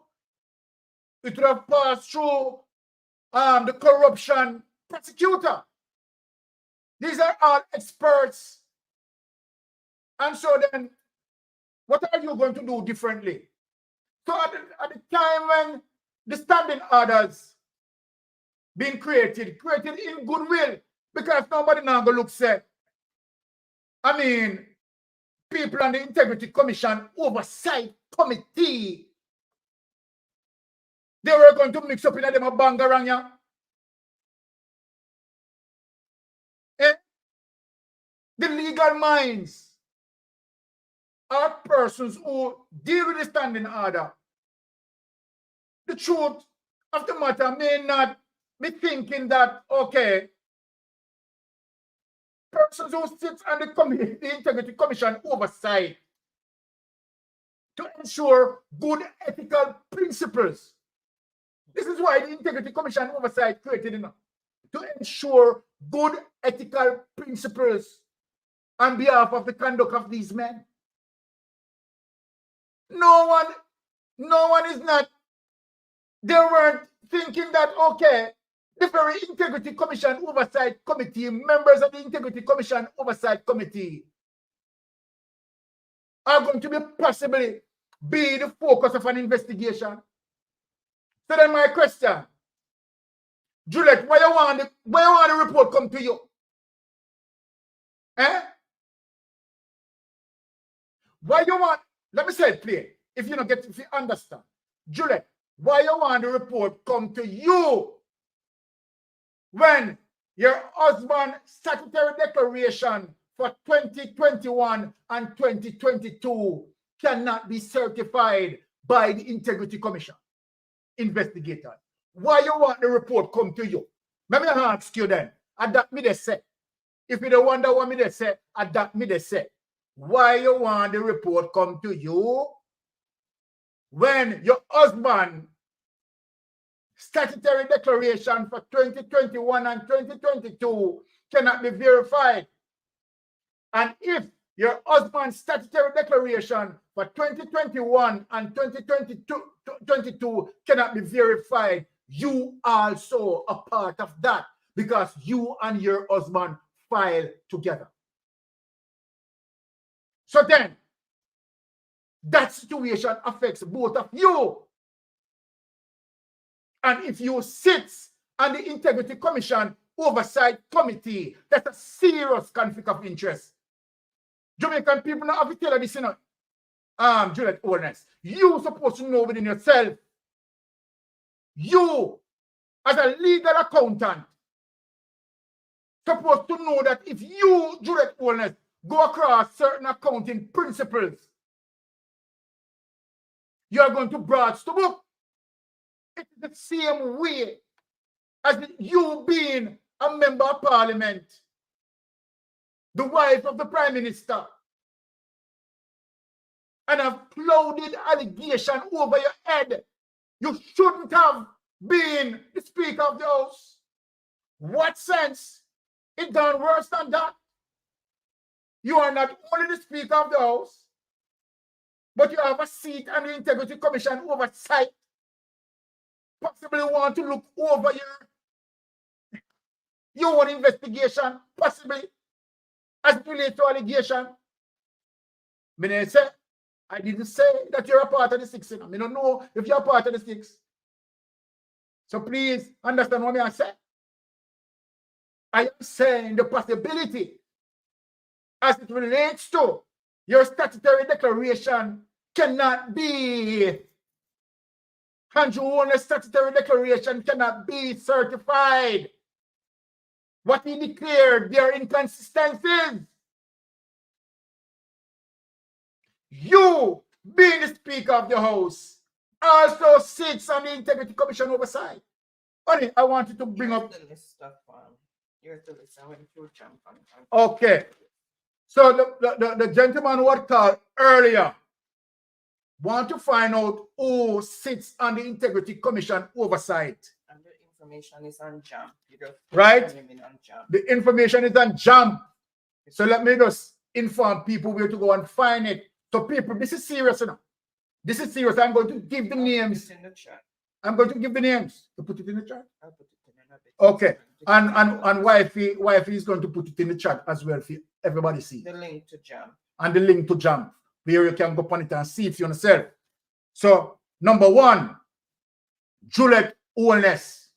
It would have passed through the corruption prosecutor. These are all experts. And so then, what are you going to do differently? So at the time when the standing orders being created in goodwill, because nobody now go look say, I mean, people on the Integrity Commission Oversight Committee, they were going to mix up in them a bangarang. The legal minds are persons who deal with the standing order. The truth of the matter may not be thinking that, okay, persons who sit on the Integrity Commission oversight to ensure good ethical principles. This is why the Integrity Commission oversight created, to ensure good ethical principles on behalf of the conduct of these men. No one is not, they weren't thinking that, okay, the very Integrity Commission Oversight Committee, members of the Integrity Commission Oversight Committee are going to be possibly be the focus of an investigation. So then my question, Juliet, why you want the report come to you? Eh? Why you want, let me say it clear, if you understand. Juliet, why you want the report come to you when your husband's statutory declaration for 2021 and 2022 cannot be certified by the Integrity Commission investigators? Why you want the report come to you? Let me ask you then. Adapt me they say. If you don't wonder what me they say, adapt me they say. Why you want the report come to you when your husband statutory declaration for 2021 and 2022 cannot be verified? And if your husband's statutory declaration for 2021 and 2022 cannot be verified, you also a part of that because you and your husband filed together. So then, that situation affects both of you. And if you sit on the Integrity Commission Oversight Committee, that's a serious conflict of interest. Jamaican people now have to tell you this, Juliet Oldness. You're supposed to know within yourself. You, as a legal accountant, supposed to know that if you, Juliet Oldness, go across certain accounting principles, you are going to broach the book. It's the same way as you being a member of Parliament, the wife of the Prime Minister, and have clouded allegation over your head. You shouldn't have been the Speaker of the House. What sense? It done worse than that. You are not only the Speaker of the House, but you have a seat on the Integrity Commission Oversight. Possibly want to look over your own investigation, possibly, as it relates to allegation. I didn't say that you're a part of the six. I don't know if you're a part of the six. So please understand what I say. I am saying the possibility as it relates to Your statutory declaration cannot be, Andrew Warner's statutory declaration cannot be certified. What he declared, there are inconsistencies. You, being the Speaker of the House, also sits on the Integrity Commission oversight. Honey, I wanted to bring up the list of here's the list. I went through jump on. Okay. So the gentleman who had called earlier want to find out who sits on the Integrity Commission oversight. And the information is on jump. Right? On jump. The information is on jump. So let me just inform people where to go and find it. So people, this is serious enough. This is serious. I'm going to give the names. In the chat. I'm going to give the names. To put it in the chat. I'll put it in a bit. Okay. And wifey is going to put it in the chat as well for everybody see. The link to jump. And the link to jump, where you can go on it and see it for yourself. So, number 1, Juliet Oldness.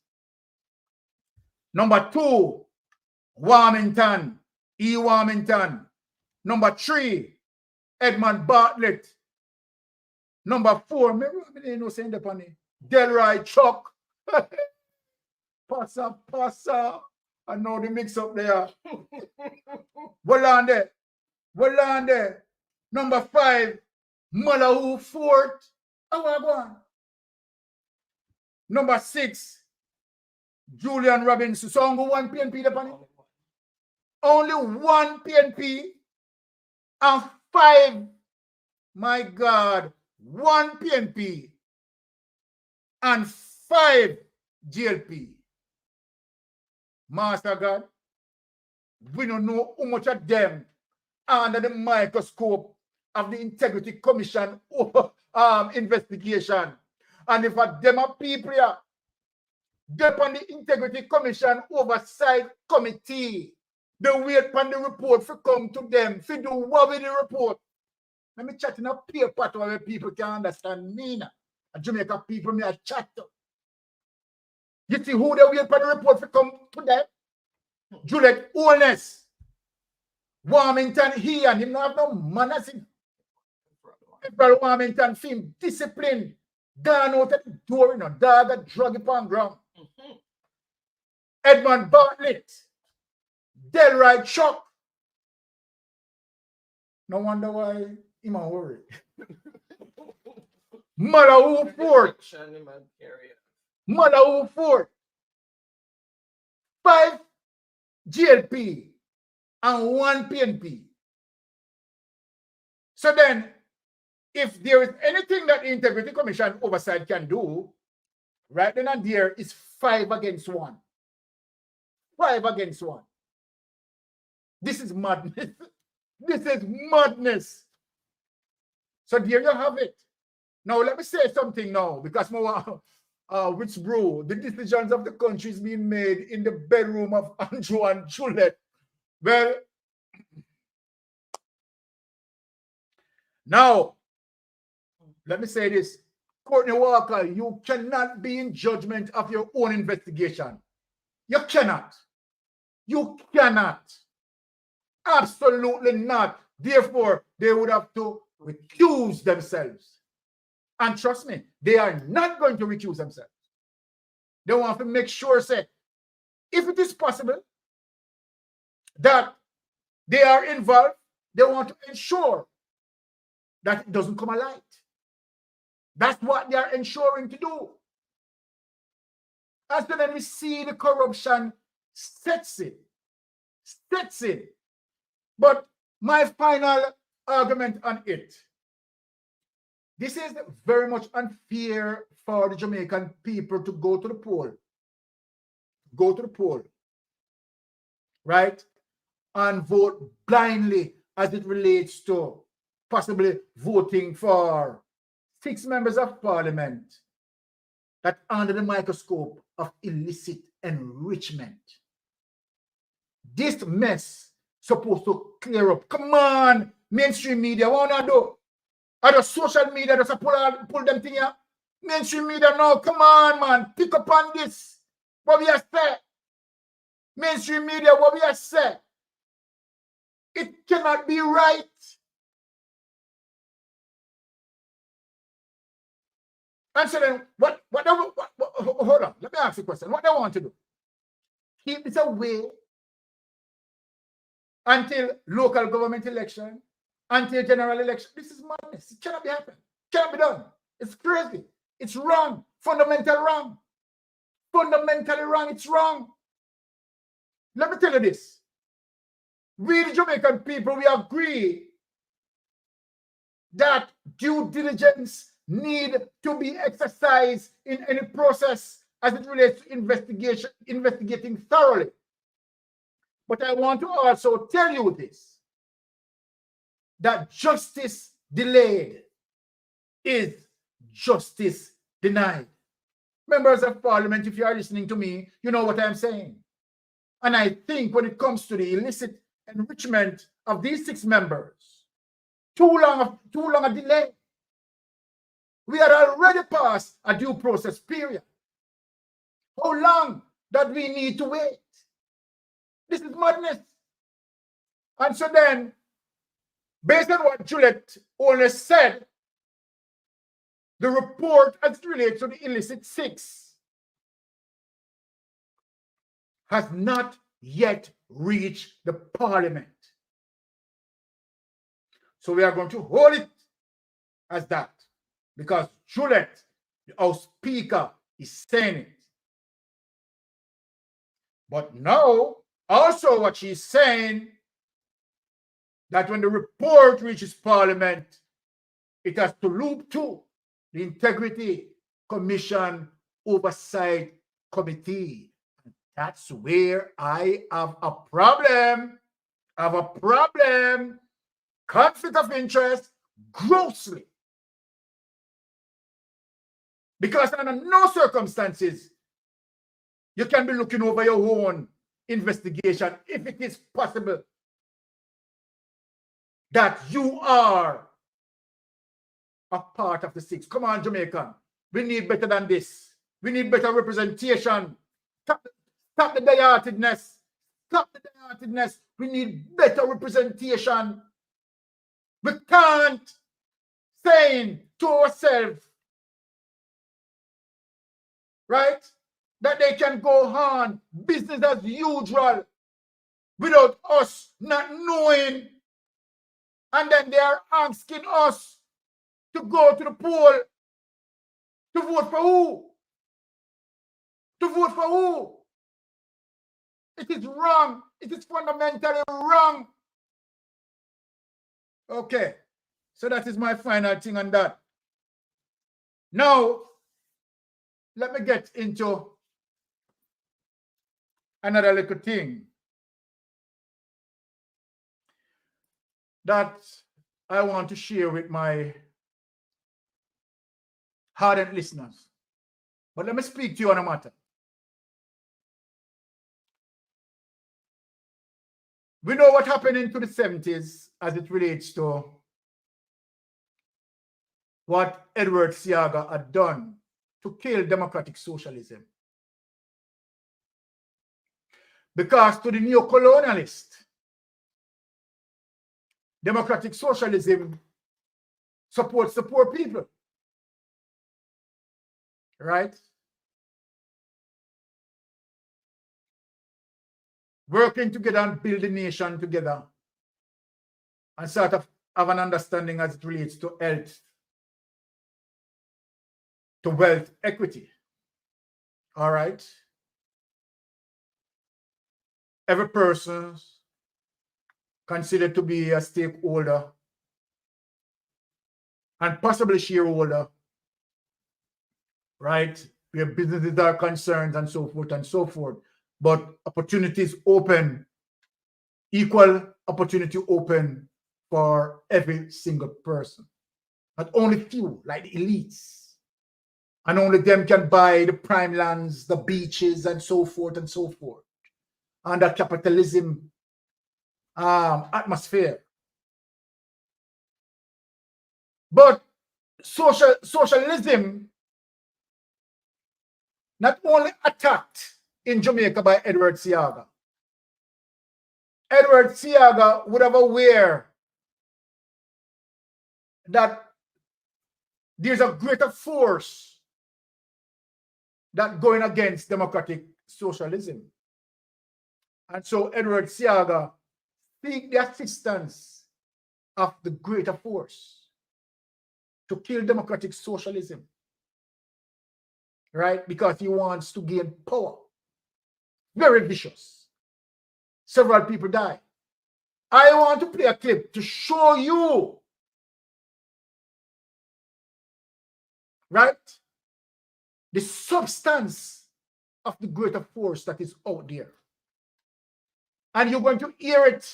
Number 2, Warmington, E. Warmington. Number 3, Edmund Bartlett. Number 4, maybe I know saying the funny, Delroy Chuck. Passa. I know the mix up there. Well on there. Number 5, Malahoo Fort. How are you going? Number 6, Julian Robinson. So I'm going 1 PNP upon it. Only 1 PNP and 5. My God, 1 PNP and 5 GLP. Master God, we don't know how much of them under the microscope of the Integrity Commission investigation. And if them are people here, they're on the Integrity Commission Oversight Committee, they wait for the report to come to them, to do what with the report. Let me chat in a paper to where people can understand me now. And Jamaica people may have chat to. You see who they wait for the report to come to them? Juliet Oldness. Warmington here, and him not have no manners. April Warmington film disciplined, gone out at the door, you know, dog a drug upon ground. Edmund Bartlett, Delroy Chuck. No wonder why he might worry. Malahoo Fort. Malahoo Fort. 5 GLP and 1 PNP. So then, if there is anything that the Integrity Commission Oversight can do, right then and there is 5 against 1. 5 against 1. This is madness. This is madness. So there you have it. Now let me say something now, because more which brew, the decisions of the country is being made in the bedroom of Andrew and Juliet. Well, now let me say this. Courtney Walker, you cannot be in judgment of your own investigation. You cannot. You cannot. Absolutely not. Therefore, they would have to recuse themselves. And trust me, they are not going to recuse themselves. They want to make sure, say, if it is possible that they are involved, they want to ensure that it doesn't come alight. That's what they are ensuring to do. As then we see the corruption sets in. But my final argument on it, this is very much unfair for the Jamaican people to go to the poll. Go to the poll, right? And vote blindly as it relates to possibly voting for 6 members of parliament that are under the microscope of illicit enrichment. This mess supposed to clear up. Come on, mainstream media, what wanna do? Are the social media just pull them thing here? Mainstream media, no, come on, man, pick up on this. What we have said. Mainstream media, what we have said. It cannot be right And so then, hold on, let me ask you a question. What they want to do? Keep this away until local government election, until general election. This is madness. It cannot be happening. It cannot be done. It's crazy. It's wrong. Fundamentally wrong. Fundamentally wrong. It's wrong. Let me tell you this. We, the Jamaican people, we agree that due diligence need to be exercised in any process as it relates to investigating thoroughly. But I want to also tell you this, that justice delayed is justice denied. Members of Parliament, if you are listening to me, you know what I'm saying. And I think when it comes to the illicit enrichment of these 6 members, too long a delay. We are already past a due process period. How long that we need to wait? This is madness. And so then, based on what Juliet only said, the report as it relates to the illicit 6 has not yet reached the Parliament. So we are going to hold it as that, because Juliet, the House Speaker, is saying it. But now, also what she's saying, that when the report reaches Parliament, it has to loop to the Integrity Commission Oversight Committee. And that's where I have a problem. Conflict of interest, grossly. Because under no circumstances you can be looking over your own investigation if it is possible that you are a part of the 6. Come on, Jamaican. We need better than this. We need better representation. Stop the die-heartedness. Stop the die-heartedness. We need better representation. We can't say to ourselves, right, that they can go on business as usual without us not knowing, and then they are asking us to go to the poll to vote for who? To vote for who? It is wrong. It is fundamentally wrong. Okay, so that is my final thing on that. Now, let me get into another little thing that I want to share with my hardened listeners. But let me speak to you on a matter. We know what happened into the 70s as it relates to what Edward Seaga had done to kill democratic socialism. Because to the neo-colonialist, democratic socialism supports the poor people. Right? Working together and build a nation together and sort of have an understanding as it relates to health, to wealth equity. All right? Every person considered to be a stakeholder and possibly shareholder, right? Where businesses are concerned and so forth and so forth. But opportunities open, equal opportunity open for every single person. Not only few, like the elites. And only them can buy the prime lands, the beaches, and so forth and so forth. Under capitalism atmosphere. But socialism not only attacked in Jamaica by Edward Seaga. Edward Seaga would have aware that there's a greater force that going against democratic socialism. And so Edward Seaga seek the assistance of the greater force to kill democratic socialism, right? Because he wants to gain power. Very vicious. Several people die. I want to play a clip to show you, right, the substance of the greater force that is out there. And you're going to hear it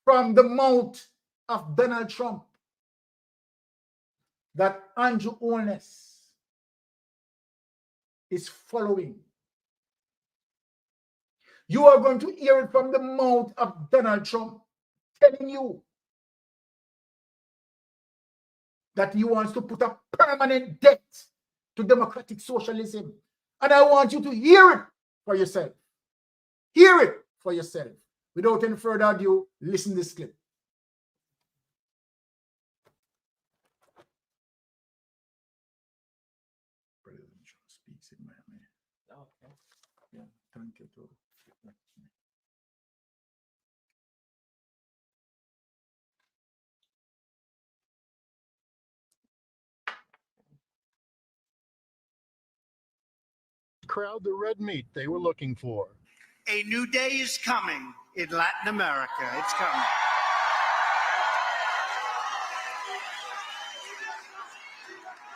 from the mouth of Donald Trump that Andrew Holness is following. You are going to hear it from the mouth of Donald Trump telling you that he wants to put a permanent debt to democratic socialism. And I want you to hear it for yourself. Hear it for yourself. Without any further ado, listen to this clip. President Trump speaks in Miami. Okay. Yeah, thank you too. Crowd the red meat they were looking for. A new day is coming in Latin America. It's coming.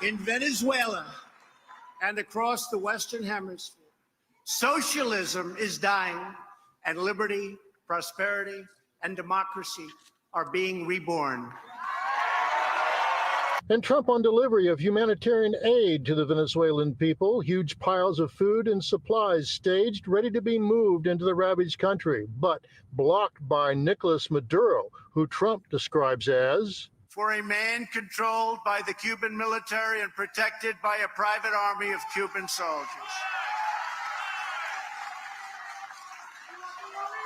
In Venezuela and across the Western Hemisphere, socialism is dying, and liberty, prosperity, and democracy are being reborn. And Trump on delivery of humanitarian aid to the Venezuelan people, huge piles of food and supplies staged, ready to be moved into the ravaged country, but blocked by Nicolas Maduro, who Trump describes as For a man controlled by the Cuban military and protected by a private army of Cuban soldiers.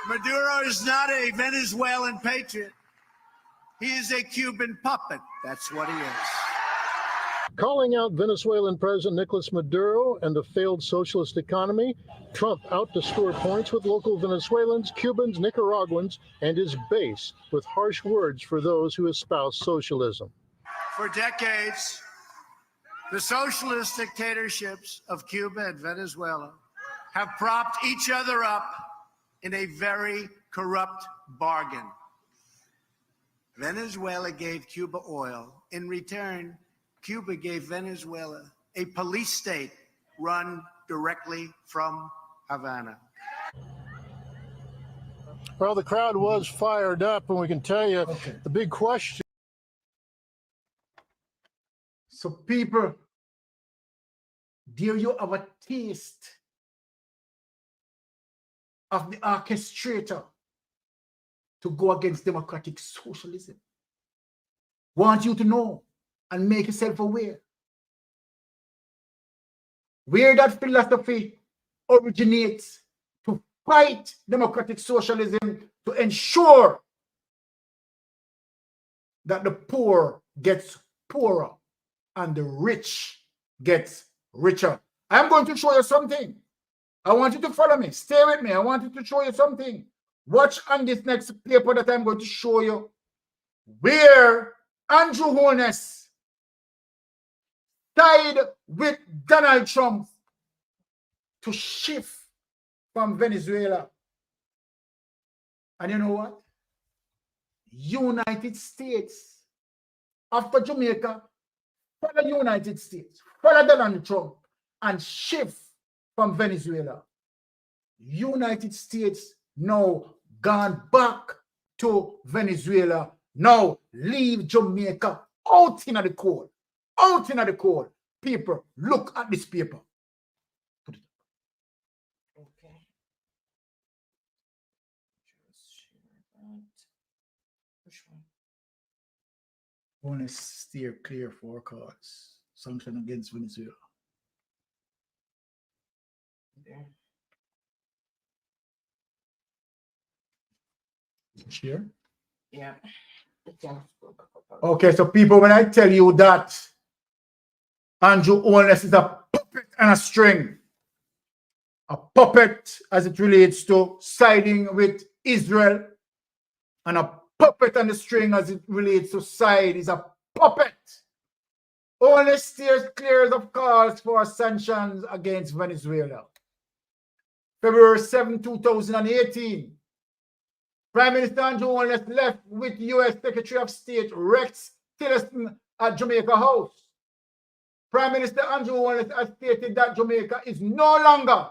Maduro is not a Venezuelan patriot. He is a Cuban puppet. That's what he is. calling out Venezuelan President Nicolas Maduro and the failed socialist economy. Trump out to score points with local Venezuelans, Cubans, Nicaraguans, and his base with harsh words for those who espouse socialism. For decades, the socialist dictatorships of Cuba and Venezuela have propped each other up in a very corrupt bargain. Venezuela gave Cuba oil. In return, Cuba gave Venezuela a police state run directly from Havana. Well, the crowd was fired up, and we can tell you the big question. So people, there you have a taste of the orchestrator to go against democratic socialism. Want you to know and make yourself aware where that philosophy originates to fight democratic socialism, to ensure that the poor gets poorer and the rich gets richer. I'm going to show you something. I want you to follow me. Stay with me. I want you to show you something. Watch on this next paper that I'm going to show you where Andrew Holness side with Donald Trump to shift from Venezuela. And you know what? United States, after Jamaica, follow United States, follow Donald Trump, and shift from Venezuela. United States now gone back to Venezuela. Now leave Jamaica out in the cold. Out in the cold. People, look at this paper. Put it up. Okay. Just share that. Which one? Want to steer clear forecast. Sanction against Venezuela. There. Share? Yeah. Okay, so people, when I tell you that Andrew Holness is a puppet and a string, a puppet as it relates to siding with Israel, and a puppet on the string as it relates to side is a puppet. Only steers clear of calls for sanctions against Venezuela. February 7, 2018, Prime Minister Andrew Holness left with U.S. Secretary of State Rex Tillerson at Jamaica House. Prime Minister Andrew Holness has stated that Jamaica is no longer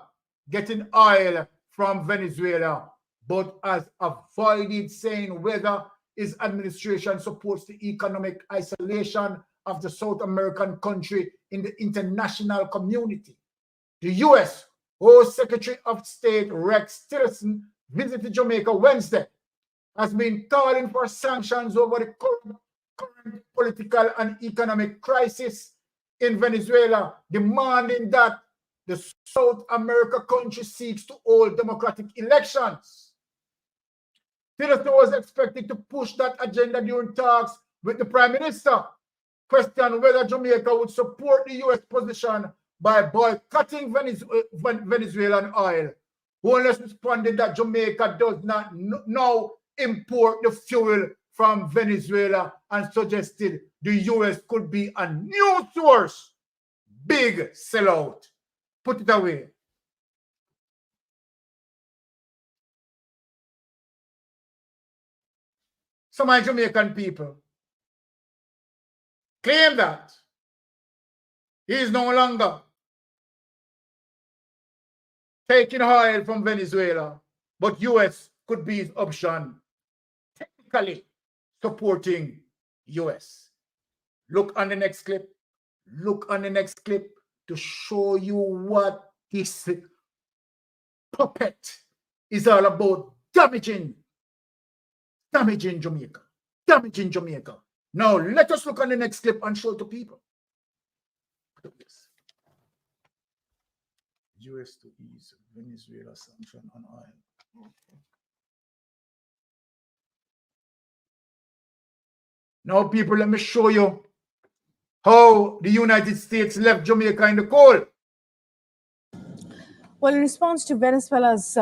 getting oil from Venezuela, but has avoided saying whether his administration supports the economic isolation of the South American country in the international community. The U.S. Secretary of State Rex Tillerson visited Jamaica Wednesday, has been calling for sanctions over the current political and economic crisis in Venezuela, demanding that the South America country seeks to hold democratic elections. Tillerson was expected to push that agenda during talks with the Prime Minister, questioned whether Jamaica would support the U.S. position by boycotting Venezuelan oil. Holness responded that Jamaica does not now import the fuel from Venezuela and suggested the U.S. could be a new source. Big sellout. Put it away. Some of Jamaican people claim that he is no longer taking oil from Venezuela, but U.S. could be his option, technically supporting U.S. Look on the next clip. Look on the next clip to show you what this puppet is all about. Damaging Jamaica. Damaging Jamaica. Now, let us look on the next clip and show it to people. U.S. to ease Venezuela sanction on oil. Now, people, let me show you how the United States left Jamaica in the cold. Well, in response to Venezuela's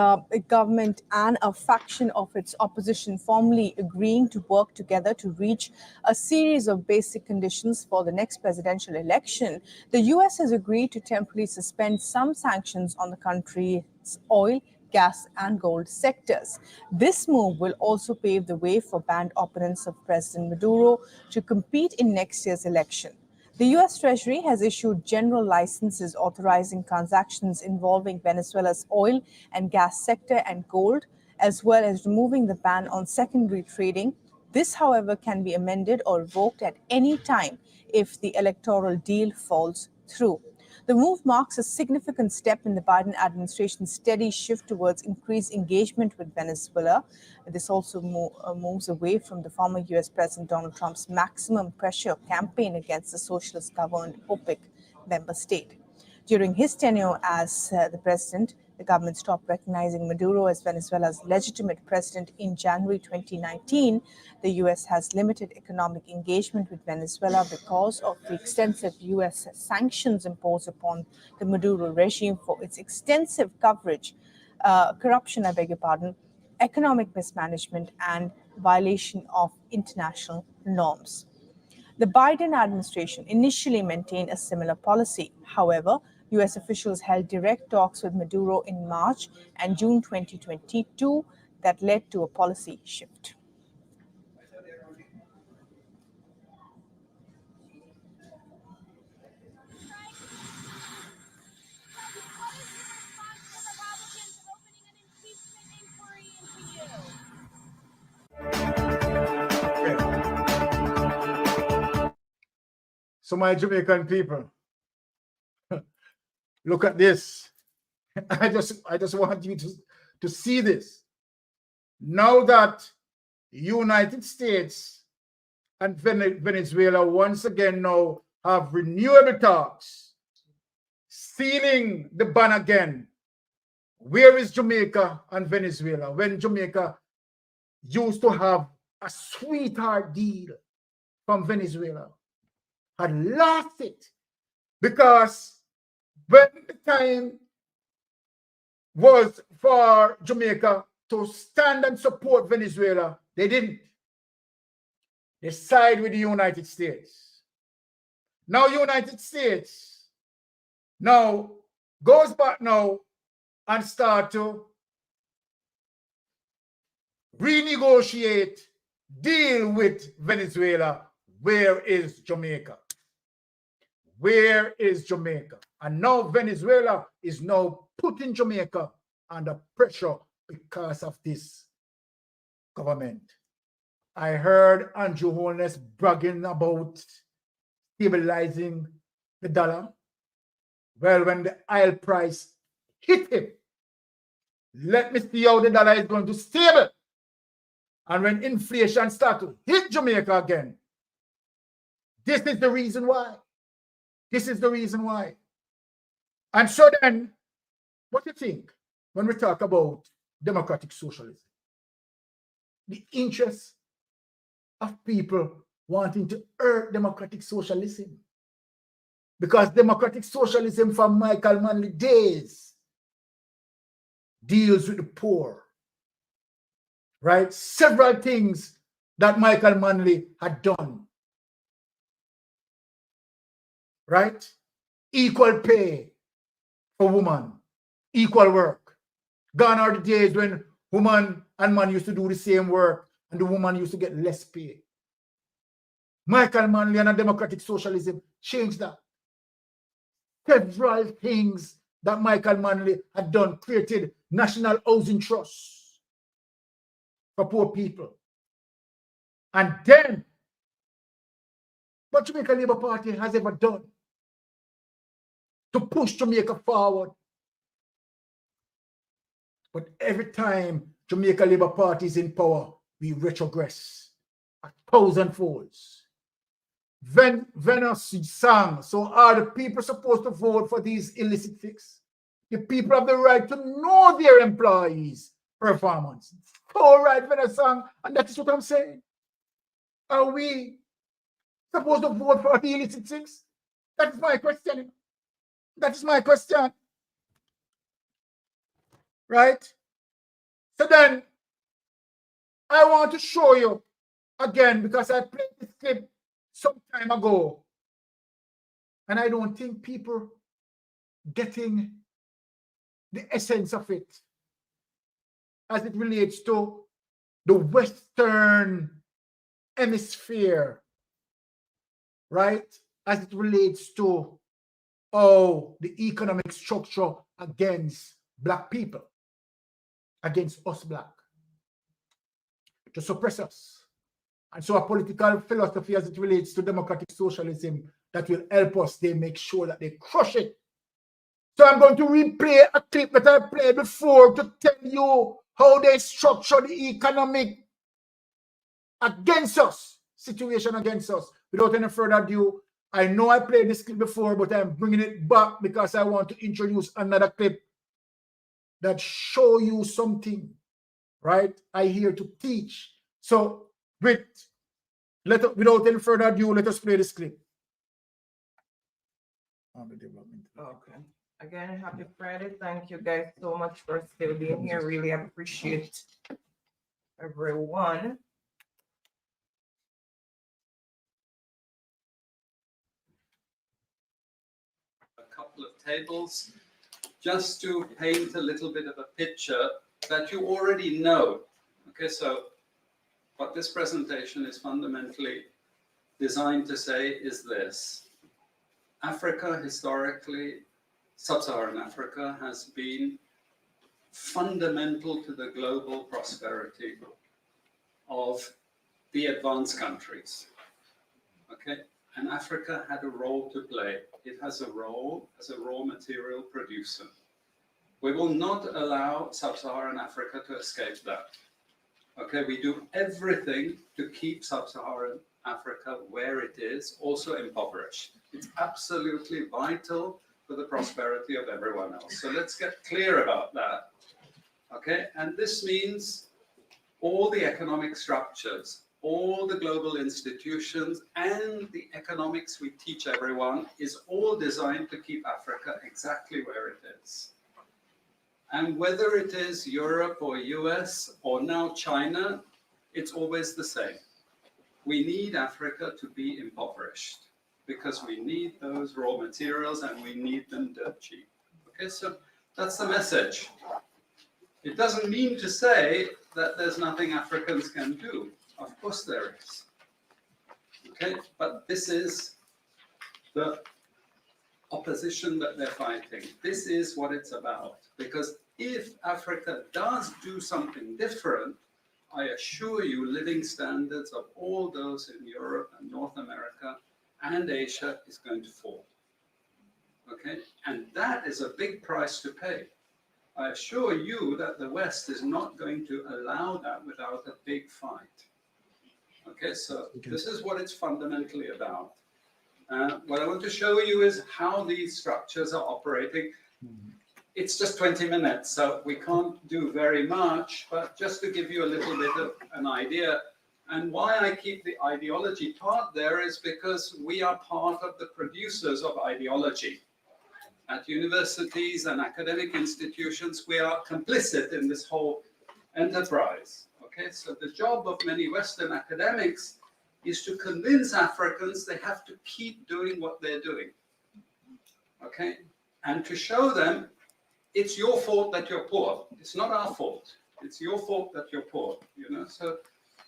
government and a faction of its opposition formally agreeing to work together to reach a series of basic conditions for the next presidential election, the U.S. has agreed to temporarily suspend some sanctions on the country's oil, gas and gold sectors. This move will also pave the way for banned opponents of President Maduro to compete in next year's election. The U.S. Treasury has issued general licenses authorizing transactions involving Venezuela's oil and gas sector and gold, as well as removing the ban on secondary trading. This, however, can be amended or revoked at any time if the electoral deal falls through. The move marks a significant step in the Biden administration's steady shift towards increased engagement with Venezuela. This also moves away from the former U.S. President Donald Trump's maximum pressure campaign against the socialist-governed OPEC member state. During his tenure as the president, the government stopped recognizing Maduro as Venezuela's legitimate president in January 2019. The U.S. has limited economic engagement with Venezuela because of the extensive U.S. sanctions imposed upon the Maduro regime for its extensive corruption, economic mismanagement, and violation of international norms. The Biden administration initially maintained a similar policy. However, U.S. officials held direct talks with Maduro in March and June 2022 that led to a policy shift. So my Jamaican people, look at this. I just want you to see this. Now that United States and Venezuela once again now have renewable talks, sealing the ban again. Where is Jamaica and Venezuela when Jamaica used to have a sweetheart deal from Venezuela? Had lost it because When the time was for Jamaica to stand and support Venezuela, they didn't. They side with the United States. Now United States now goes back now and start to renegotiate, deal with Venezuela. Where is Jamaica? Where is Jamaica? And now Venezuela is now putting Jamaica under pressure because of this government. I heard Andrew Holness bragging about stabilizing the dollar. Well, when the oil price hit him, let me see how the dollar is going to stable. And when inflation starts to hit Jamaica again, this is the reason why. This is the reason why. And so then, what do you think when we talk about democratic socialism? The interest of people wanting to hurt democratic socialism. Because democratic socialism from Michael Manley days deals with the poor. Right? Several things that Michael Manley had done. Right? Equal pay for women, equal work. Gone are the days when woman and man used to do the same work and the woman used to get less pay. Michael Manley and a democratic socialism changed that. Several things that Michael Manley had done created national housing trusts for poor people. And then, what Jamaica Labour Party has ever done to push Jamaica forward. But every time Jamaica Labour Party is in power, we retrogress 1,000 folds. Venus sang, so are the people supposed to vote for these illicit fix? The people have the right to know their employees' performance. So right, Venus sang, and that is what I'm saying. Are we supposed to vote for the illicit fix? That is my question. That is my question. Right? So then, I want to show you again, because I played this clip some time ago, and I don't think people getting the essence of it as it relates to the Western hemisphere, right? As it relates to the economic structure against Black people, against us Black, to suppress us. And so a political philosophy as it relates to democratic socialism that will help us, they make sure that they crush it. So I'm going to replay a clip that I played before to tell you how they structure the economic against us, situation against us. Without any further ado, I know I played this clip before, but I'm bringing it back because I want to introduce another clip that show you something, right? I'm here to teach. So without any further ado, let us play this clip. Okay. Again, happy Friday. Thank you guys so much for still being here. Really appreciate everyone. A couple of tables just to paint a little bit of a picture that you already know. Okay, so what this presentation is fundamentally designed to say is this. Africa, historically, sub-Saharan Africa, has been fundamental to the global prosperity of the advanced countries. Okay, and Africa had a role to play. It has a role as a raw material producer. We will not allow sub-Saharan Africa to escape that. Okay, we do everything to keep sub-Saharan Africa where it is, also impoverished. It's absolutely vital for the prosperity of everyone else. So let's get clear about that. Okay, and this means all the economic structures, all the global institutions and the economics we teach everyone is all designed to keep Africa exactly where it is. And whether it is Europe or US or now China, it's always the same. We need Africa to be impoverished because we need those raw materials and we need them dirt cheap. Okay, so that's the message. It doesn't mean to say that there's nothing Africans can do. Of course there is. Okay, but this is the opposition that they're fighting. This is what it's about. Because if Africa does do something different, I assure you living standards of all those in Europe and North America and Asia is going to fall. Okay, and that is a big price to pay. I assure you that the West is not going to allow that without a big fight. Okay, so this is what it's fundamentally about. What I want to show you is how these structures are operating. It's just 20 minutes, so we can't do very much, but just to give you a little bit of an idea. And why I keep the ideology part there is because we are part of the producers of ideology. At universities and academic institutions, we are complicit in this whole enterprise. Okay, so the job of many Western academics is to convince Africans they have to keep doing what they're doing. Okay, and to show them it's your fault that you're poor. It's not our fault. It's your fault that you're poor. You know, so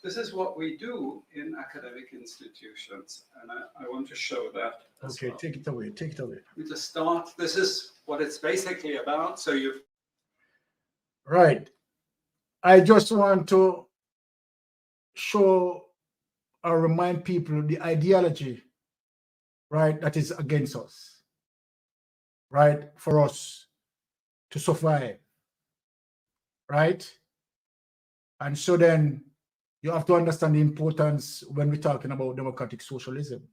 this is what we do in academic institutions, and I want to show that. Okay, well. Take it away. Take it away. To start, this is what it's basically about. So you. Right. I just want to show or remind people the ideology, right, that is against us, right, for us to survive, right? And so then you have to understand the importance when we're talking about democratic socialism,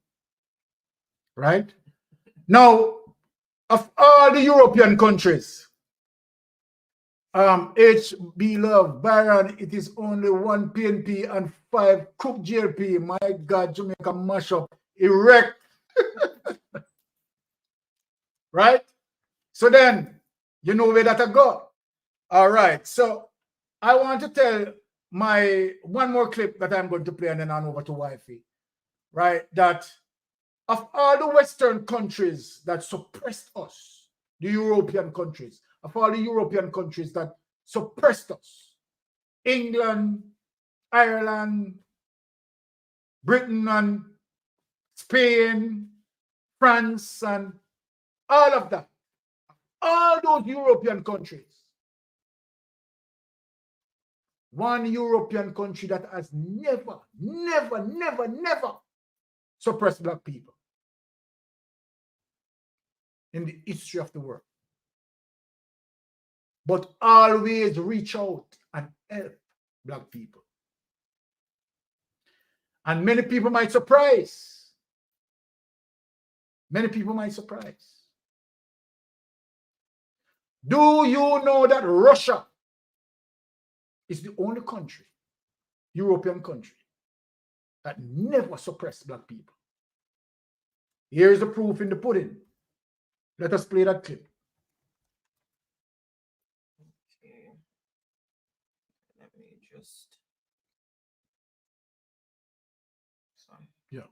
right? Now, of all the European countries, HB Love, Byron, it is only 1 PNP and 5 Cook GLP. My God, Jamaica mash up, erect. Right? So then, you know where that I go. All right. So I want to tell my one more clip that I'm going to play and then on over to Wifey. Right? That of all the Western countries that suppressed us, the European countries, of all the European countries that suppressed us, England, Ireland, Britain and Spain, France, and all of that, all those European countries, one European country that has never suppressed Black people in the history of the world, but always reach out and help Black people. And many people might surprise. Many people might surprise. Do you know that Russia is the only country, European country, that never suppressed Black people? Here's the proof in the pudding. Let us play that clip. Okay. Let me just. Sorry. Yeah.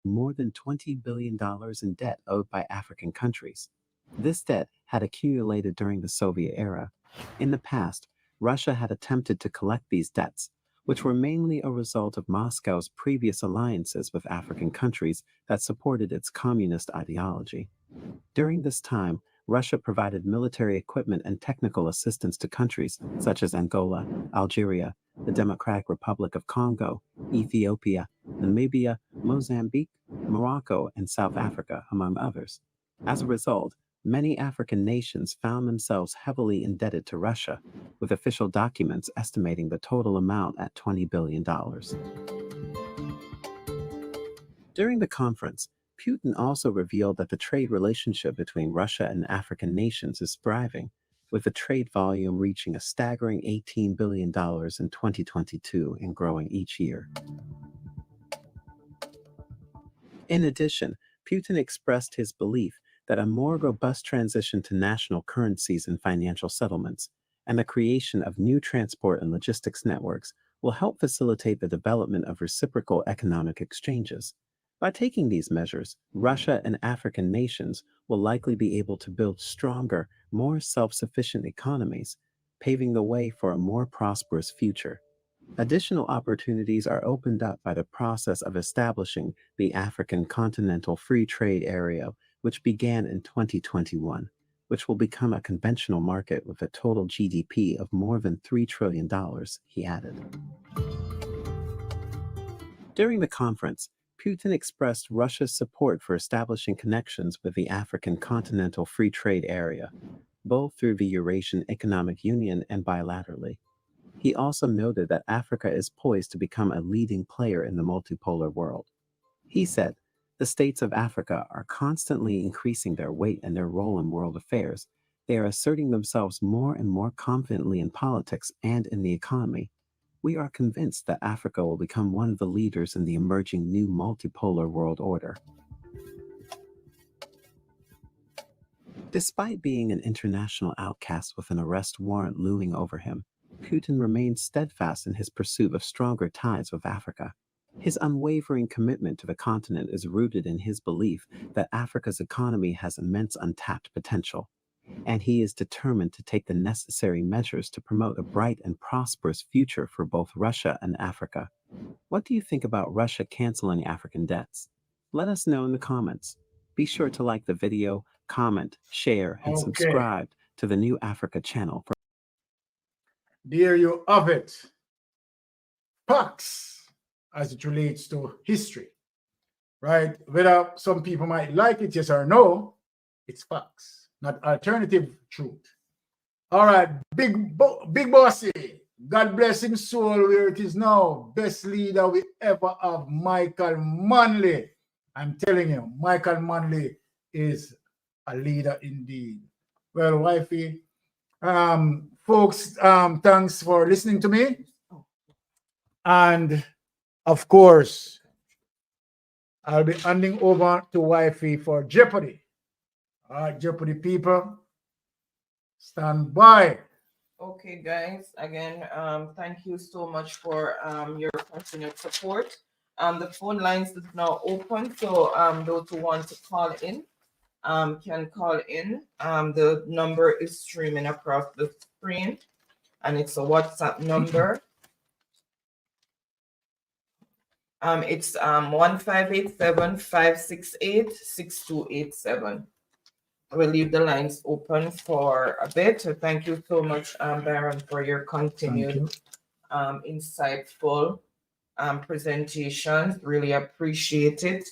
More than $20 billion in debt owed by African countries. This debt had accumulated during the Soviet era. In the past, Russia had attempted to collect these debts, which were mainly a result of Moscow's previous alliances with African countries that supported its communist ideology. During this time, Russia provided military equipment and technical assistance to countries such as Angola, Algeria, the Democratic Republic of Congo, Ethiopia, Namibia, Mozambique, Morocco, and South Africa, among others. As a result, many African nations found themselves heavily indebted to Russia, with official documents estimating the total amount at $20 billion. During the conference, Putin also revealed that the trade relationship between Russia and African nations is thriving. with the trade volume reaching a staggering $18 billion in 2022 and growing each year. In addition, Putin expressed his belief that a more robust transition to national currencies and financial settlements, and the creation of new transport and logistics networks will help facilitate the development of reciprocal economic exchanges. By taking these measures, Russia and African nations will likely be able to build stronger, more self-sufficient economies, paving the way for a more prosperous future. Additional opportunities are opened up by the process of establishing the African Continental Free Trade Area, which began in 2021, which will become a conventional market with a total GDP of more than $3 trillion, he added. During the conference, Putin expressed Russia's support for establishing connections with the African Continental Free Trade Area, both through the Eurasian Economic Union and bilaterally. He also noted that Africa is poised to become a leading player in the multipolar world. He said, "The states of Africa are constantly increasing their weight and their role in world affairs. They are asserting themselves more and more confidently in politics and in the economy. We are convinced that Africa will become one of the leaders in the emerging new multipolar world order." Despite being an international outcast with an arrest warrant looming over him, Putin remains steadfast in his pursuit of stronger ties with Africa. His unwavering commitment to the continent is rooted in his belief that Africa's economy has immense untapped potential, and he is determined to take the necessary measures to promote a bright and prosperous future for both Russia and Africa. What do you think about Russia canceling African debts? Let us know in the comments. Be sure to like the video, comment, share, and subscribe to the New Africa channel. There you have it. Facts as it relates to history, right? Whether some people might like it, yes or no, it's facts, not alternative truth. All right, big bossy. God bless him soul where it is now. Best leader we ever have, Michael Manley. I'm telling you, Michael Manley is a leader indeed. Well, wifey, folks, thanks for listening to me. And of course, I'll be handing over to wifey for Jeopardy. All right, Jeopardy people, stand by. Okay, guys, again, thank you so much for your continued support. The phone lines is now open, so those who want to call in can call in. The number is streaming across the screen, and it's a WhatsApp number. It's 1587-568-6287. We'll leave the lines open for a bit. So thank you so much, Baron, for your continued insightful presentations. Really appreciate it.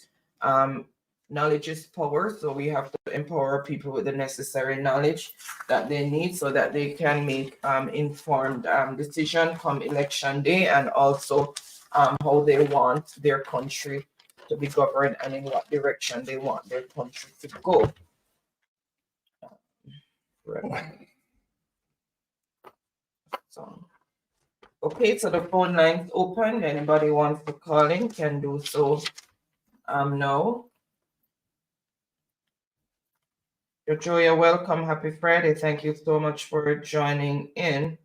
Knowledge is power, so we have to empower people with the necessary knowledge that they need so that they can make informed decision come election day, and also how they want their country to be governed and in what direction they want their country to go. Right. So, okay, so the phone line's open. Anybody wants to call in can do so now. Joya, welcome. Happy Friday. Thank you so much for joining in.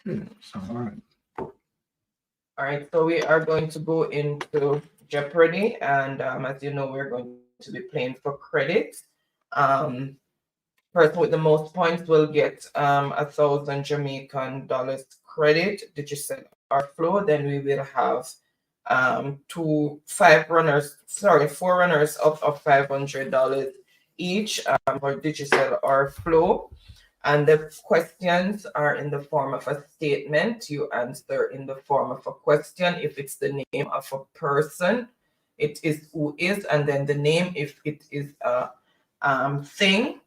Okay, so, all right. All right, so we are going to go into Jeopardy, and as you know, we're going to be playing for credit. Person with the most points will get 1,000 Jamaican dollars credit. Did you say our flow? Then we will have 4 runners up of $500 each for digital or flow. And the questions are in the form of a statement. You answer in the form of a question. If it's the name of a person, it is who is, and then the name if it is a thing.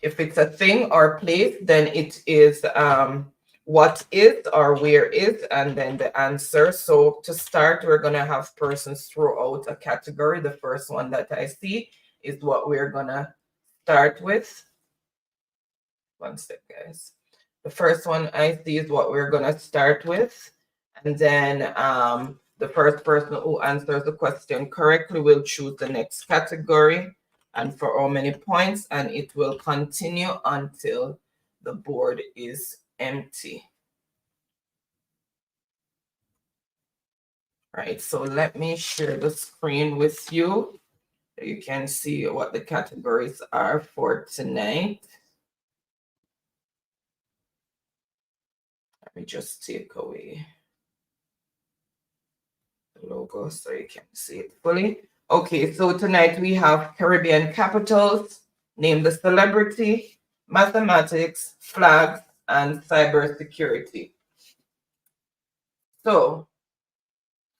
If it's a thing or place, then it is what is or where is, and then the answer. So to start, we're going to have persons throw out a category. The first one that I see is what we're going to start with. One sec, guys. The first one I see is what we're going to start with. And then the first person who answers the question correctly will choose the next category and for how many points, and it will continue until the board is empty. Right, so let me share the screen with you. You can see what the categories are for tonight. Let me just take away the logo so you can see it fully. Okay, so tonight we have Caribbean capitals, name the celebrity, mathematics, flags, and cybersecurity. So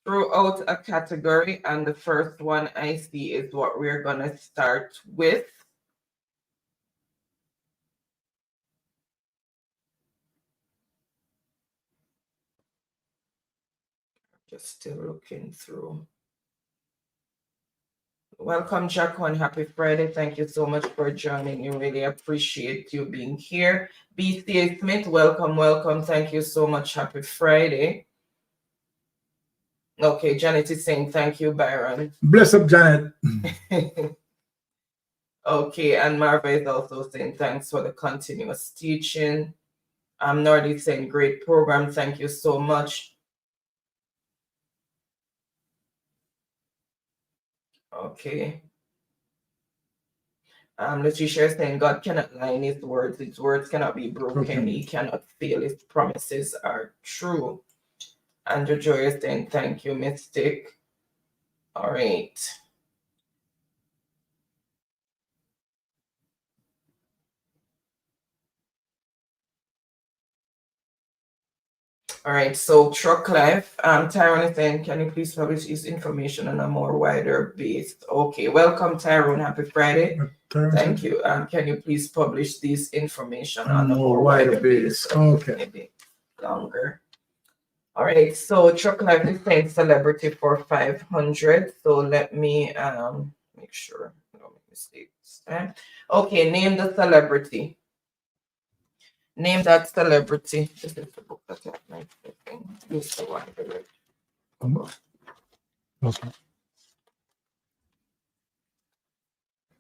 throw out a category, and the first one I see is what we're going to start with. Just still looking through. Welcome, Jacqueline. Happy Friday. Thank you so much for joining. You really appreciate you being here. BCA Smith, welcome, welcome. Thank you so much. Happy Friday. Okay, Janet is saying thank you, Byron. Bless up, Janet. Okay, and Marva is also saying thanks for the continuous teaching. Nordy saying great program. Thank you so much. Okay. Letitia is saying God cannot lie in his words cannot be broken. He cannot fail, his promises are true. Andrew Joy is saying thank you, Mystic. All right. All right, so Truck Life, Tyrone is saying, can you please publish this information on a more wider base? Okay, welcome Tyrone, happy Friday. Thank you. Can you please publish this information on a more wider base? Okay. Maybe longer. All right, so Truck Life is saying celebrity for 500. So let me make sure I don't make mistakes. Okay, name the celebrity. Name that celebrity. This is the book that I This is the one. Okay.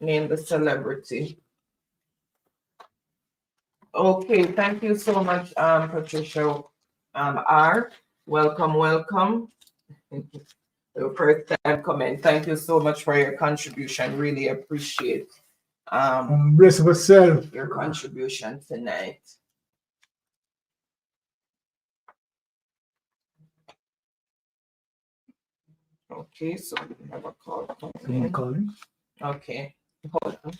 Name the celebrity. Okay, thank you so much, Patricia. R. Welcome, welcome. Your first time comment. Thank you so much for your contribution. Really appreciate bless yourself. Your contribution tonight. Okay, so we have a call. Calling. Okay, hold on.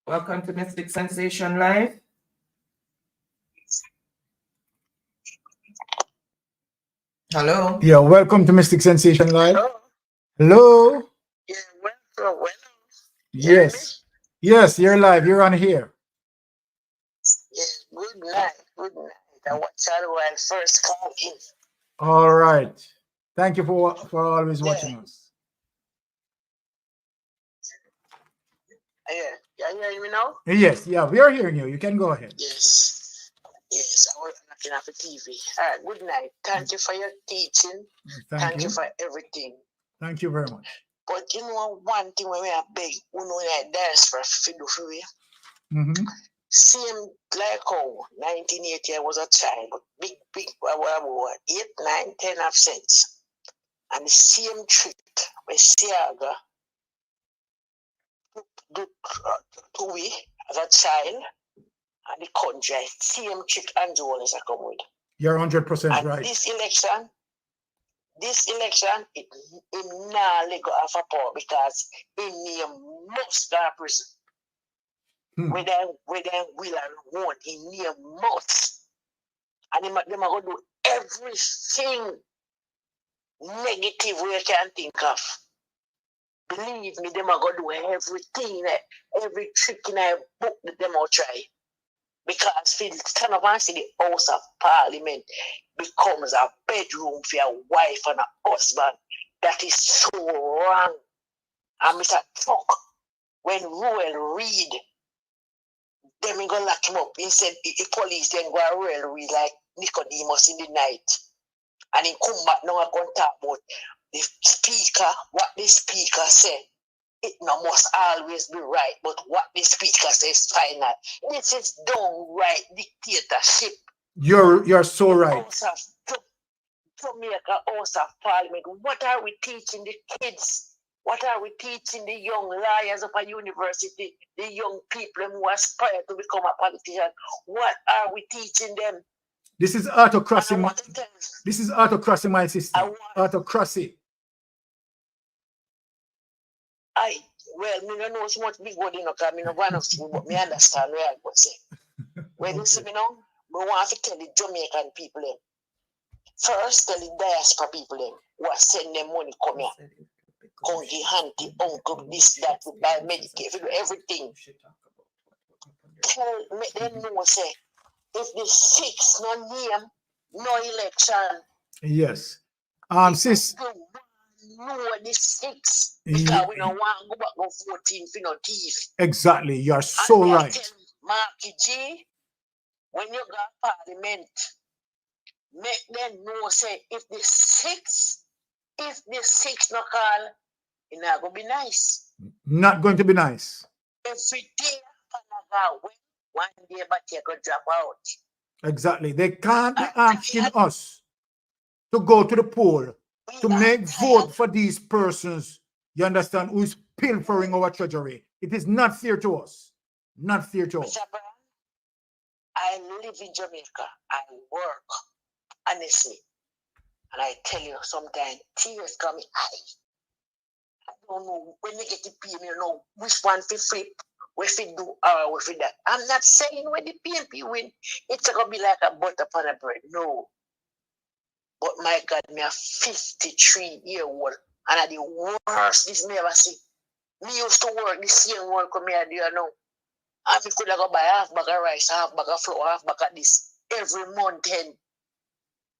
Welcome to Mystic Sensation Live. Hello. Yeah, welcome to Mystic Sensation Live. Hello. Yeah, well. Yes. Yes, you're live. You're on here. Yeah, good night. I watch how I first call in. All right. Thank you for always watching us. Yeah, you hearing me now? Yes, yeah, we are hearing you. You can go ahead. Yes, I was looking at the TV. All right, good night. Thank you for your teaching. Thank you for everything. Thank you very much. But you know one thing when we are big, we know that dance for fiddle for me. Same like how 1980 I was a child, but big, 8, 9, 10 of cents. And the same trick when Siaga do to we as a child and the country, same trick and Joel is a come with. You're 100% right. This election, it now let go of a power because he name most of prison. Whether will and won't, he name most. And them are going to do everything negative we can think of. believe me, them are going to do everything, every trick in a book that them will try. Because if you stand up and see the House of Parliament becomes a bedroom for your wife and a husband, that is so wrong. And Mr. Truck, when Royal Reid, them ain't gonna lock him up. Instead, the police then go and Royal Reid like Nicodemus in the night. And he come back now and go and talk about the speaker, what the speaker said. It no must always be right, but what the speaker says final. This is downright dictatorship. You're so right. Jamaica House of Parliament. What are we teaching the kids? What are we teaching the young lawyers of a university, the young people who aspire to become a politician? What are we teaching them? This is autocracy. This is autocracy, my sister. Autocracy. Well, me don't know so much big word, because I don't run of school, but me understand where I go say. When you see me now, I want to tell the Jamaican people them. First, tell the diaspora people them who are sending them money come here. Come the auntie, uncle, this, that, to buy Medicaid, do everything. Make them know, say, if the 6 no name, no election. Yes. Sis. No, the 6. Because we don't want to go back on 14 for no thief. Exactly. You're so right. Marky G, when you got Parliament, make them know, say, if the 6 no call, it's not going to be nice. Not going to be nice. Every day, one day, but you could drop out. Exactly. They can't be asking us to go to the poll to make vote for these persons, you understand, who is pilfering our treasury. It is not fair to us. Not fair to us. I live in Jamaica. I work, honestly. And I tell you, sometimes tears come in eye. I don't know, when you get the PMP, you know, which one to flip, if it do or if it that. I'm not saying when the PMP win, it's going to be like a butter upon a bread. No. But my God, me a 53-year-old, and I the worst this me ever see. Me used to work the same work come here, do you know? And me could go buy half bag of rice, half bag of flour, half bag of this every month. And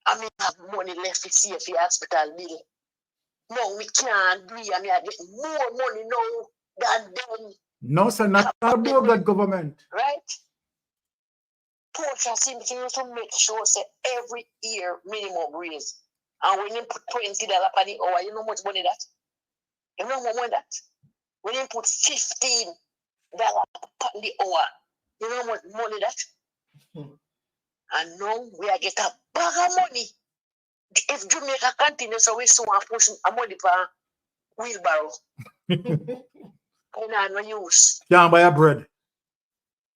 I mean, have money left to see if the hospital bill. No, we can't do it. I mean, I get more money now than then. No, sir, not about that government. Right? Portia seems to make sure say every year minimum raise. And when you put $20 per the hour, you know how much money that? You know how much money that? When you put $15 per the hour, you know how much money that? And now we are getting a bag of money. If Jamaica continues, so we soon push a money per wheelbarrow. And no use. Can't buy a bread.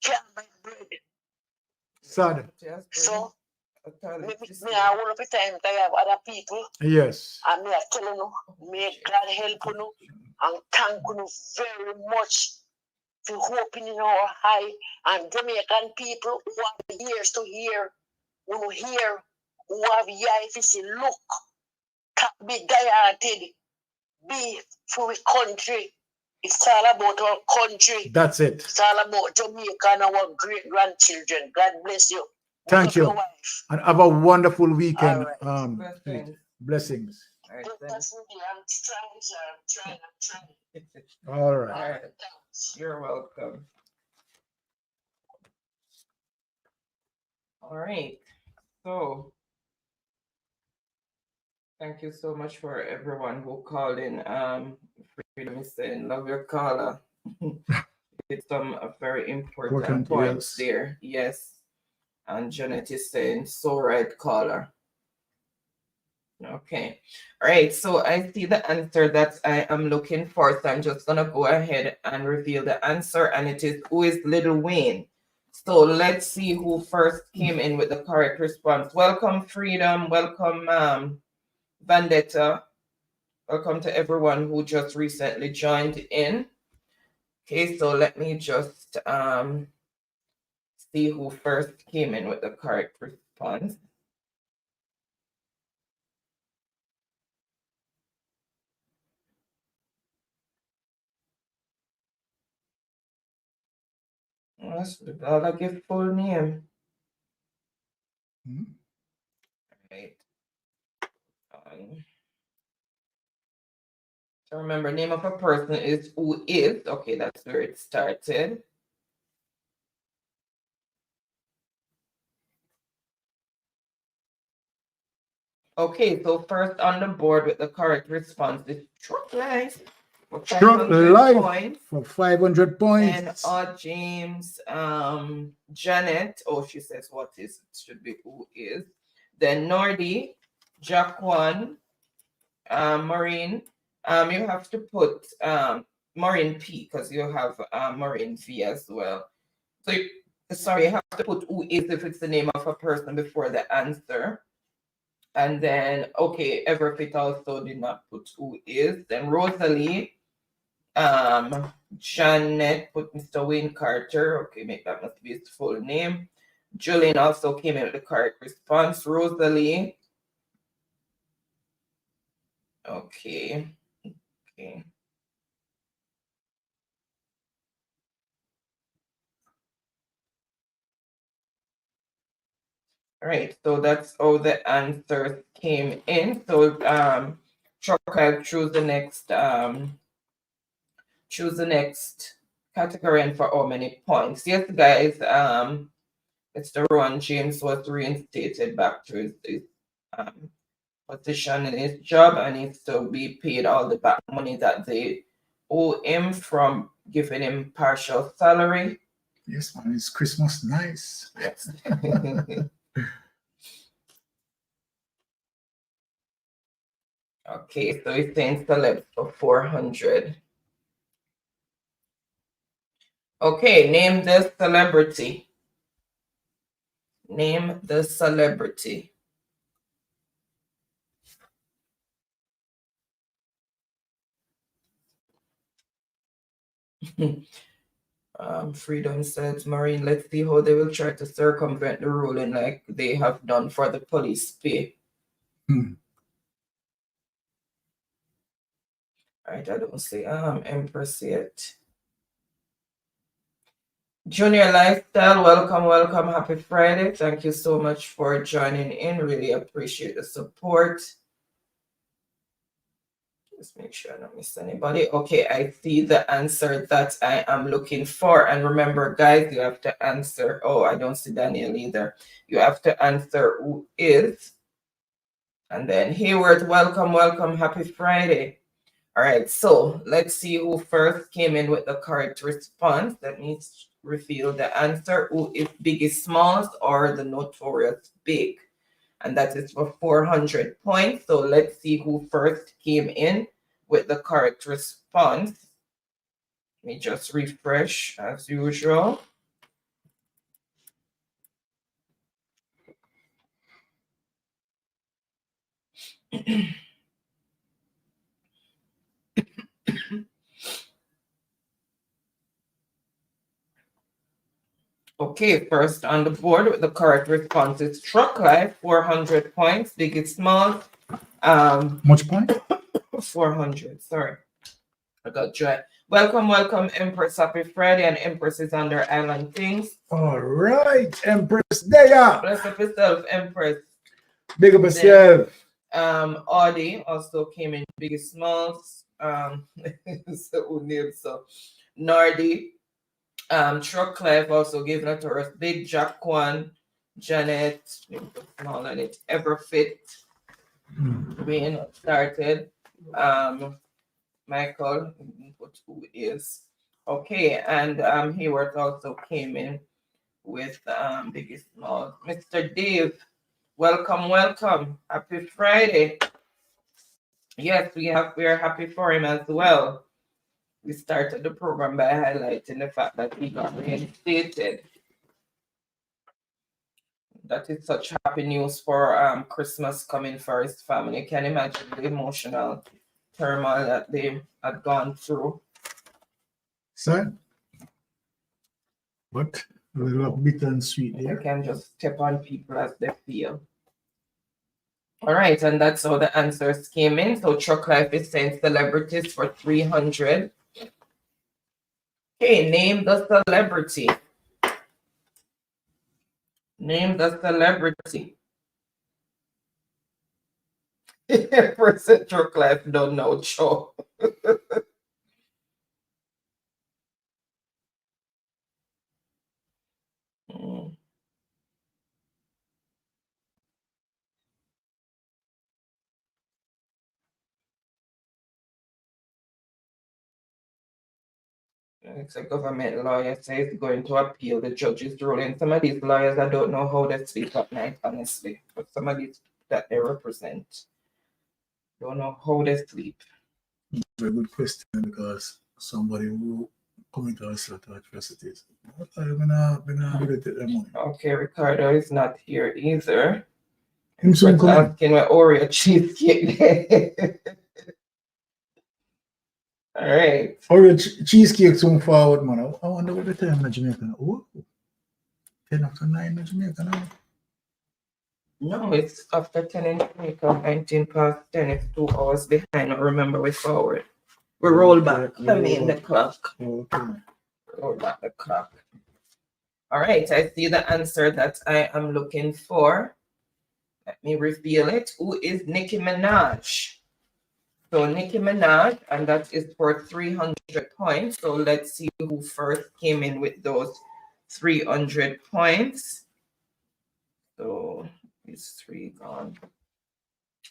Can't buy bread. Sad. So, me I want to time to have other people. Yes. And me I tell you, may God help you and thank you very much for hoping in our high and Jamaican people who have ears to hear, who hear, who have eyes to see, look, be dieted, be for the country. It's all about our country. That's it. It's all about Jamaica and our great grandchildren. God bless you. Thank you. And have a wonderful weekend. Right. Blessings. All right, I'm trying. All right. All right. You're welcome. All right. So thank you so much for everyone who called in. Freedom is saying, love your caller. It's some very important points there. Yes. And Janet is saying, so right, caller. Okay. All right. So I see the answer that I am looking for. So I'm just going to go ahead and reveal the answer. And it is, who is Little Wayne? So let's see who first came in with the correct response. Welcome, Freedom. Welcome, Vendetta. Welcome to everyone who just recently joined in. Okay, so let me just see who first came in with the correct response. I'll give full name. Right. So remember, name of a person is who is. Okay, that's where it started. Okay, so first on the board with the correct response is Truck Life for 500 points. For 500 points. And James, Janet, she says what is, it should be who is. Then Nordy, Jaquan, Maureen. You have to put Maureen P because you have Maureen V as well. So you have to put who is if it's the name of a person before the answer. And then, okay, Everfit also did not put who is. Then Rosalie, Janet put Mr. Wayne Carter. Okay, that must be his full name. Julian also came in with the correct response. Rosalie. Okay. All right, so that's how the answers came in. So Chuck, choose the next category and for how many points. Yes, guys, Mr. Ron James was reinstated back to his position in his job, and he's to be paid all the back money that they owe him from giving him partial salary. Yes, man, it's Christmas nice. Yes. Okay, so he's saying select for 400. Okay, name the celebrity. Name the celebrity. Freedom says, Maureen, let's see how they will try to circumvent the ruling like they have done for the police pay. All right, I don't see Empress yet. Junior Lifestyle, welcome. Happy Friday. Thank you so much for joining in. Really appreciate the support. Just make sure I don't miss anybody. Okay, I see the answer that I am looking for. And remember, guys, you have to answer. Oh, I don't see Daniel either. You have to answer who is. And then Hayward, welcome. Happy Friday. All right, so let's see who first came in with the correct response. Let me reveal the answer. Who is Biggie Smalls or the Notorious Big? And that is for 400 points. So let's see who first came in with the correct response. Let me just refresh as usual. Okay, first on the board with the correct response is Truck Life, 400 points. Biggie Smalls. Much point? 400, sorry. I got dry. Welcome, Empress. Happy Friday, and Empress is under Island Things. All right, Empress, there. Bless up yourself, Empress. Big up yourself. Audie also came in Biggie Smalls. So Nardi. Truck Clive also gave Notorious Big, Jaquan, Janet, small and it Everfit. Wayne started. Michael, who is okay, and Hayward also came in with Biggest Small. Mr. Dave, welcome. Happy Friday. Yes, we are happy for him as well. We started the program by highlighting the fact that he got reinstated. That is such happy news for Christmas coming for his family. You can imagine the emotional turmoil that they had gone through. Sad, but a little bitter and sweet. You can just step on people as they feel. All right, and that's how the answers came in. So Truck Life is saying celebrities for 300. Okay, name the celebrity. Name the celebrity. Percent truck life don't know, Joe. It's a government lawyer says he's going to appeal the judge's ruling. Some of these lawyers, I don't know how they sleep at night, honestly. But some of these that they represent, don't know how they sleep. Very good question, because somebody who come into us at atrocities. What are you gonna take their money? Okay, Ricardo is not here either. Him soon come in. Asking where Oreo cheesecake. All right. Oreo cheesecake soon forward, man. I wonder what the time in Jamaica. Oh, 10 after 9 in Jamaica now. No, it's after 10 in Jamaica, 19 past 10. It's 2 hours behind. I remember we forward. We roll back. I mean the clock. Okay. Roll back the clock. All right, I see the answer that I am looking for. Let me reveal it. Who is Nicki Minaj? So Nicki Minaj, and that is for 300 points. So let's see who first came in with those 300 points. So is 3 gone.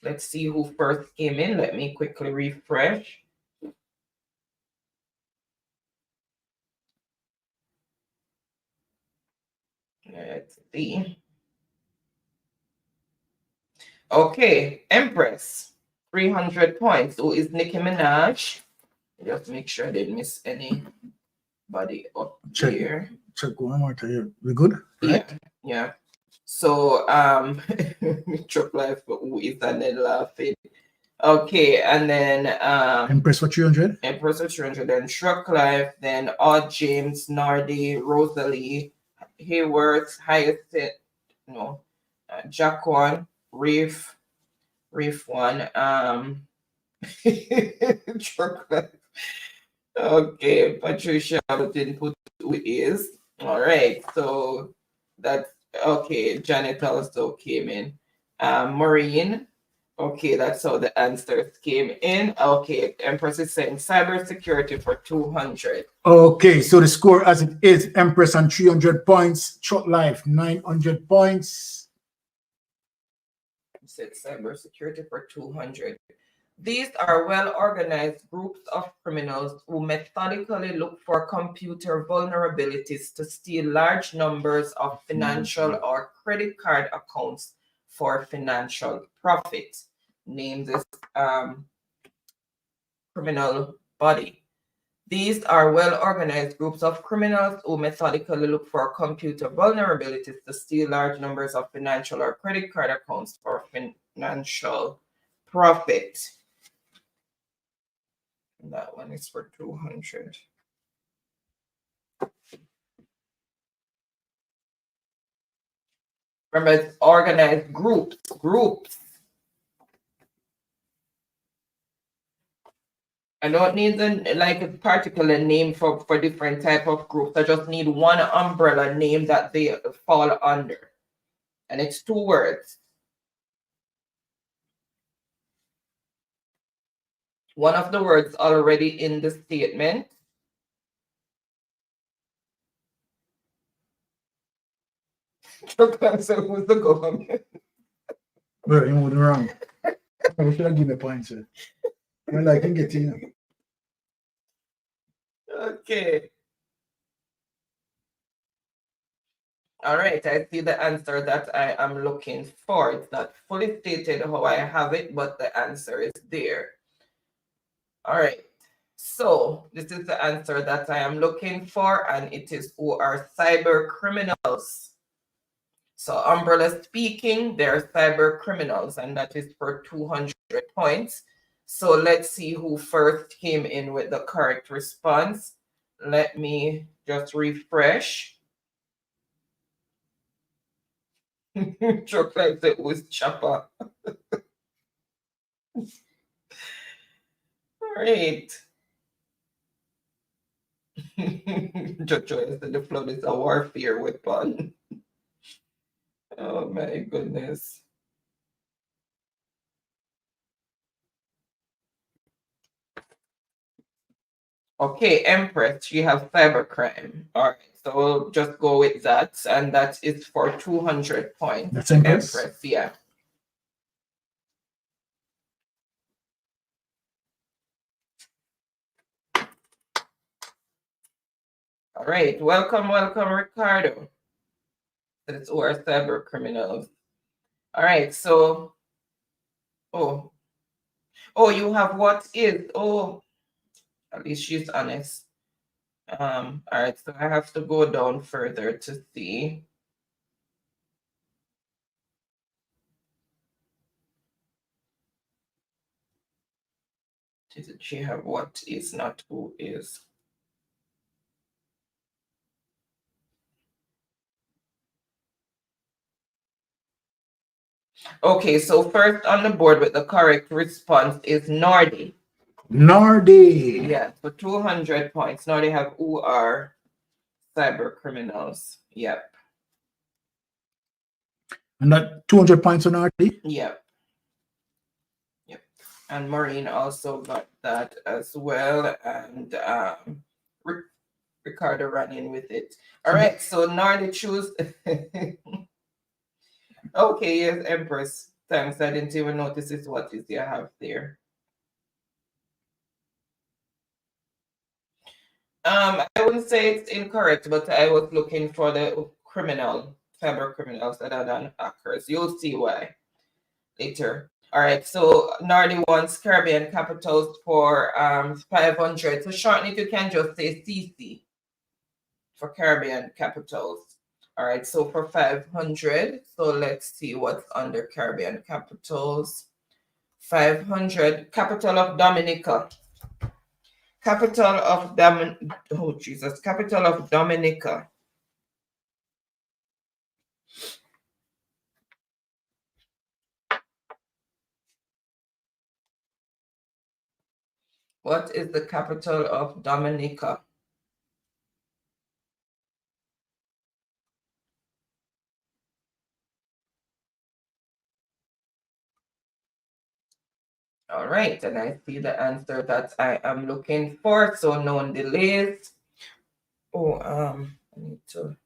Let's see who first came in. Let me quickly refresh. Let's see. Okay, Empress, 300 points. Who is Nicki Minaj? Just make sure I didn't miss anybody up here. Check one more time. We good? Right? Yeah. So Truck Life, who is and then laughing. Okay, and then Empress for 300. Empress for 300, then Truck Life, then Odd James, Nardi, Rosalie, Hayworth, Hyacinth, no, Jack one, Reef one, Truck Life. Okay, Patricia didn't put who is. All right, so that's okay. Janet also came in. Maureen. Okay, that's how the answers came in. Okay, Empress is saying cybersecurity for 200. Okay, so the score as it is: Empress on 300 points, Truck Life 900 points. You said cybersecurity for 200. These are well-organized groups of criminals who methodically look for computer vulnerabilities to steal large numbers of financial or credit card accounts for financial profit. Name this criminal body. These are well-organized groups of criminals who methodically look for computer vulnerabilities to steal large numbers of financial or credit card accounts for financial profit. That one is for 200. Remember, it's organized groups. I don't need a particular name for different type of groups. I just need one umbrella name that they fall under. And it's 2 words. One of the words already in the statement. So who's the government? Well, you moved wrong. I should have given a point, sir. Well, I can get in. Okay. All right, I see the answer that I am looking for. It's not fully stated how I have it, but the answer is there. All right, so this is the answer that I am looking for, and it is who are cyber criminals. So umbrella speaking, they're cyber criminals, and that is for 200 points. So let's see who first came in with the correct response. Let me just refresh. Truck like it was Chopper. All right. Jojo said the flood is a warfare weapon. Oh my goodness. Okay, Empress, she has cybercrime. All right, so we'll just go with that, and that is for 200 points. That's Empress? Empress, yeah. All right, welcome, Ricardo. That's who are cyber criminals. All right, so, oh, you have what is, at least she's honest. All right, so I have to go down further to see. Did she have what is, not who is? Okay, so first on the board with the correct response is Nordy. Nordy. Yeah, for 200 points. Now they have who are cyber criminals. Yep. And that 200 points on Nordy? Yep. Yep. And Maureen also got that as well. And Ricardo ran in with it. All right, so Nordy choose. Okay, yes, Empress. Thanks. I didn't even notice it's what is you have there. I wouldn't say it's incorrect, but I was looking for the cyber criminals other than hackers. You'll see why later. All right, so Nardi wants Caribbean capitals for 500. So shorten it, you can just say CC for Caribbean capitals. All right, so for 500, so let's see what's under Caribbean capitals. 500, capital of Dominica. Capital of capital of Dominica. What is the capital of Dominica? All right, and I see the answer that I am looking for, so no delays. Oh, I need to.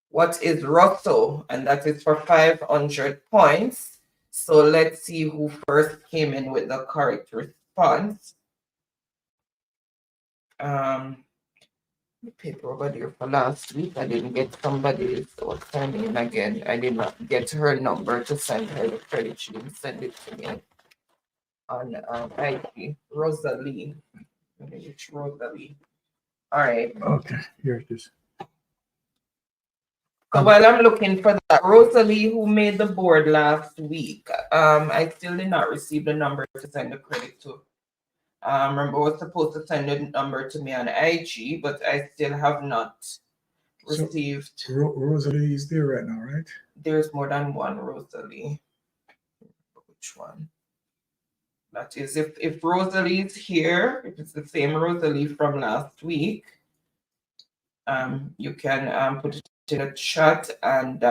What is Rosso? And that is for 500 points. So let's see who first came in with the correct response. The paper over there for last week. I didn't get somebody so send in again. I did not get her number to send her the credit. She didn't send it to me on IG. Rosalie. Which Rosalie? All right. Okay, here it is. So while I'm looking for that, Rosalie, who made the board last week, I still did not receive the number to send the credit to. Remember, I was supposed to send the number to me on IG, but I still have not received. So, Rosalie is there right now, right? There's more than one Rosalie. Which one? That is, if Rosalie is here, if it's the same Rosalie from last week, you can put it in the chat and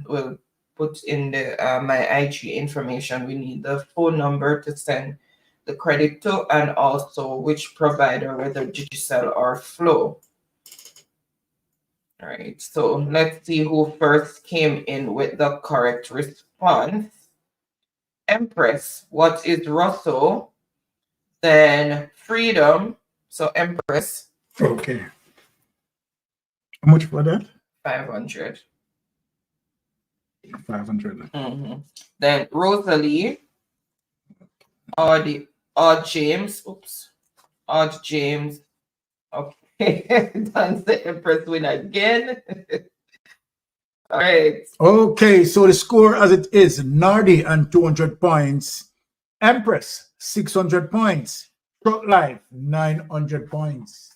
we'll put in the my IG information. We need the phone number to send the credit to, and also which provider, whether Digicel or Flow. All right, so let's see who first came in with the correct response. Empress, what is Russell? Then Freedom, so Empress. Okay. How much for that? 500. 500. Then Rosalie, Odd James, Odd James. Okay, that's the Empress win again. All right. Okay, so the score as it is, Nardi and 200 points, Empress 600 points, Truck Life 900 points.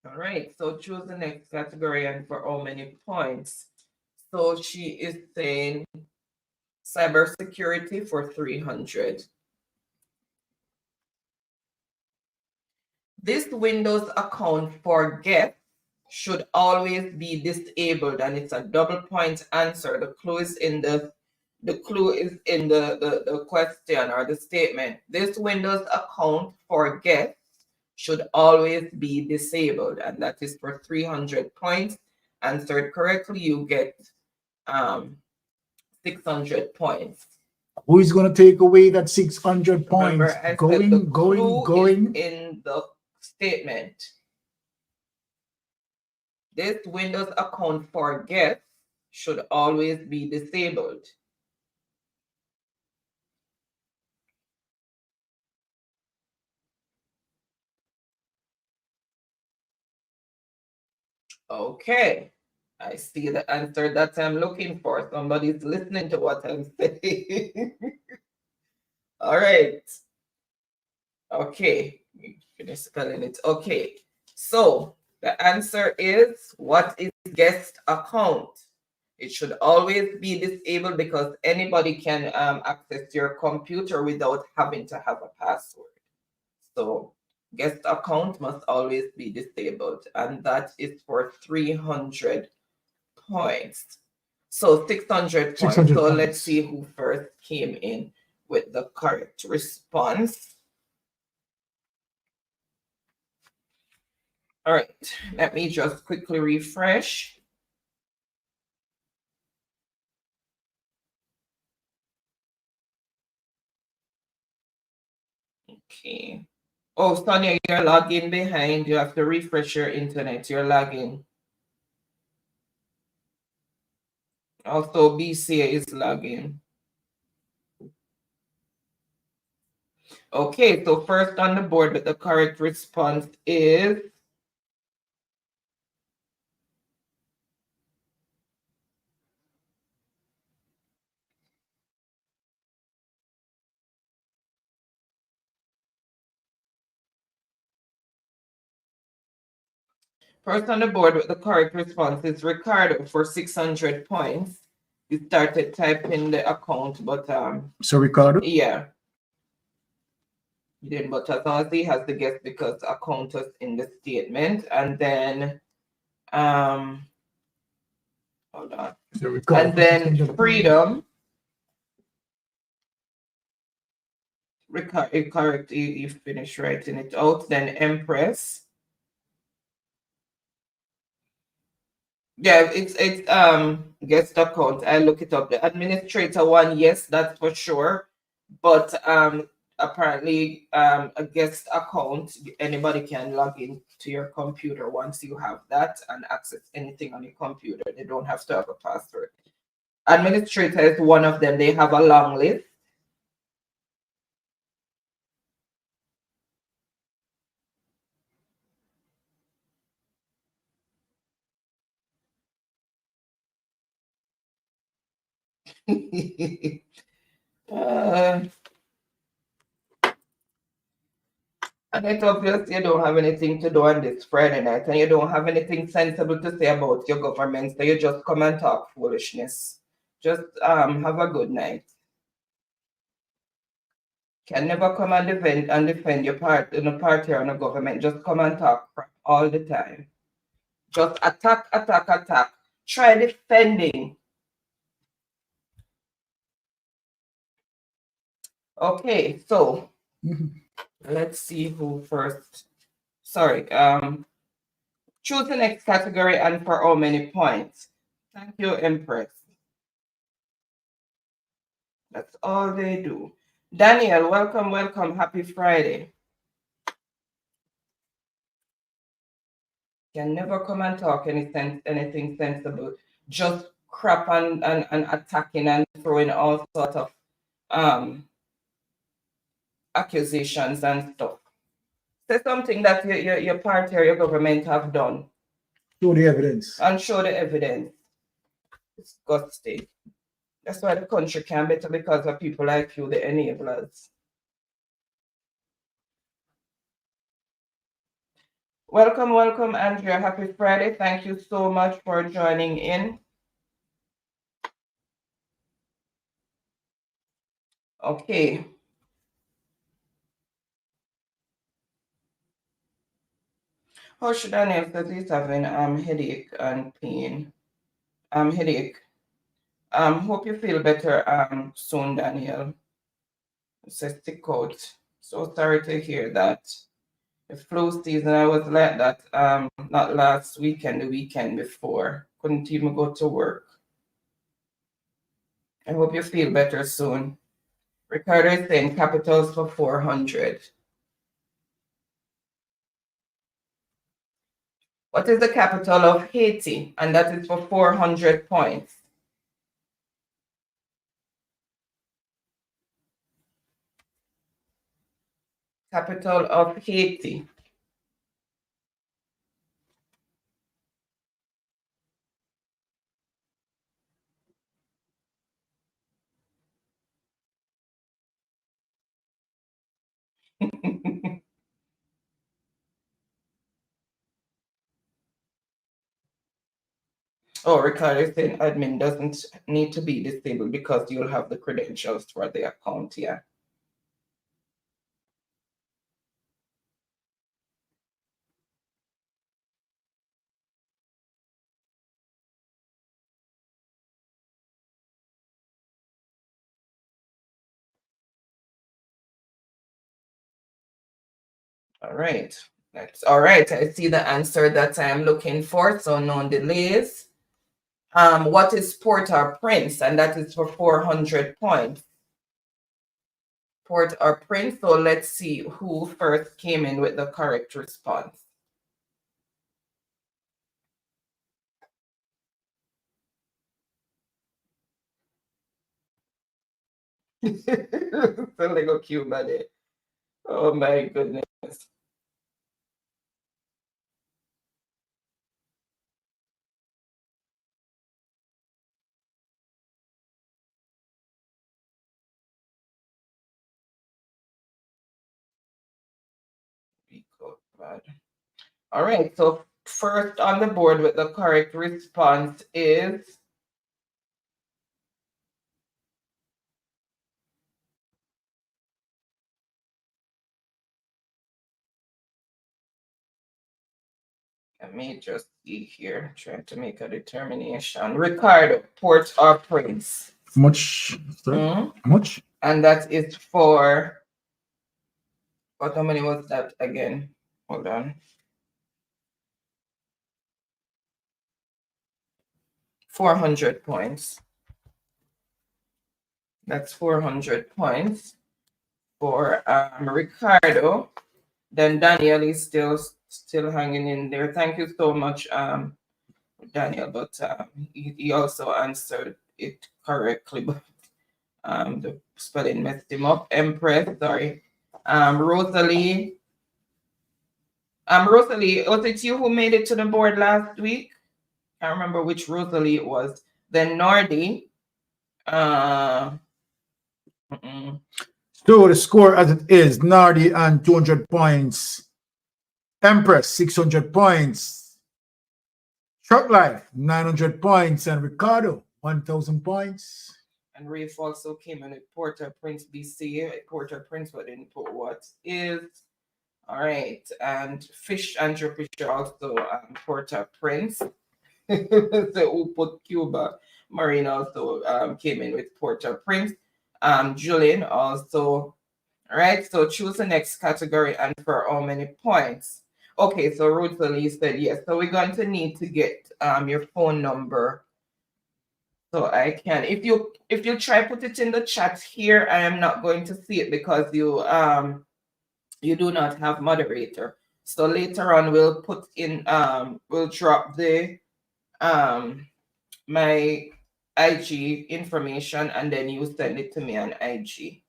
All right, so choose the next category and for how many points. So she is saying Cybersecurity for 300. This Windows account for guests should always be disabled, and it's a double point answer. The clue is in the question or the statement. This Windows account for guests should always be disabled, and that is for 300 points. Answered correctly, you get 600 points. Who is going to take away that 600 points? Remember, I going, said the going, clue going. is in the statement. This Windows account for guests should always be disabled. Okay, I see the answer that I'm looking for. Somebody's listening to what I'm saying. All right. Okay, finish spelling it. Okay, so the answer is, what is guest account? It should always be disabled because anybody can access your computer without having to have a password. So guest account must always be disabled, and that is for 300 points. So 600 points. 600 so points. Let's see who first came in with the correct response. All right, let me just quickly refresh. Okay. Oh, Sonia, you're logging behind. You have to refresh your internet. You're lagging. Also, BC is lagging. Okay, so first on the board with the correct response is Ricardo for 600 points. You started typing the account, but So Ricardo? Yeah. You didn't, but as long as he has the guess because account is in the statement, and then hold on. So Ricardo And then Freedom. Correct, you finish writing it out. Then Empress. Yeah, it's guest account. I look it up. The administrator one, yes, that's for sure. But apparently a guest account, anybody can log in to your computer once you have that and access anything on your computer. They don't have to have a password. Administrator is one of them. They have a long list. And it's obvious you don't have anything to do on this Friday night, and you don't have anything sensible to say about your government, so you just come and talk foolishness. Just have a good night. Can never come and defend your party or the government. Just come and talk crap all the time. Just attack. Try defending. Okay, so let's see who first. Sorry. Choose the next category and for how many points. Thank you, Empress. That's all they do. Daniel, welcome. Happy Friday. Can never come and talk anything sensible. Just crap and attacking and throwing all sorts of accusations and stuff. Say something that your party or your government have done. Show the evidence. And show the evidence. Disgusting. That's why the country can better, because of people like you, the enablers. Welcome, Andrea. Happy Friday. Thank you so much for joining in. Okay. How should Daniel says he's having headache and pain? Headache. Hope you feel better soon, Daniel. It says stick out. So sorry to hear that. The flu season, I was like that not last weekend, the weekend before. Couldn't even go to work. I hope you feel better soon. Ricardo is saying capitals for 400. What is the capital of Haiti? And that is for 400 points. Capital of Haiti. Oh, Ricardo is saying admin doesn't need to be disabled because you'll have the credentials for the account, yeah. All right. That's all right. I see the answer that I am looking for, so no delays. What is Port-au-Prince? And that is for 400 points. Port-au-Prince. So let's see who first came in with the correct response. The Lego Cuba there. Oh my goodness. All right, so first on the board with the correct response is let me just see here, trying to make a determination. Ricardo, Port-au-Prince. Much? How much? And that is for, what, how many was that again? Hold on. 400 points. That's 400 points for Ricardo. Then Daniel is still hanging in there. Thank you so much, Daniel, but he also answered it correctly, but the spelling messed him up. Empress, sorry. Rosalie. Rosalie, was it you who made it to the board last week? I can't remember which Rosalie it was. Then Nordy. So the score as it is, Nardi and 200 points. Empress, 600 points. Truck Life, 900 points. And Ricardo, 1,000 points. And Rafe also came in with Port-au-Prince, BC. Port-au-Prince, but didn't put what is. All right. And Fish, Andrew Fisher also Port-au-Prince. So who put Cuba? Marine also came in with Port-au-Prince. Julian also. All right. So choose the next category and for how many points. Okay. So Rosalie said yes. So we're going to need to get your phone number. So I can, if you try put it in the chat here, I am not going to see it because you do not have moderator. So later on we'll put in we'll drop the my IG information and then you send it to me on IG.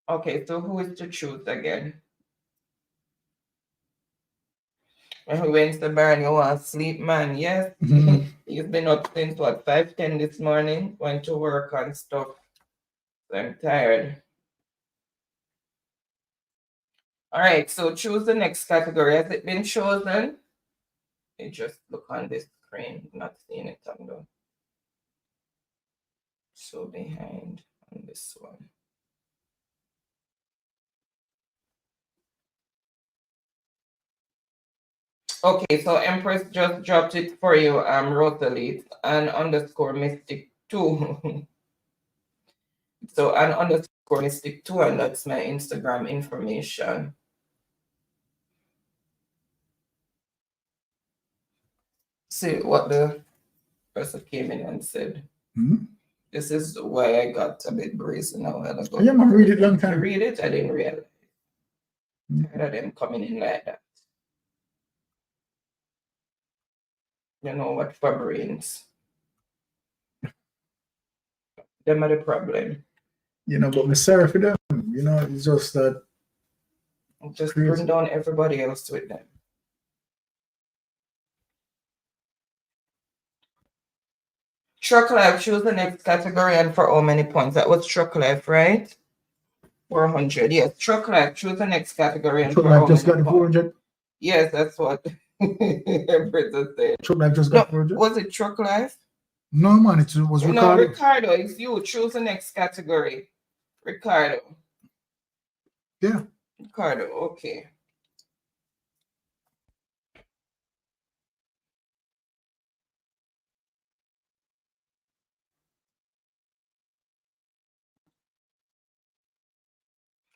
Okay, so who is to choose again? When we went to the bar and you want to sleep, man, yes. He's been up since what, 5:10 this morning, went to work and stuff. So I'm tired. All right, so choose the next category. Has it been chosen? You just look on this screen, not seeing it on the So behind on this one. Okay, so Empress just dropped it for you, Rosalie, and underscore mystic 2. So an underscore mystic 2, and that's my Instagram information. See what the person came in and said. This is why I got a bit brazen now. Yeah, man, read it long time. You read it? I didn't realize. Tired of them coming in like that. You know what for brains? Them are the problem. You know, but I'm sorry for them. You know, it's just that. Just bring down everybody else with them. Truck Life, choose the next category and for how many points? That was Truck Life, right? 400. Yes, Truck Life, choose the next category and Truck for how Life just many got the 400. Yes, that's what Empress said. Truck Life just got 400. Was it Truck Life? No, man, it was Ricardo. No, Ricardo, it's you. Choose the next category. Ricardo. Yeah. Ricardo, okay.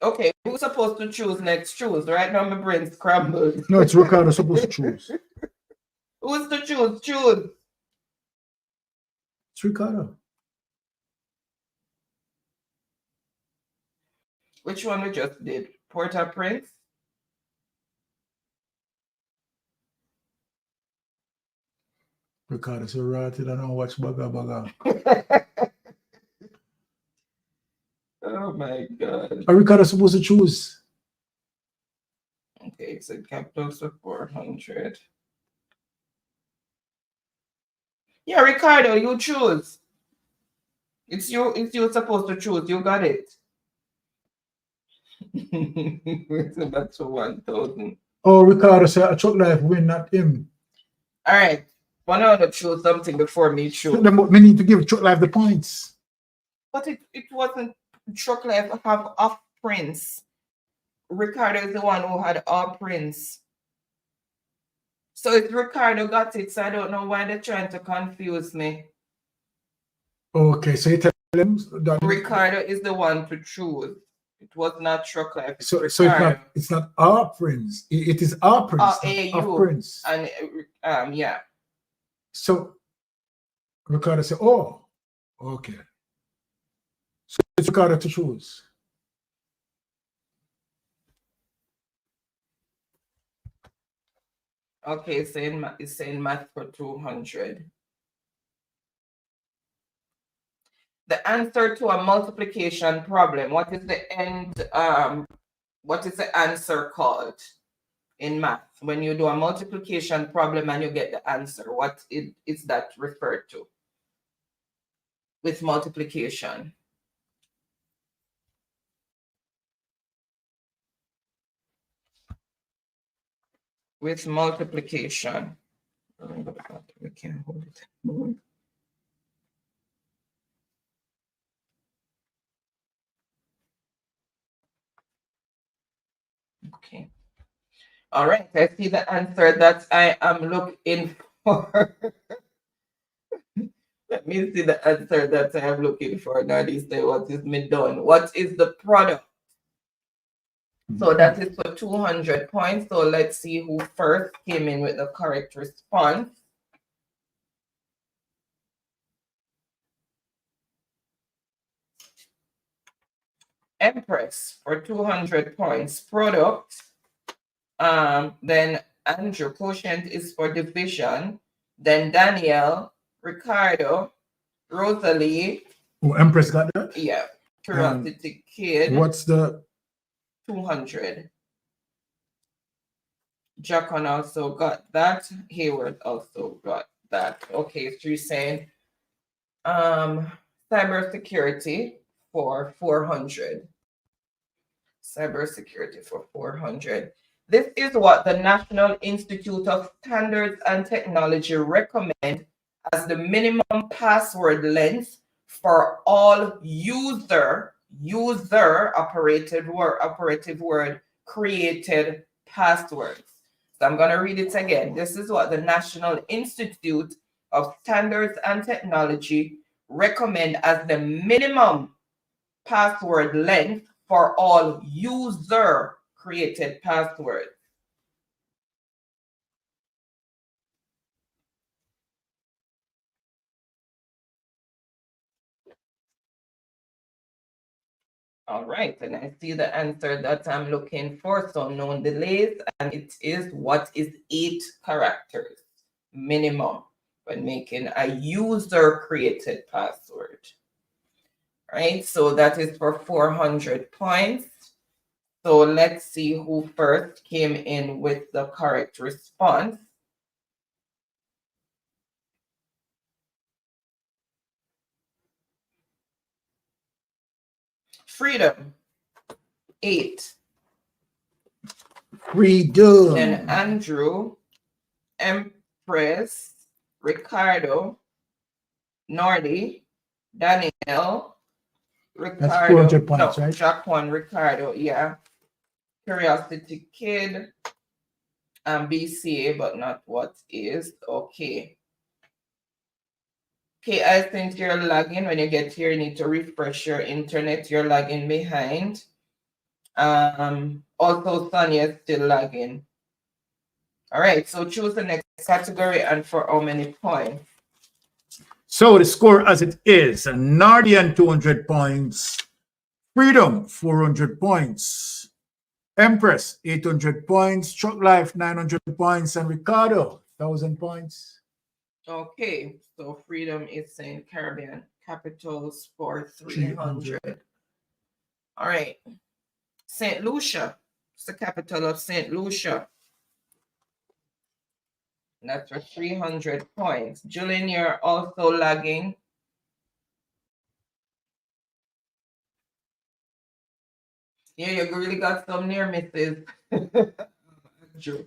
Okay, who's supposed to choose next? Choose. Right now my brain's scrambled. No, it's Ricardo supposed to choose. Who's to choose? Choose. It's Ricardo. Which one we just did? Port-au-Prince? Ricardo, so right, I don't watch Baga. Oh my God. Ricardo supposed to choose. Okay, so capitals for 400. Yeah, Ricardo, you choose. It's you supposed to choose. You got it. It's about to 1,000. Oh, Ricardo said a Truck Life win, not him. All right. One of them choose something before me choose. We need to give Truck Life the points. But it wasn't Truck Life have off Prince. Ricardo is the one who had all Prince. So if Ricardo got it, so I don't know why they're trying to confuse me. Okay, so you tell them that Ricardo is the one to choose. It was not Truck Life. So it's not our Prince. It is our Prince. Our Prince. And yeah. So Ricardo said, "Oh, okay." So it's Ricardo to choose. Okay, it's saying math for 200. The answer to a multiplication problem. What is the what is the answer called in math? When you do a multiplication problem and you get the answer, what is that referred to with multiplication? With multiplication. We can't hold it. Okay. All right. I see the answer that I am looking for. Let me see the answer that I am looking for. Now they say, what is me done? What is the product? So that is for 200 points. So let's see who first came in with the correct response. Empress for 200 points. Product. Then Andrew, quotient is for division. Then Danielle, Ricardo, Rosalie. Oh, Empress got that? Yeah. Curiosity Kid. What's the 200? Jacon also got that. Hayward also got that. Okay, so you're saying cybersecurity for 400. Cybersecurity for 400. This is what the National Institute of Standards and Technology recommend as the minimum password length for all user operative word created passwords. So I'm going to read it again. This is what the National Institute of Standards and Technology recommend as the minimum password length for all user created passwords. All right, and I see the answer that I'm looking for, so known delays, and it is what is 8 characters minimum when making a user created password. All right, so that is for 400 points. So let's see who first came in with the correct response. Freedom, 8. Freedom. Then Andrew, Empress, Ricardo, Nordy, Daniel, Ricardo. That's 400 points, no, right? Jack one, Ricardo, yeah. Curiosity Kid, BCA, but not what is. Okay. Okay, I think you're lagging. When you get here, you need to refresh your internet. You're lagging behind. Also, Sonia is still lagging. All right, so choose the next category and for how many points? So the score as it is, Nardian 200 points, Freedom 400 points, Empress 800 points, Truck Life 900 points, and Ricardo 1,000 points. Okay, so Freedom is saying Caribbean capitals for 300. All right, St. Lucia, it's the capital of St. Lucia. That's for 300 points. Julian, you're also lagging. Yeah, you really got some near misses. True.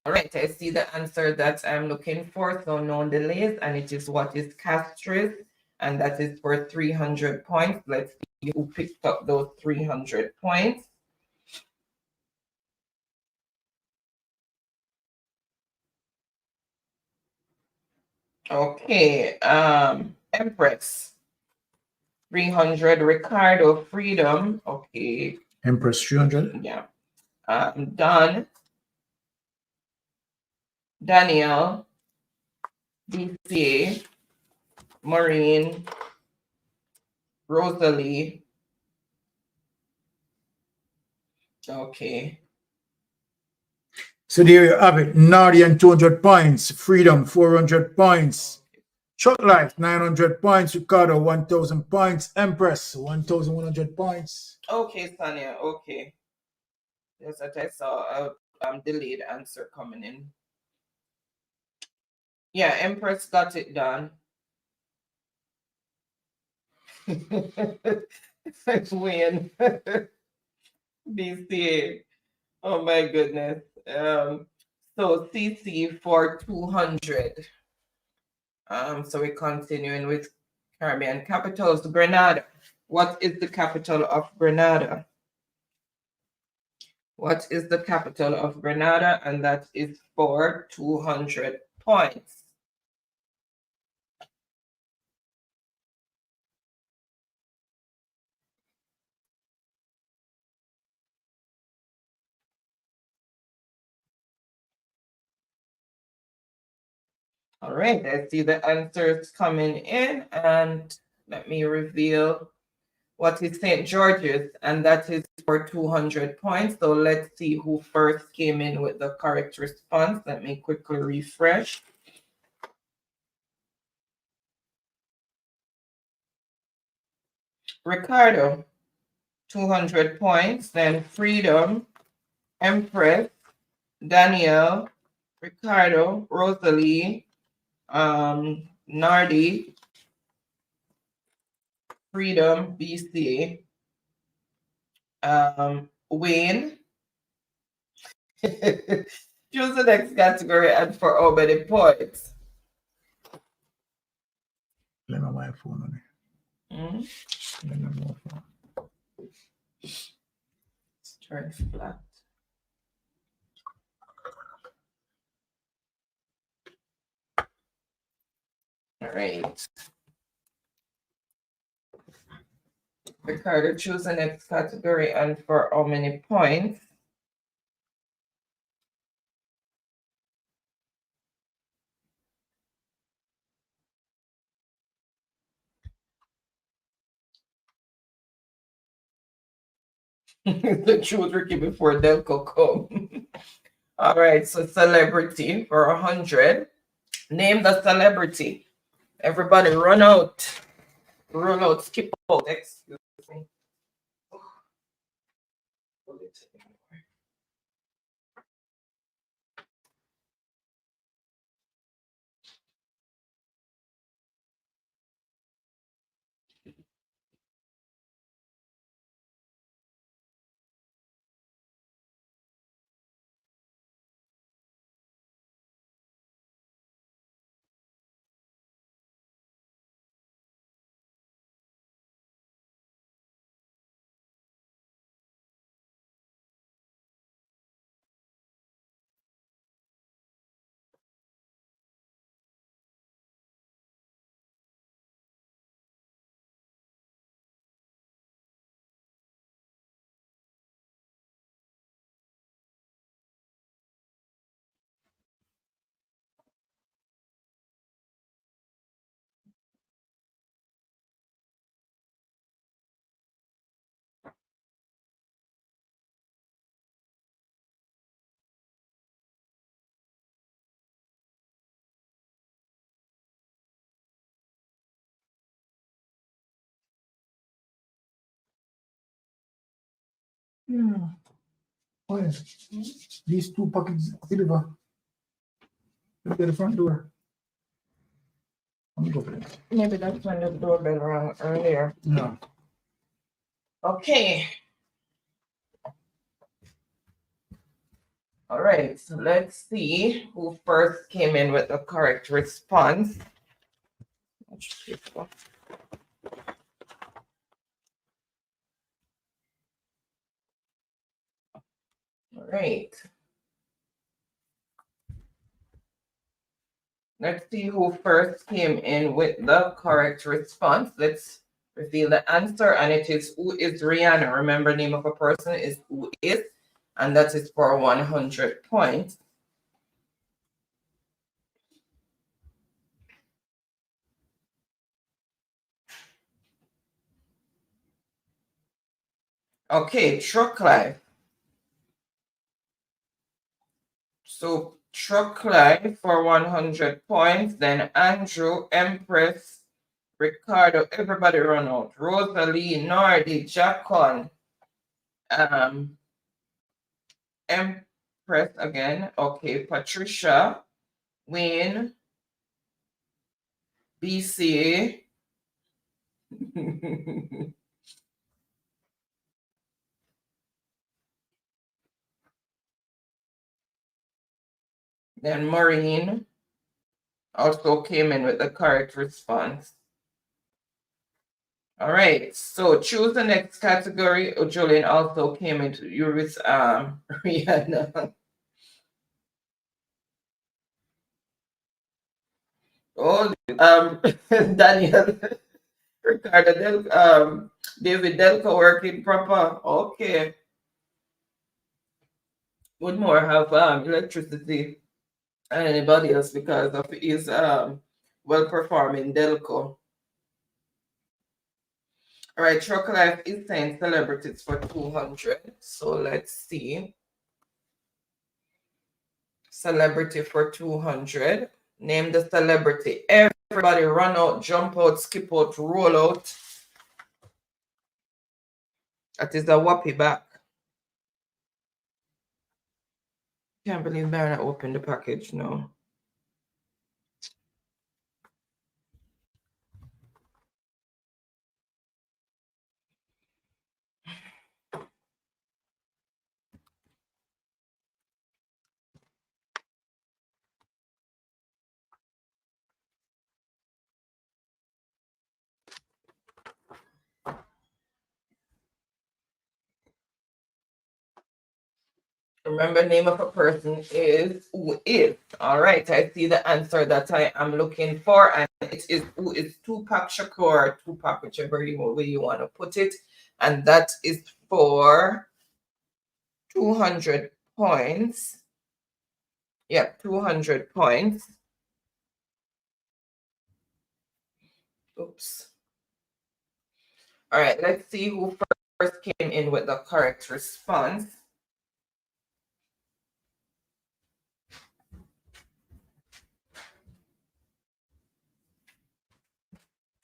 All right, I see the answer that I'm looking for. So known delays, and it is what is Castries, and that is for 300 points. Let's see who picked up those 300 points. Okay, Empress, 300. Ricardo, Freedom. Okay. Empress 300. Yeah. Don, Daniel, DCA, Maureen, Rosalie. Okay. So there you have it. Nardian 200 points, Freedom 400 points, Truck Life 900 points, Ricardo 1,000 points, Empress 1,100 points. Okay, Sonia. Okay. Yes, that I saw a delayed answer coming in. Yeah, Empress got it done. Win. BCA. Oh my goodness. So CC for 200. So we're continuing with Caribbean capitals. Grenada. What is the capital of Grenada? What is the capital of Grenada? And that is for 200 points. All right, I see the answers coming in, and let me reveal what is St. George's, and that is for 200 points. So let's see who first came in with the correct response. Let me quickly refresh. Ricardo, 200 points. Then Freedom, Empress, Danielle, Ricardo, Rosalie, Nardi, Freedom, BC, Wayne, Choose the next category and for how many points? Let me my phone on it. Let me my phone. Turn flat. All right. Ricardo, choose the next category and for how many points? The truth, Ricky, before Delco come. All right, so celebrity for 100. Name the celebrity. Everybody run out. Run out, skip out. Excuse me. Oh, yes. These two packets deliver. Look at the front door. I'm gonna go for it. Maybe that's when the doorbell rang earlier. Yeah. Okay. All right, so let's see who first came in with the correct response. All right. Let's see who first came in with the correct response. Let's reveal the answer, and it is Who is Rihanna. Remember, name of a person is Who is, and that is for 100 points. Okay, Truck Life. So Truck Life for 100 points. Then Andrew, Empress, Ricardo, everybody run out. Rosalie, Nardi, Jacon, Empress again. Okay, Patricia, Wayne, BCA. Then Maureen also came in with the correct response. All right, so choose the next category. Julian also came into Yuris Rihanna. Oh, Daniel, Ricardo, David Delco working proper. Okay. Would more have electricity than anybody else because of his well performing Delco. All right, Truck Life is saying celebrities for 200. So let's see. Celebrity for 200. Name the celebrity. Everybody run out, jump out, skip out, roll out. That is a whoppy back. Can't believe Barry opened the package now. Remember, name of a person is who is. All right, I see the answer that I am looking for, and it is who is Tupac Shakur, Tupac, whichever way you want to put it, and that is for 200 points. Yep, 200 points. Oops. All right, let's see who first came in with the correct response.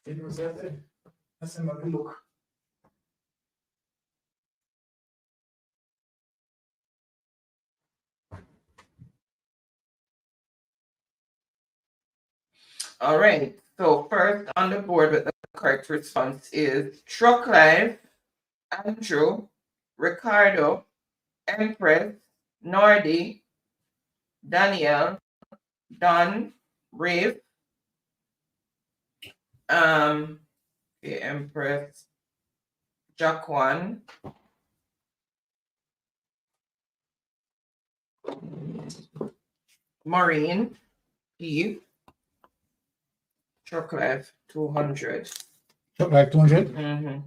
Let's have a look. All right, so first on the board with the correct response is Truck Life, Andrew, Ricardo, Empress, Nordy, Daniel, Don, Rafe, the Empress, Jaquan, Maureen, Eve, Truck Life 200. Truck Life 200? Mm-hmm.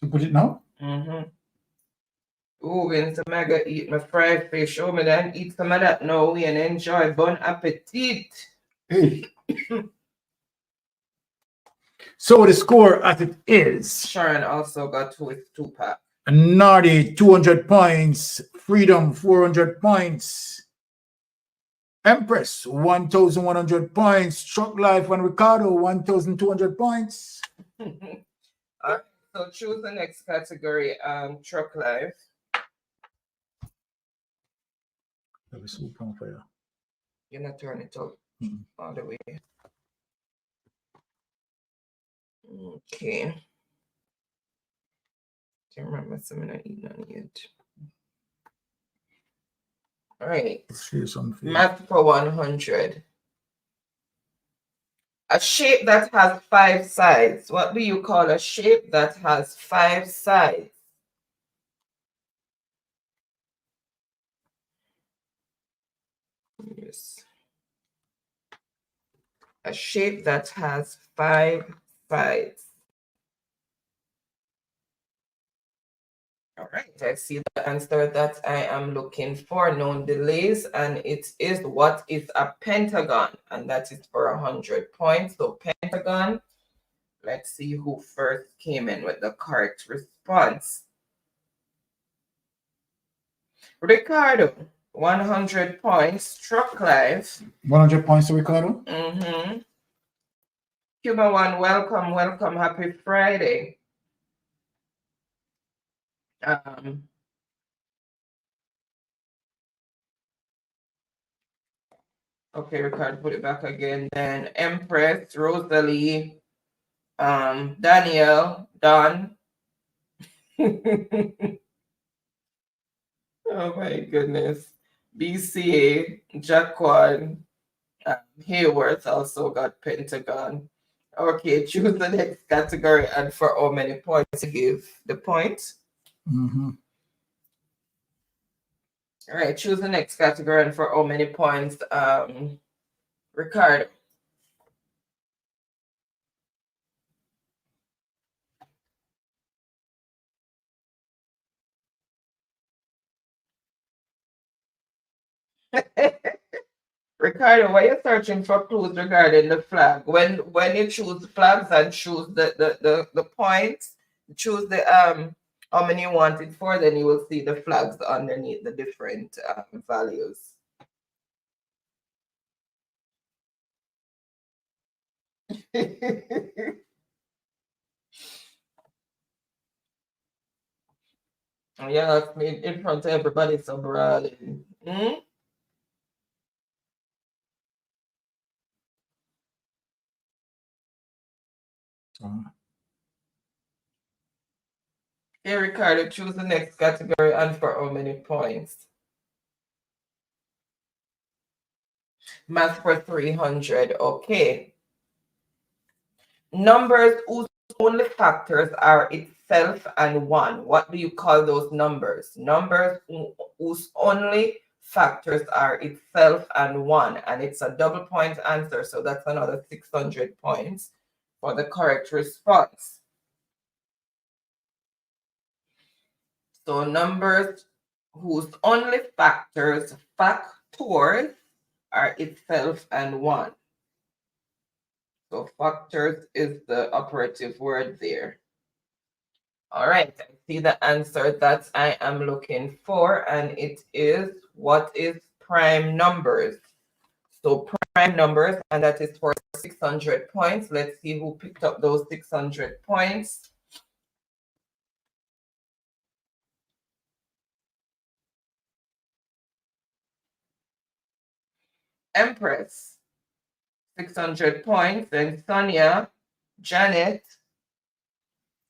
You put it now? Mm-hmm. Ooh, when some I go eat my fried fish, oh, me then eat some of that now and enjoy. Bon appetit. Hey. So the score as it is. Sharon also got to with Tupac. Nardi 200 points. Freedom 400 points. Empress 1,100 points. Truck Life and Ricardo 1,200 points. Alright, so choose the next category. Truck Life. That was super on fire. You're not turn it up all the way. Okay. Can't remember some of that eating on yet. All right. Math for 100. A shape that has 5 sides. What do you call a shape that has 5 sides? Yes. A shape that has 5 sides. All right, I see the answer that I am looking for. No delays, and it is what is a pentagon, and that is for 100 points. So pentagon. Let's see who first came in with the correct response. Ricardo, 100 points. Truck Life. 100 points to Ricardo. Mm-hmm. Cuba One, welcome, welcome. Happy Friday. Okay, Ricardo, put it back again. Then Empress, Rosalie, Daniel, Don. Oh my goodness. BCA, Jaquan, Hayworth also got Pentagon. Okay, choose the next category and for how many points to give the point. Mm-hmm. All right, choose the next category and for how many points, Ricardo. Ricardo, why are you searching for clues regarding the flag? When you choose flags and choose the points, choose the how many you want it for, then you will see the flags underneath the different values. Yeah, that's me in front of everybody, so broad. Here, Ricardo, choose the next category and for how many points? Math for 300. Okay. Numbers whose only factors are its itself and 1. What do you call those numbers? Numbers whose only factors are itself and 1, and it's a double point answer, so that's another 600 points for the correct response. So numbers whose only factors are itself and 1. So factors is the operative word there. All right, I see the answer that I am looking for, and it is, what is prime numbers? So prime numbers, and that is for 600 points. Let's see who picked up those 600 points. Empress, 600 points. Then Sonia, Janet.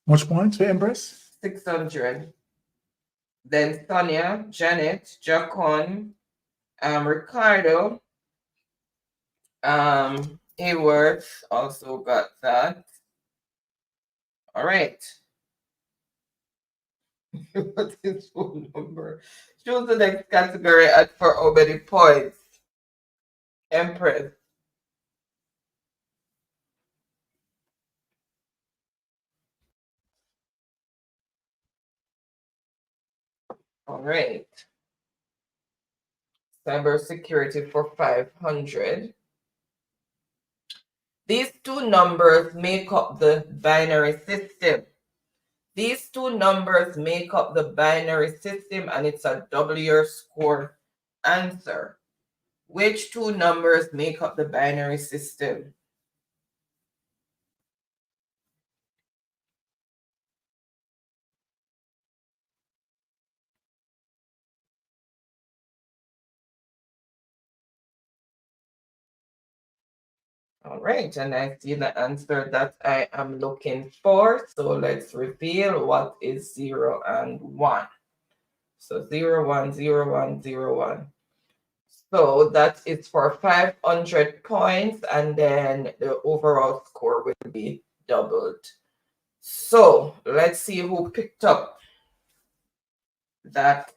Much points for Empress? 600. Then Sonia, Janet, Jacon, Ricardo, Hayworth also got that. All right. What's his phone number? Choose the next category at for how many points? Empress. All right. Cybersecurity for 500. These two numbers make up the binary system. These two numbers make up the binary system, and it's a double your score answer. Which two numbers make up the binary system? All right, and I see the answer that I am looking for. So let's reveal what is 0 and 1. So 0, 1, 0, 1, 0, 1. So that is for 500 points, and then the overall score will be doubled. So let's see who picked up that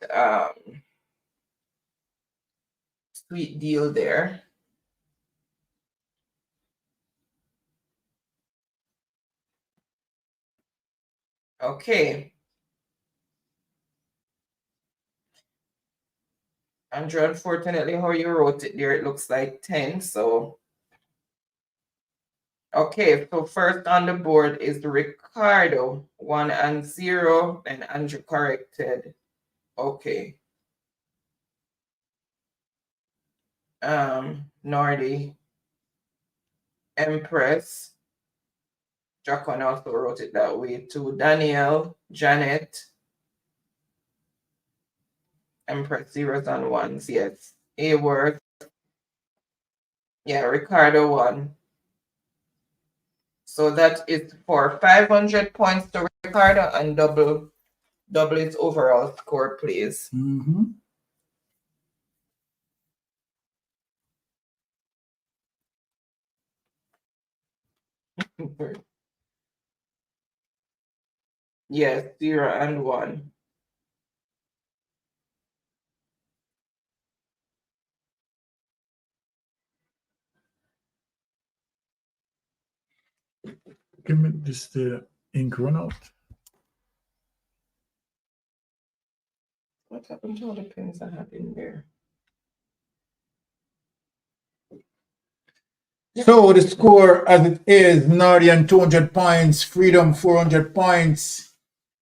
sweet deal there. Okay. Andrew, unfortunately, how you wrote it there, it looks like 10. So, okay. So first on the board is Ricardo, 1 and 0, and Andrew corrected. Okay. Nordy, Empress. Jacon also wrote it that way too. Danielle, Janet, Empress, 0s and 1s, yes. Hayworth. Yeah, Ricardo 1. So that is for 500 points to Ricardo, and double its overall score, please. Mm-hmm. Yes, 0 and 1. Give me this, the ink run out. What happened to all the pins I had in there? So the score as it is, Nardian 200 points, Freedom 400 points,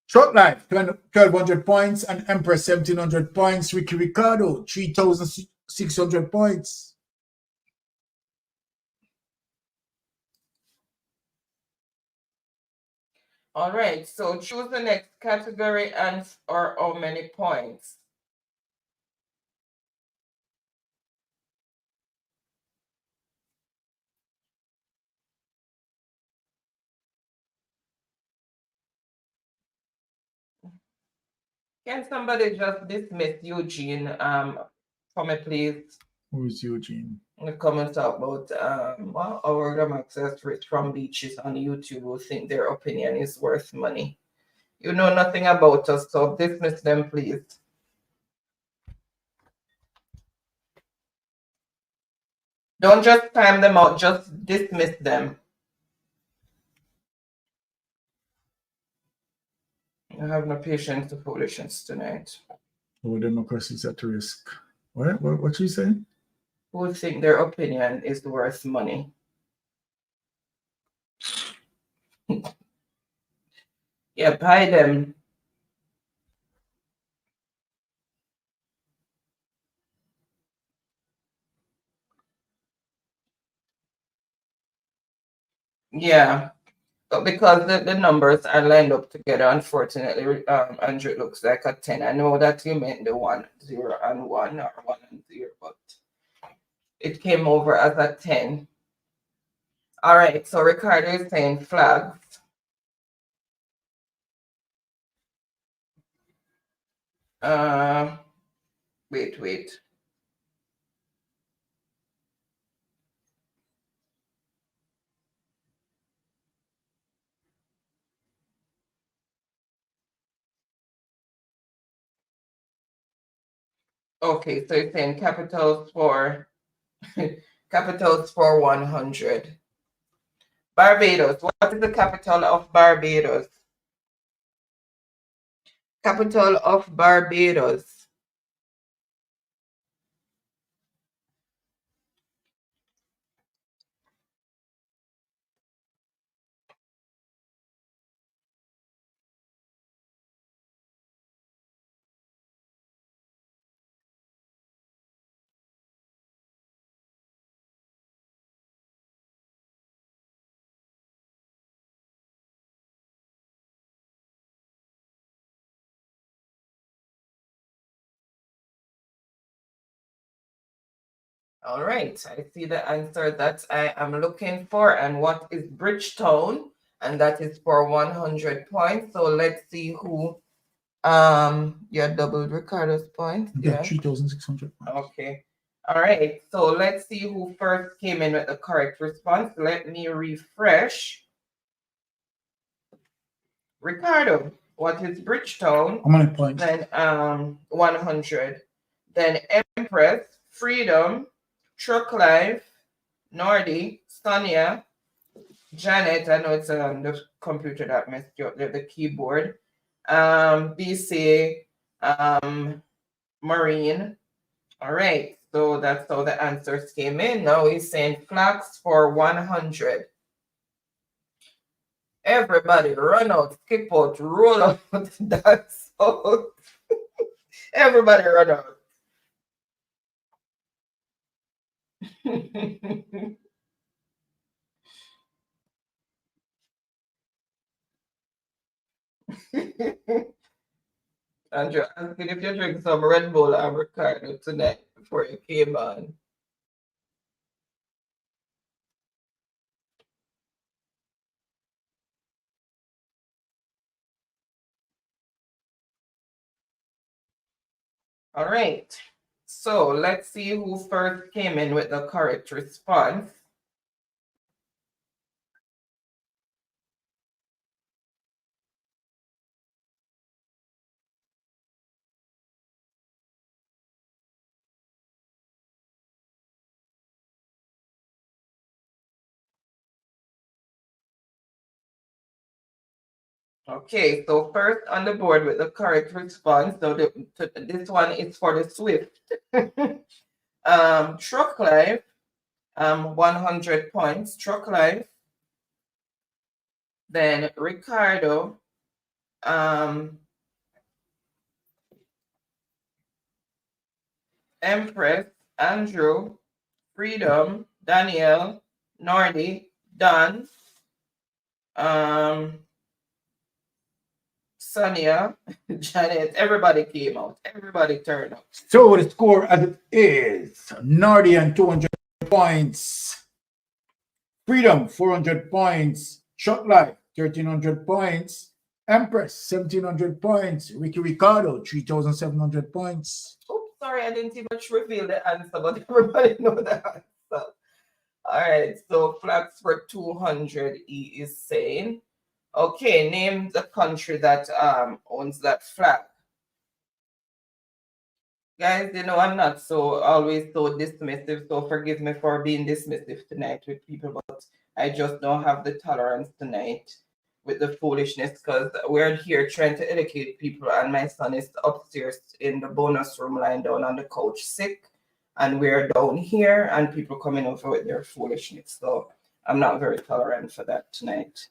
Short Life 1200 points, and Empress 1700 points, Ricky Ricardo 3600 points. All right, so choose the next category and or how many points. Can somebody just dismiss Eugene for me, please? Who is Eugene? In the comments about our access rate from beaches on YouTube who think their opinion is worth money. You know nothing about us, so dismiss them, please. Don't just time them out, just dismiss them. I have no patience for foolishness tonight. Our democracy is at risk. What you saying? Who think their opinion is worth money? Yeah, buy them. Yeah, but because the numbers are lined up together, unfortunately, Andrew, it looks like a 10. I know that you meant the 1, 0, and 1, or 1 and 0, but it came over as a 10. All right, so Ricardo is saying flags. Wait. Okay, so it's saying capitals for capitals for 100. Barbados. What is the capital of Barbados? Capital of Barbados. All right, I see the answer that I am looking for, and what is Bridgetown, and that is for 100 points. So let's see who you doubled Ricardo's points. Yeah, 3,600. Okay. All right, so let's see who first came in with the correct response. Let me refresh. Ricardo, what is Bridgetown? How many points? Then 100. Then Empress, Freedom, Truck Life, Nordy, Sonia, Janet. I know it's the computer that messed you up, the keyboard. BC, Marine. All right, so that's how the answers came in. Now he's saying flags for 100. Everybody run out, skip out, roll out, dance out. Everybody run out. Andrew, asking if you drink some Red Bull or Ricardo tonight before you came on. All right, so let's see who first came in with the correct response. Okay, so first on the board with the correct response. So this one is for the Swift. Truck Life, 100 points. Truck Life. Then Ricardo, Empress, Andrew, Freedom, Danielle, Nordy, Don, Sonia, Janet, everybody came out. Everybody turned up. So the score as it is, Nardi and 200 points. Freedom, 400 points. Shot Life, 1,300 points. Empress, 1,700 points. Ricardo, 3,700 points. Oops, sorry, I didn't even reveal the answer, but everybody know the answer. All right, so flags for 200, he is saying. Okay, name the country that owns that flag. Guys, you know, I'm not always so dismissive, so forgive me for being dismissive tonight with people, but I just don't have the tolerance tonight with the foolishness, because we're here trying to educate people, and my son is upstairs in the bonus room lying down on the couch sick, and we're down here and people coming over with their foolishness. So I'm not very tolerant for that tonight.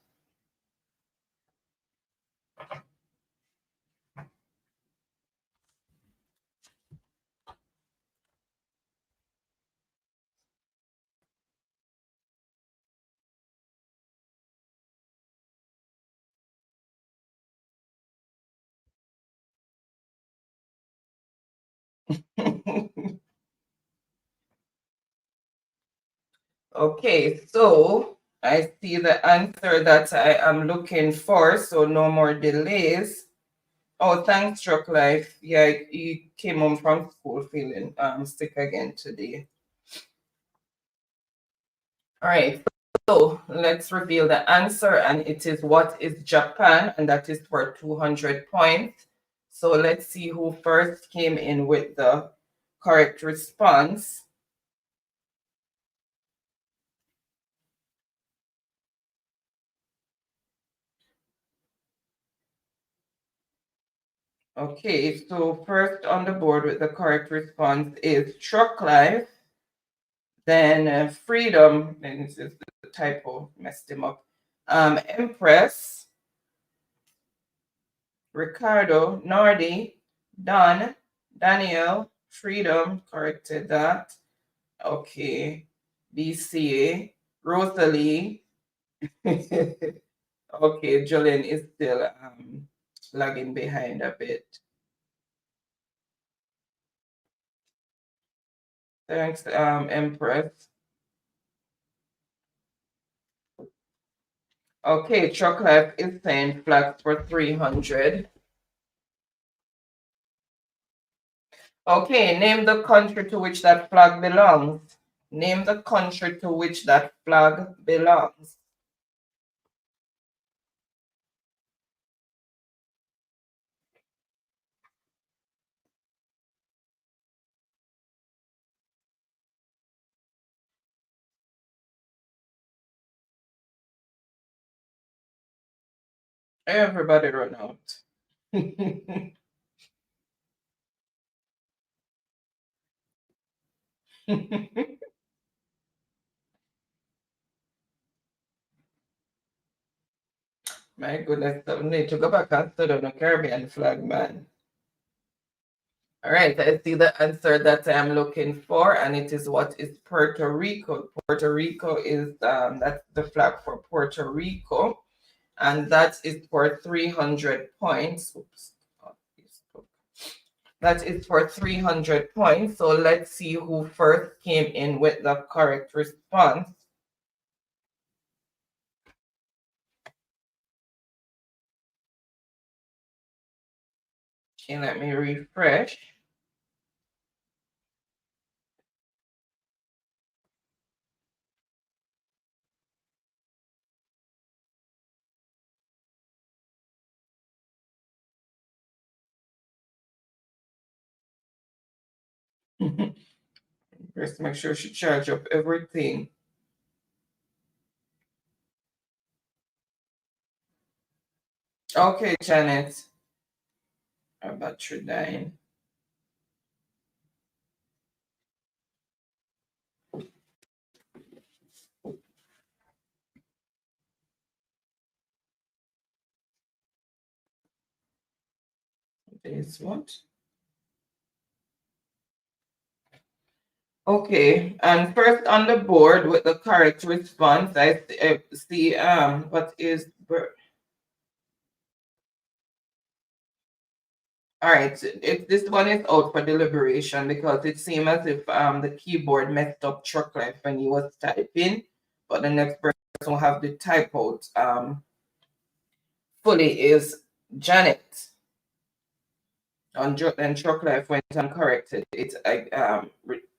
Okay, so I see the answer that I am looking for, so no more delays. Oh, thanks, Truck Life. Yeah, he came home from school feeling sick again today. All right, so let's reveal the answer, and it is what is Japan, and that is for 200 points. So let's see who first came in with the correct response. Okay, so first on the board with the correct response is Truck Life. Then Freedom, and this is the typo, messed him up. Empress, Ricardo, Nardi, Don, Daniel, Freedom, corrected that. Okay, BCA, Rosalie. Okay, Jolene is still lagging behind a bit. Thanks, Empress. Okay, Chocolate is saying flags for 300. Okay, name the country to which that flag belongs. Name the country to which that flag belongs. Everybody run out. My goodness, I need to go back and study on the Caribbean flag, man. All right, I see the answer that I'm looking for, and it is what is Puerto Rico. Puerto Rico is that's the flag for Puerto Rico, and that is for 300 points. Oops. That is for 300 points. So let's see who first came in with the correct response. Okay, let me refresh. Just make sure she charge up everything. Okay, Janet. Our battery dying. This what? Okay, and first on the board with the correct response, I see what is. All right, this one is out for deliberation because it seems as if the keyboard messed up Truck Life when he was typing, but the next person will have the type out fully is Janet. And Truck Life went and corrected it. I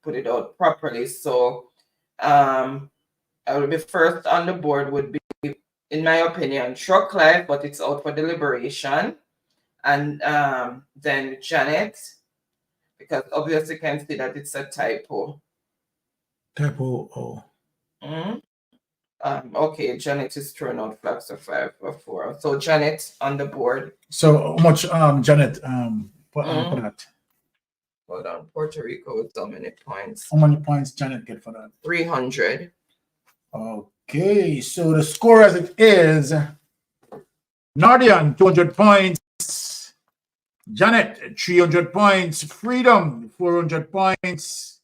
put it out properly. So I will be first on the board would be in my opinion, Truck Life, but it's out for deliberation. And then Janet, because obviously you can see that it's a typo. Typo, oh. Okay, Janet is throwing out flags of 5 or 4. So Janet on the board. So how much Janet for that? Hold on, Puerto Rico with so many points. How many points Janet get for that? 300. Okay, so the score as it is, Nardian 200 points, Janet 300 points, Freedom 400 points,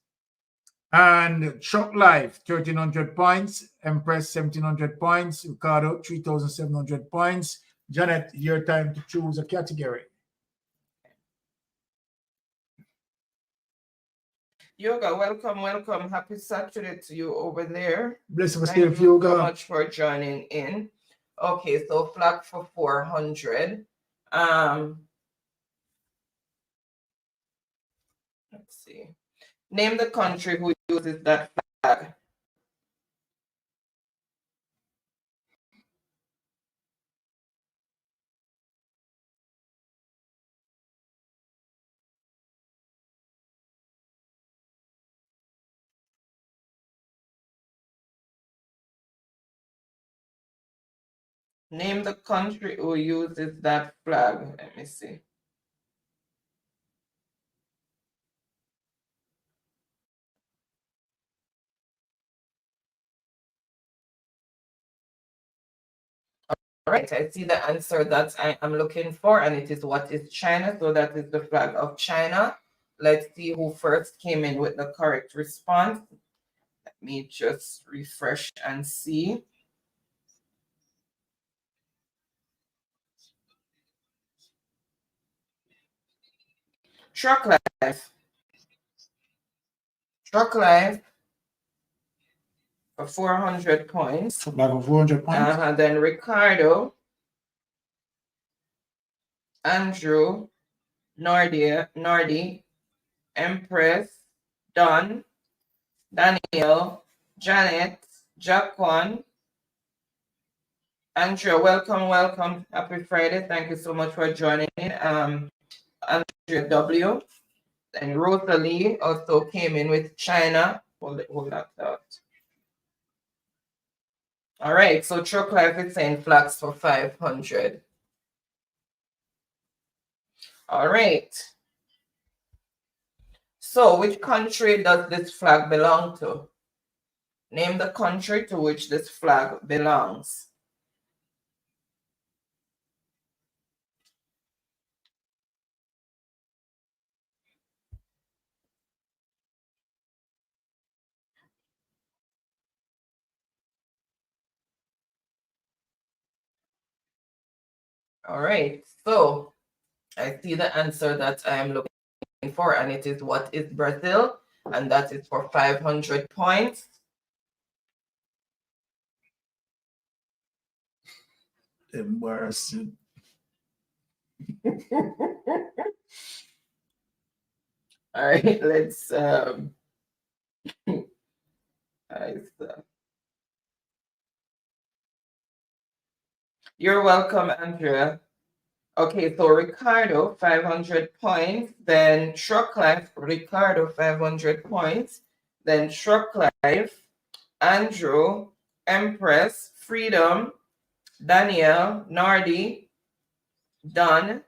and Truck Life 1300 points, Empress 1700 points, Ricardo 3700 points. Janet, your time to choose a category. Yoga, welcome. Happy Saturday to you over there. Bless Thank yourself, you Yoga. so much for joining in. Okay, so flag for 400. Let's see. Name the country who uses that flag. Name the country who uses that flag. Let me see. All right, I see the answer that I am looking for, and it is what is China. So that is the flag of China. Let's see who first came in with the correct response. Let me just refresh and see. Truck Life. Truck Life for 400 points. Flag of 400 points. Then Ricardo, Andrew, Nordy, Empress, Don, Daniel, Janet, Jaquan, Andrea, welcome. Happy Friday. Thank you so much for joining in. Andrea W. And Rosalie also came in with China. Hold that thought. All right, so Truck Life is saying flags for 500. All right. So which country does this flag belong to? Name the country to which this flag belongs. All right, so I see the answer that I am looking for, and it is what is Brazil, and that is for 500 points. Embarrassing. All right, let's You're welcome, Andrea. Okay, so Ricardo, 500 points. Then Truck Life, Ricardo, 500 points. Then Truck Life, Andrew, Empress, Freedom, Daniel, Nardi, Don,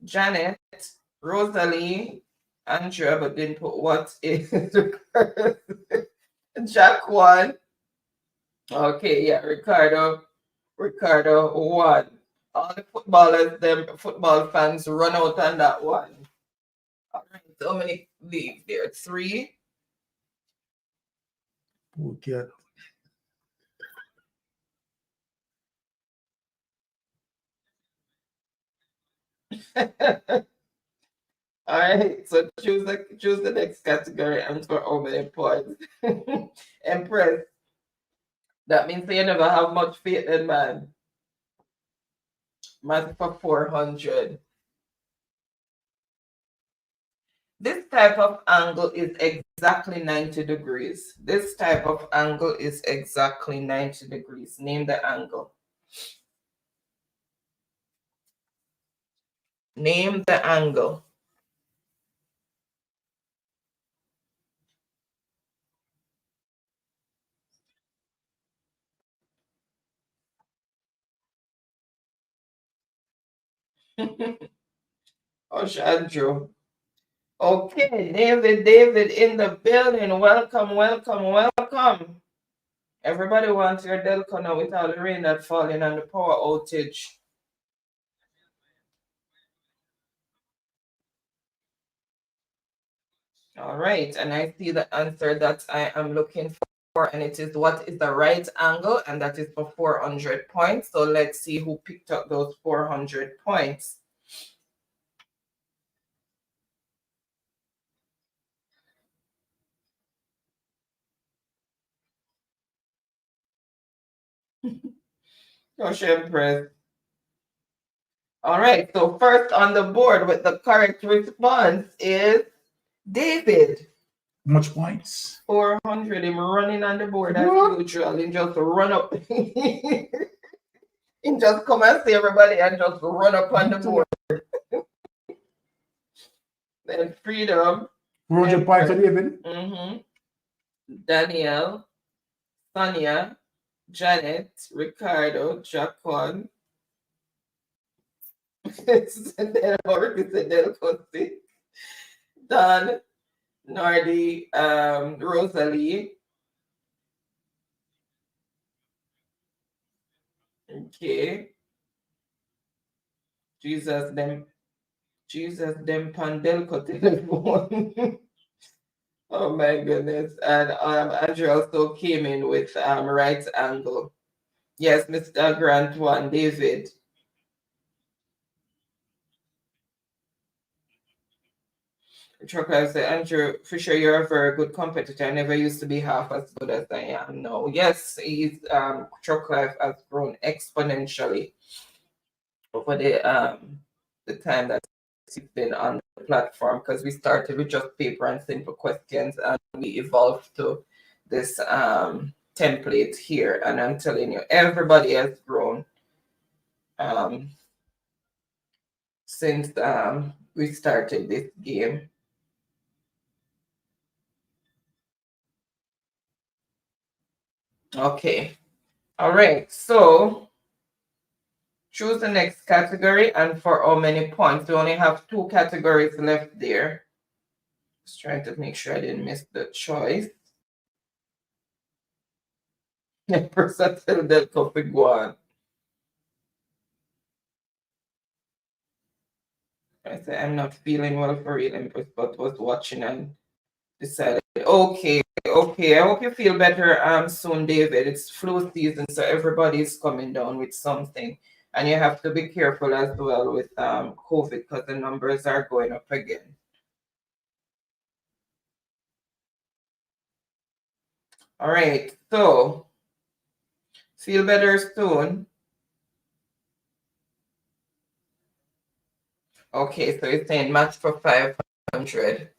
Janet, Rosalie, Andrea, but didn't put what is Jaquan. Okay, yeah, Ricardo won. All the football fans run out on that one. All right, so many leave there. 3. Okay. All right, so choose the next category and for how many points. Empress. That means you never have much faith in man. Math for 400. This type of angle is exactly 90 degrees. This type of angle is exactly 90 degrees. Name the angle. Name the angle. Oh, Andrew. Okay, David in the building. Welcome, welcome, welcome. Everybody wants your Delco now with all the rain that's falling and the power outage. All right, and I see the answer that I am looking for, and it is what is the right angle, and that is for 400 points. So let's see who picked up those 400 points. Gosh, Empress. All right, so first on the board with the correct response is David. Much points? 400. Him running on the board as usual. He just run up. He just come and see everybody and just run up on the board. Then Freedom. 400 points for David. Danielle, Sonia, Janet, Ricardo, Jaquan. Don, Nardi, Rosalie. Okay. Jesus, them Pandelco telephone. Oh my goodness. And Andrew also came in with right angle. Yes, Mr. Grant one, David. Trucker said, Andrew, for sure you're a very good competitor. I never used to be half as good as I am now. Yes, he's Truck Life has grown exponentially over the time that he's been on the platform, because we started with just paper and simple questions and we evolved to this template here. And I'm telling you, everybody has grown since we started this game. Okay. All right. So choose the next category, and for how many points? We only have 2 categories left there. Just trying to make sure I didn't miss the choice. Versatile del Copiguan. I said I'm not feeling well for real, but was watching and decided. Okay. I hope you feel better soon, David. It's flu season, so everybody's coming down with something. And you have to be careful as well with COVID, because the numbers are going up again. All right, so feel better soon. Okay, so it's saying match for 500.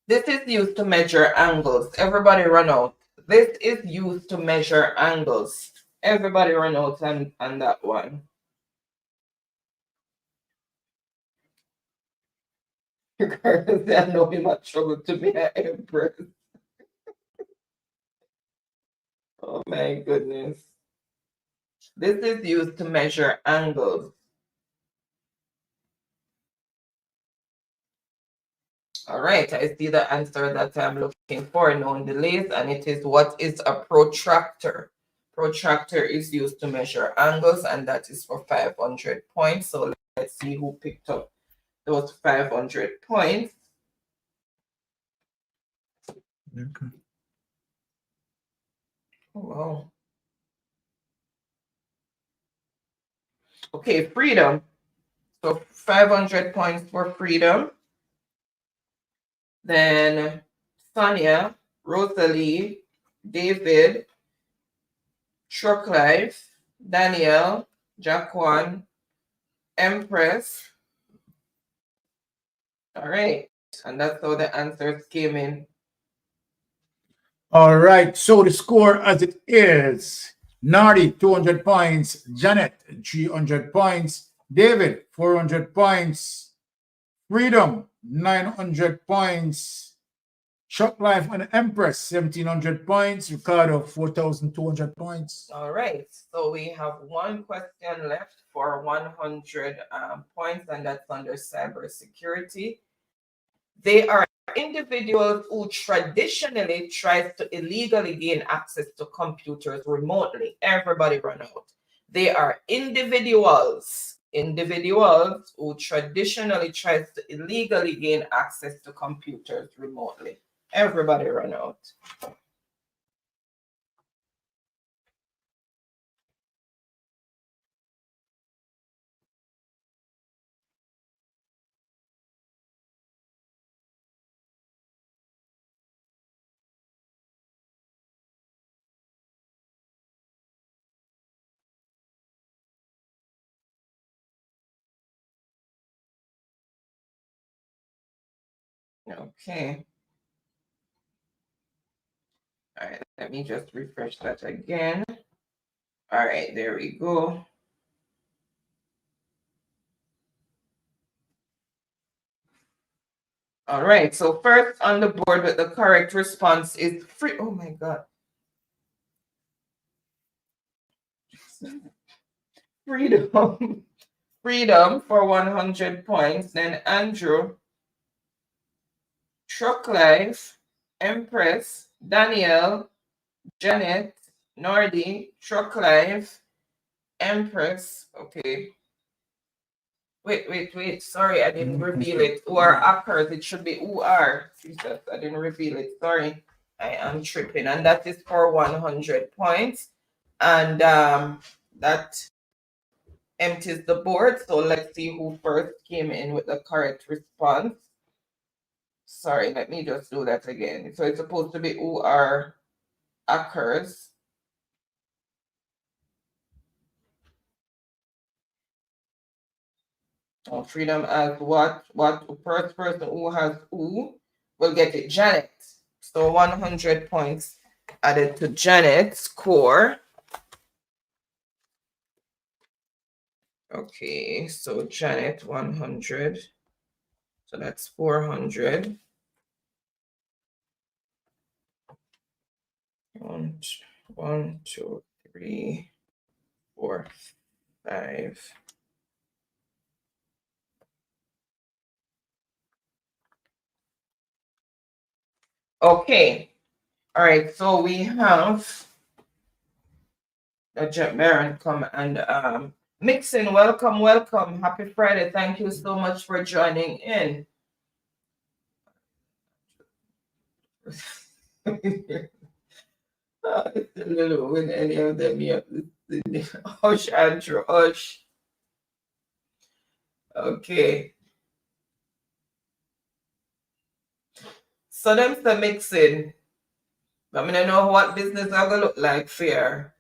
This is used to measure angles. Everybody run out. This is used to measure angles. Everybody run out on that one. Because I know him at trouble to be an empress. Oh my goodness. This is used to measure angles. All right, I see the answer that I'm looking for, known delays, and it is what is a protractor. Protractor is used to measure angles, and that is for 500 points. So let's see who picked up those 500 points. Okay. Oh, wow. Okay, Freedom. So 500 points for Freedom. Then Sonia, Rosalie, David, Truck Life, Danielle, Jaquan, Empress. All right, and that's how the answers came in. All right, so the score as it is: Nardi 200 points, Janet 300 points, David, 400 points. Freedom, 900 points. Shop Life and Empress, 1,700 points. Ricardo, 4,200 points. All right. So we have one question left for 100 points, and that's under cybersecurity. They are individuals who traditionally try to illegally gain access to computers remotely. Everybody run out. They are individuals who traditionally try to illegally gain access to computers remotely. Everybody run out. Okay. All right, let me just refresh that again. All right, there we go. All right, so first on the board with the correct response is free. Oh my God. Freedom. Freedom for 100 points. Then Andrew, Truck Life, Empress, Danielle, Janet, Nordy, Truck Life, Empress. Okay. Wait. Sorry, I didn't reveal it. Who are hackers? It should be who are. Jesus, I didn't reveal it. Sorry. I am tripping. And that is for 100 points. And that empties the board. So let's see who first came in with the correct response. Sorry, let me just do that again. So it's supposed to be who are hackers. Oh, Freedom as what first person who has who will get it. Janet. So 100 points added to Janet's score. Okay, so Janet 100. So that's 400. 1, 2, 3, 4, 5. Okay. All right. So we have the Baron come and Mixin. Welcome. Happy Friday. Thank you so much for joining in. It's a little when any of them you have to hush, Andrew, hush. Okay. So them the Mixin. I mean, I know what business are gonna look like fair.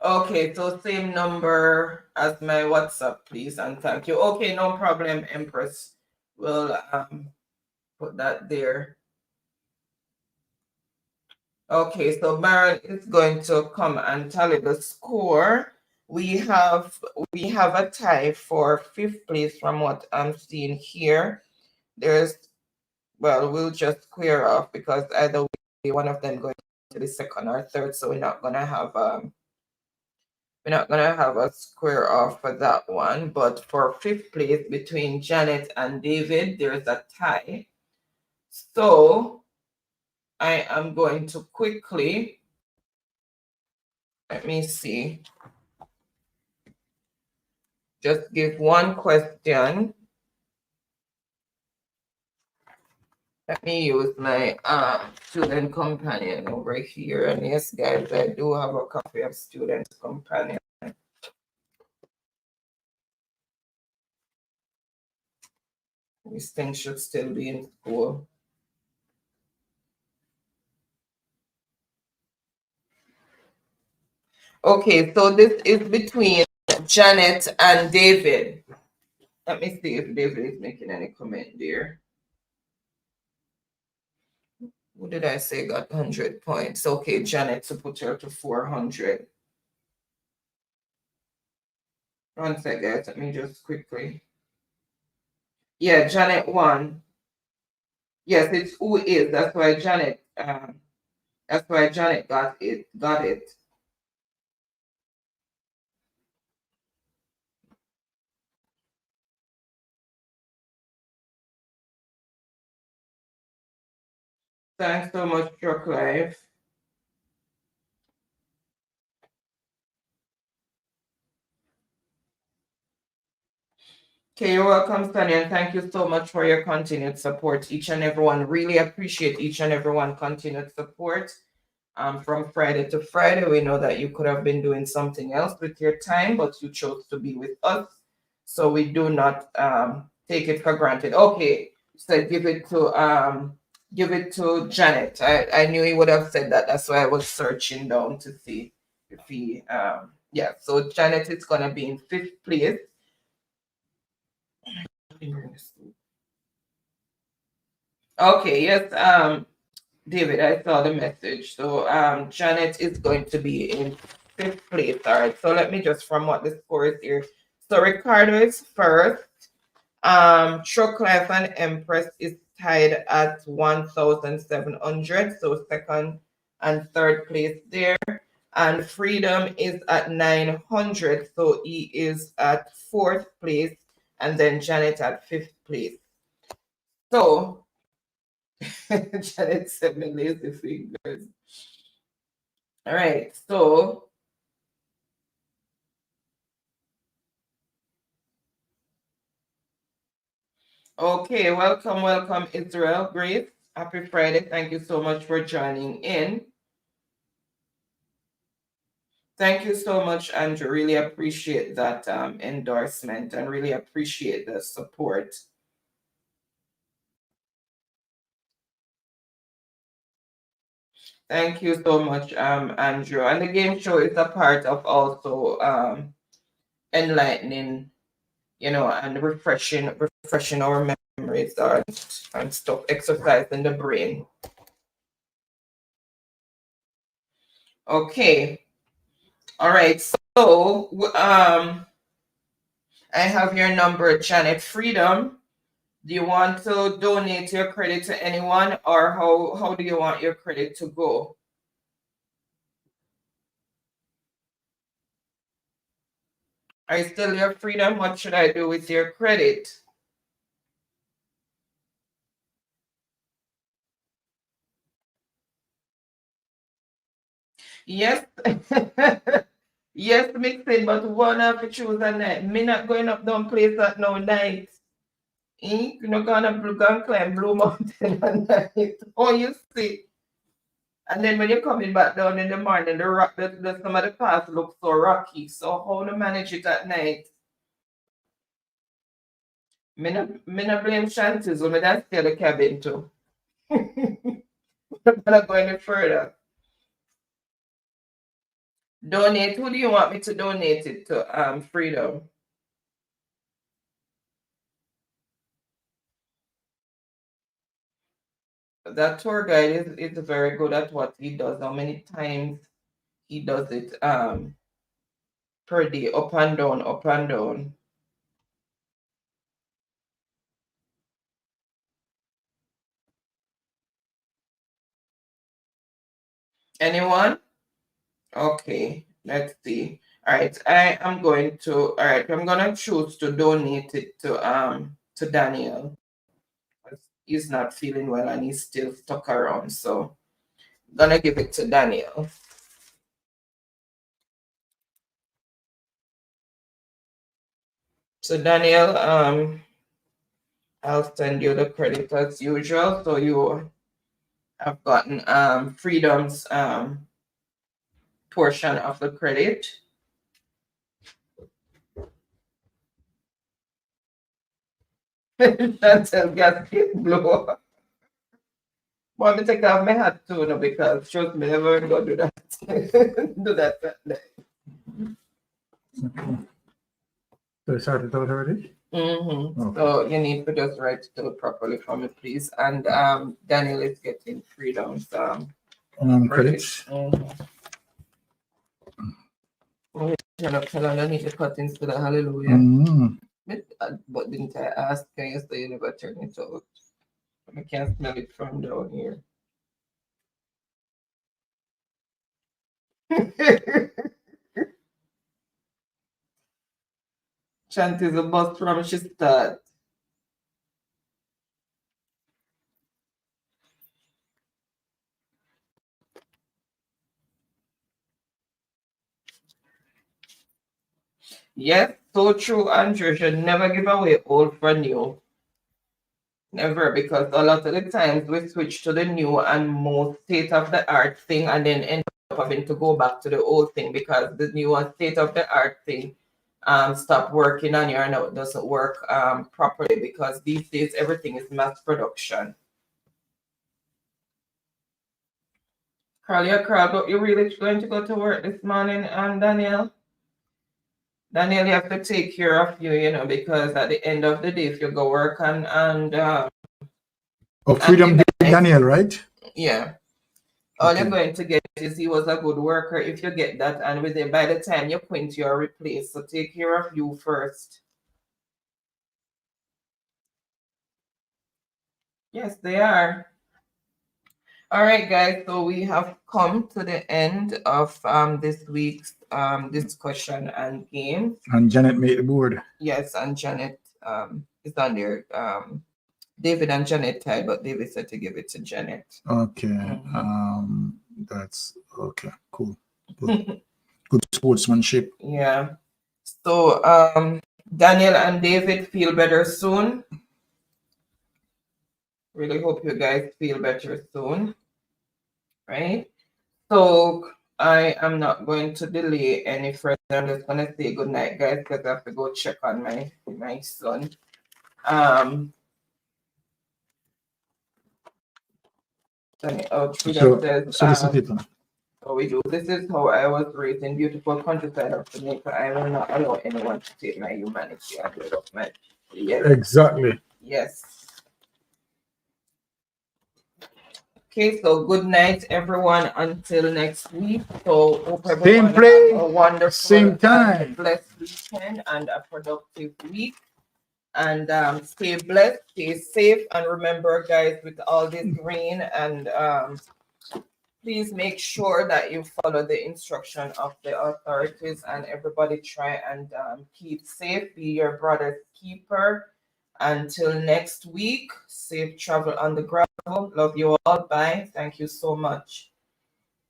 Okay, so same number as my WhatsApp, please, and thank you. Okay, no problem, Empress. We'll put that there. Okay, so Baron is going to come and tally the score. We have a tie for 5th place from what I'm seeing here. We'll just square off because either way one of them going to the 2nd or 3rd, so we're not gonna have a square off for that one. But for 5th place between Janet and David, there's a tie. So I am going to quickly, let me see, just give one question. Let me use my student companion over here. And yes, guys, I do have a copy of student companion. This thing should still be in school. Okay, so this is between Janet and David. Let me see if David is making any comment there. Who did I say got 100 points? Okay, Janet to put her to 400. One second, guys. Let me just quickly. Yeah, Janet won. Yes, it's who is. That's why Janet. That's why Janet got it. Got it. Thanks so much, Truck Life. Okay, you're welcome, Sunny, and thank you so much for your continued support. Each and everyone, really appreciate each and everyone continued support. From Friday to Friday, we know that you could have been doing something else with your time, but you chose to be with us. So we do not take it for granted. Okay, so give it to Janet. I knew he would have said that. That's why I was searching down to see if he yeah. So Janet is gonna be in 5th place. Okay, yes, David, I saw the message. So Janet is going to be in 5th place. All right. So let me just from what the score is here. So Ricardo is first. Showcliff and Empress is tied at 1,700. So 2nd and 3rd place there. And Freedom is at 900. So he is at 4th place. And then Janet at 5th place. So Janet said me lazy fingers. All right, so okay, welcome, Israel. Great. Happy Friday. Thank you so much for joining in. Thank you so much, Andrew. Really appreciate that endorsement and really appreciate the support. Thank you so much, Andrew. And the game show is a part of also enlightening, and refreshing our memories and stuff, exercising the brain. Okay. All right. So I have your number, Janet Freedom. Do you want to donate your credit to anyone, or how do you want your credit to go? Are you still your Freedom? What should I do with your credit? Yes. Yes, mixing, but one have to choose a night. Me not going up down place at no night. You're not gonna go and climb Blue Mountain at night. Oh, you see. And then when you're coming back down in the morning, the some of the paths look so rocky. So how to manage it at night? Me not blame Shanties, so me not stay the cabin too. I'm not go any further. Donate. Who do you want me to donate it to? Freedom. That tour guide is very good at what he does. How many times he does it per day, up and down, up and down. Anyone? Okay, let's see. All right, I'm going to choose to donate it to Daniel. He's not feeling well and he's still stuck around, so I'm gonna give it to Daniel. So Daniel, I'll send you the credit as usual. So you have gotten Freedom's portion of the credit. Chantel got blue. Want me to take off my hat too, no, because trust me, never go do that. Do that day. So it started out already? Okay. So you need to just write it out properly for me, please. And Daniel is getting Freedom's credits. Which turn up till underneath the cuttings to the hallelujah. Mm. But didn't I ask? Can you say you never turn it out? I can't smell it from down here. Chanty's a bus from she start. Yes, so true, Andrew. Should never give away old for new. Never, because a lot of the times we switch to the new and more state-of-the-art thing and then end up having to go back to the old thing because the new and state-of-the-art thing stop working on you and it doesn't work properly because these days everything is mass production. Carl, but you're really going to go to work this morning, Daniel? Daniel, you have to take care of you, you know, because at the end of the day, if you go work Freedom Day, Daniel, right? Yeah. All you're going to get is he was a good worker if you get that, and by the time you quit, you're replaced. So take care of you first. Yes, they are. All right, guys. So we have come to the end of this week's discussion and game. And Janet made the board. Yes, and Janet is on there. David and Janet tied, but David said to give it to Janet. Okay. That's okay. Cool. Good. Good sportsmanship. Yeah. So Daniel and David feel better soon. Really hope you guys feel better soon. Right? So I am not going to delay any further. I'm just gonna say good night, guys, because I have to go check on my son. So we do. This is how I was raised in beautiful countryside of Jamaica. I will not allow anyone to take my humanity and rid of my. Yes. Exactly. Yes. Okay, so good night, everyone. Until next week. So hope everyone has a wonderful, same time, blessed weekend and a productive week. And stay blessed, stay safe, and remember, guys, with all this rain and please make sure that you follow the instruction of the authorities and everybody try and keep safe. Be your brother's keeper. Until next week, safe travel on the gravel. Love you all. Bye. Thank you so much.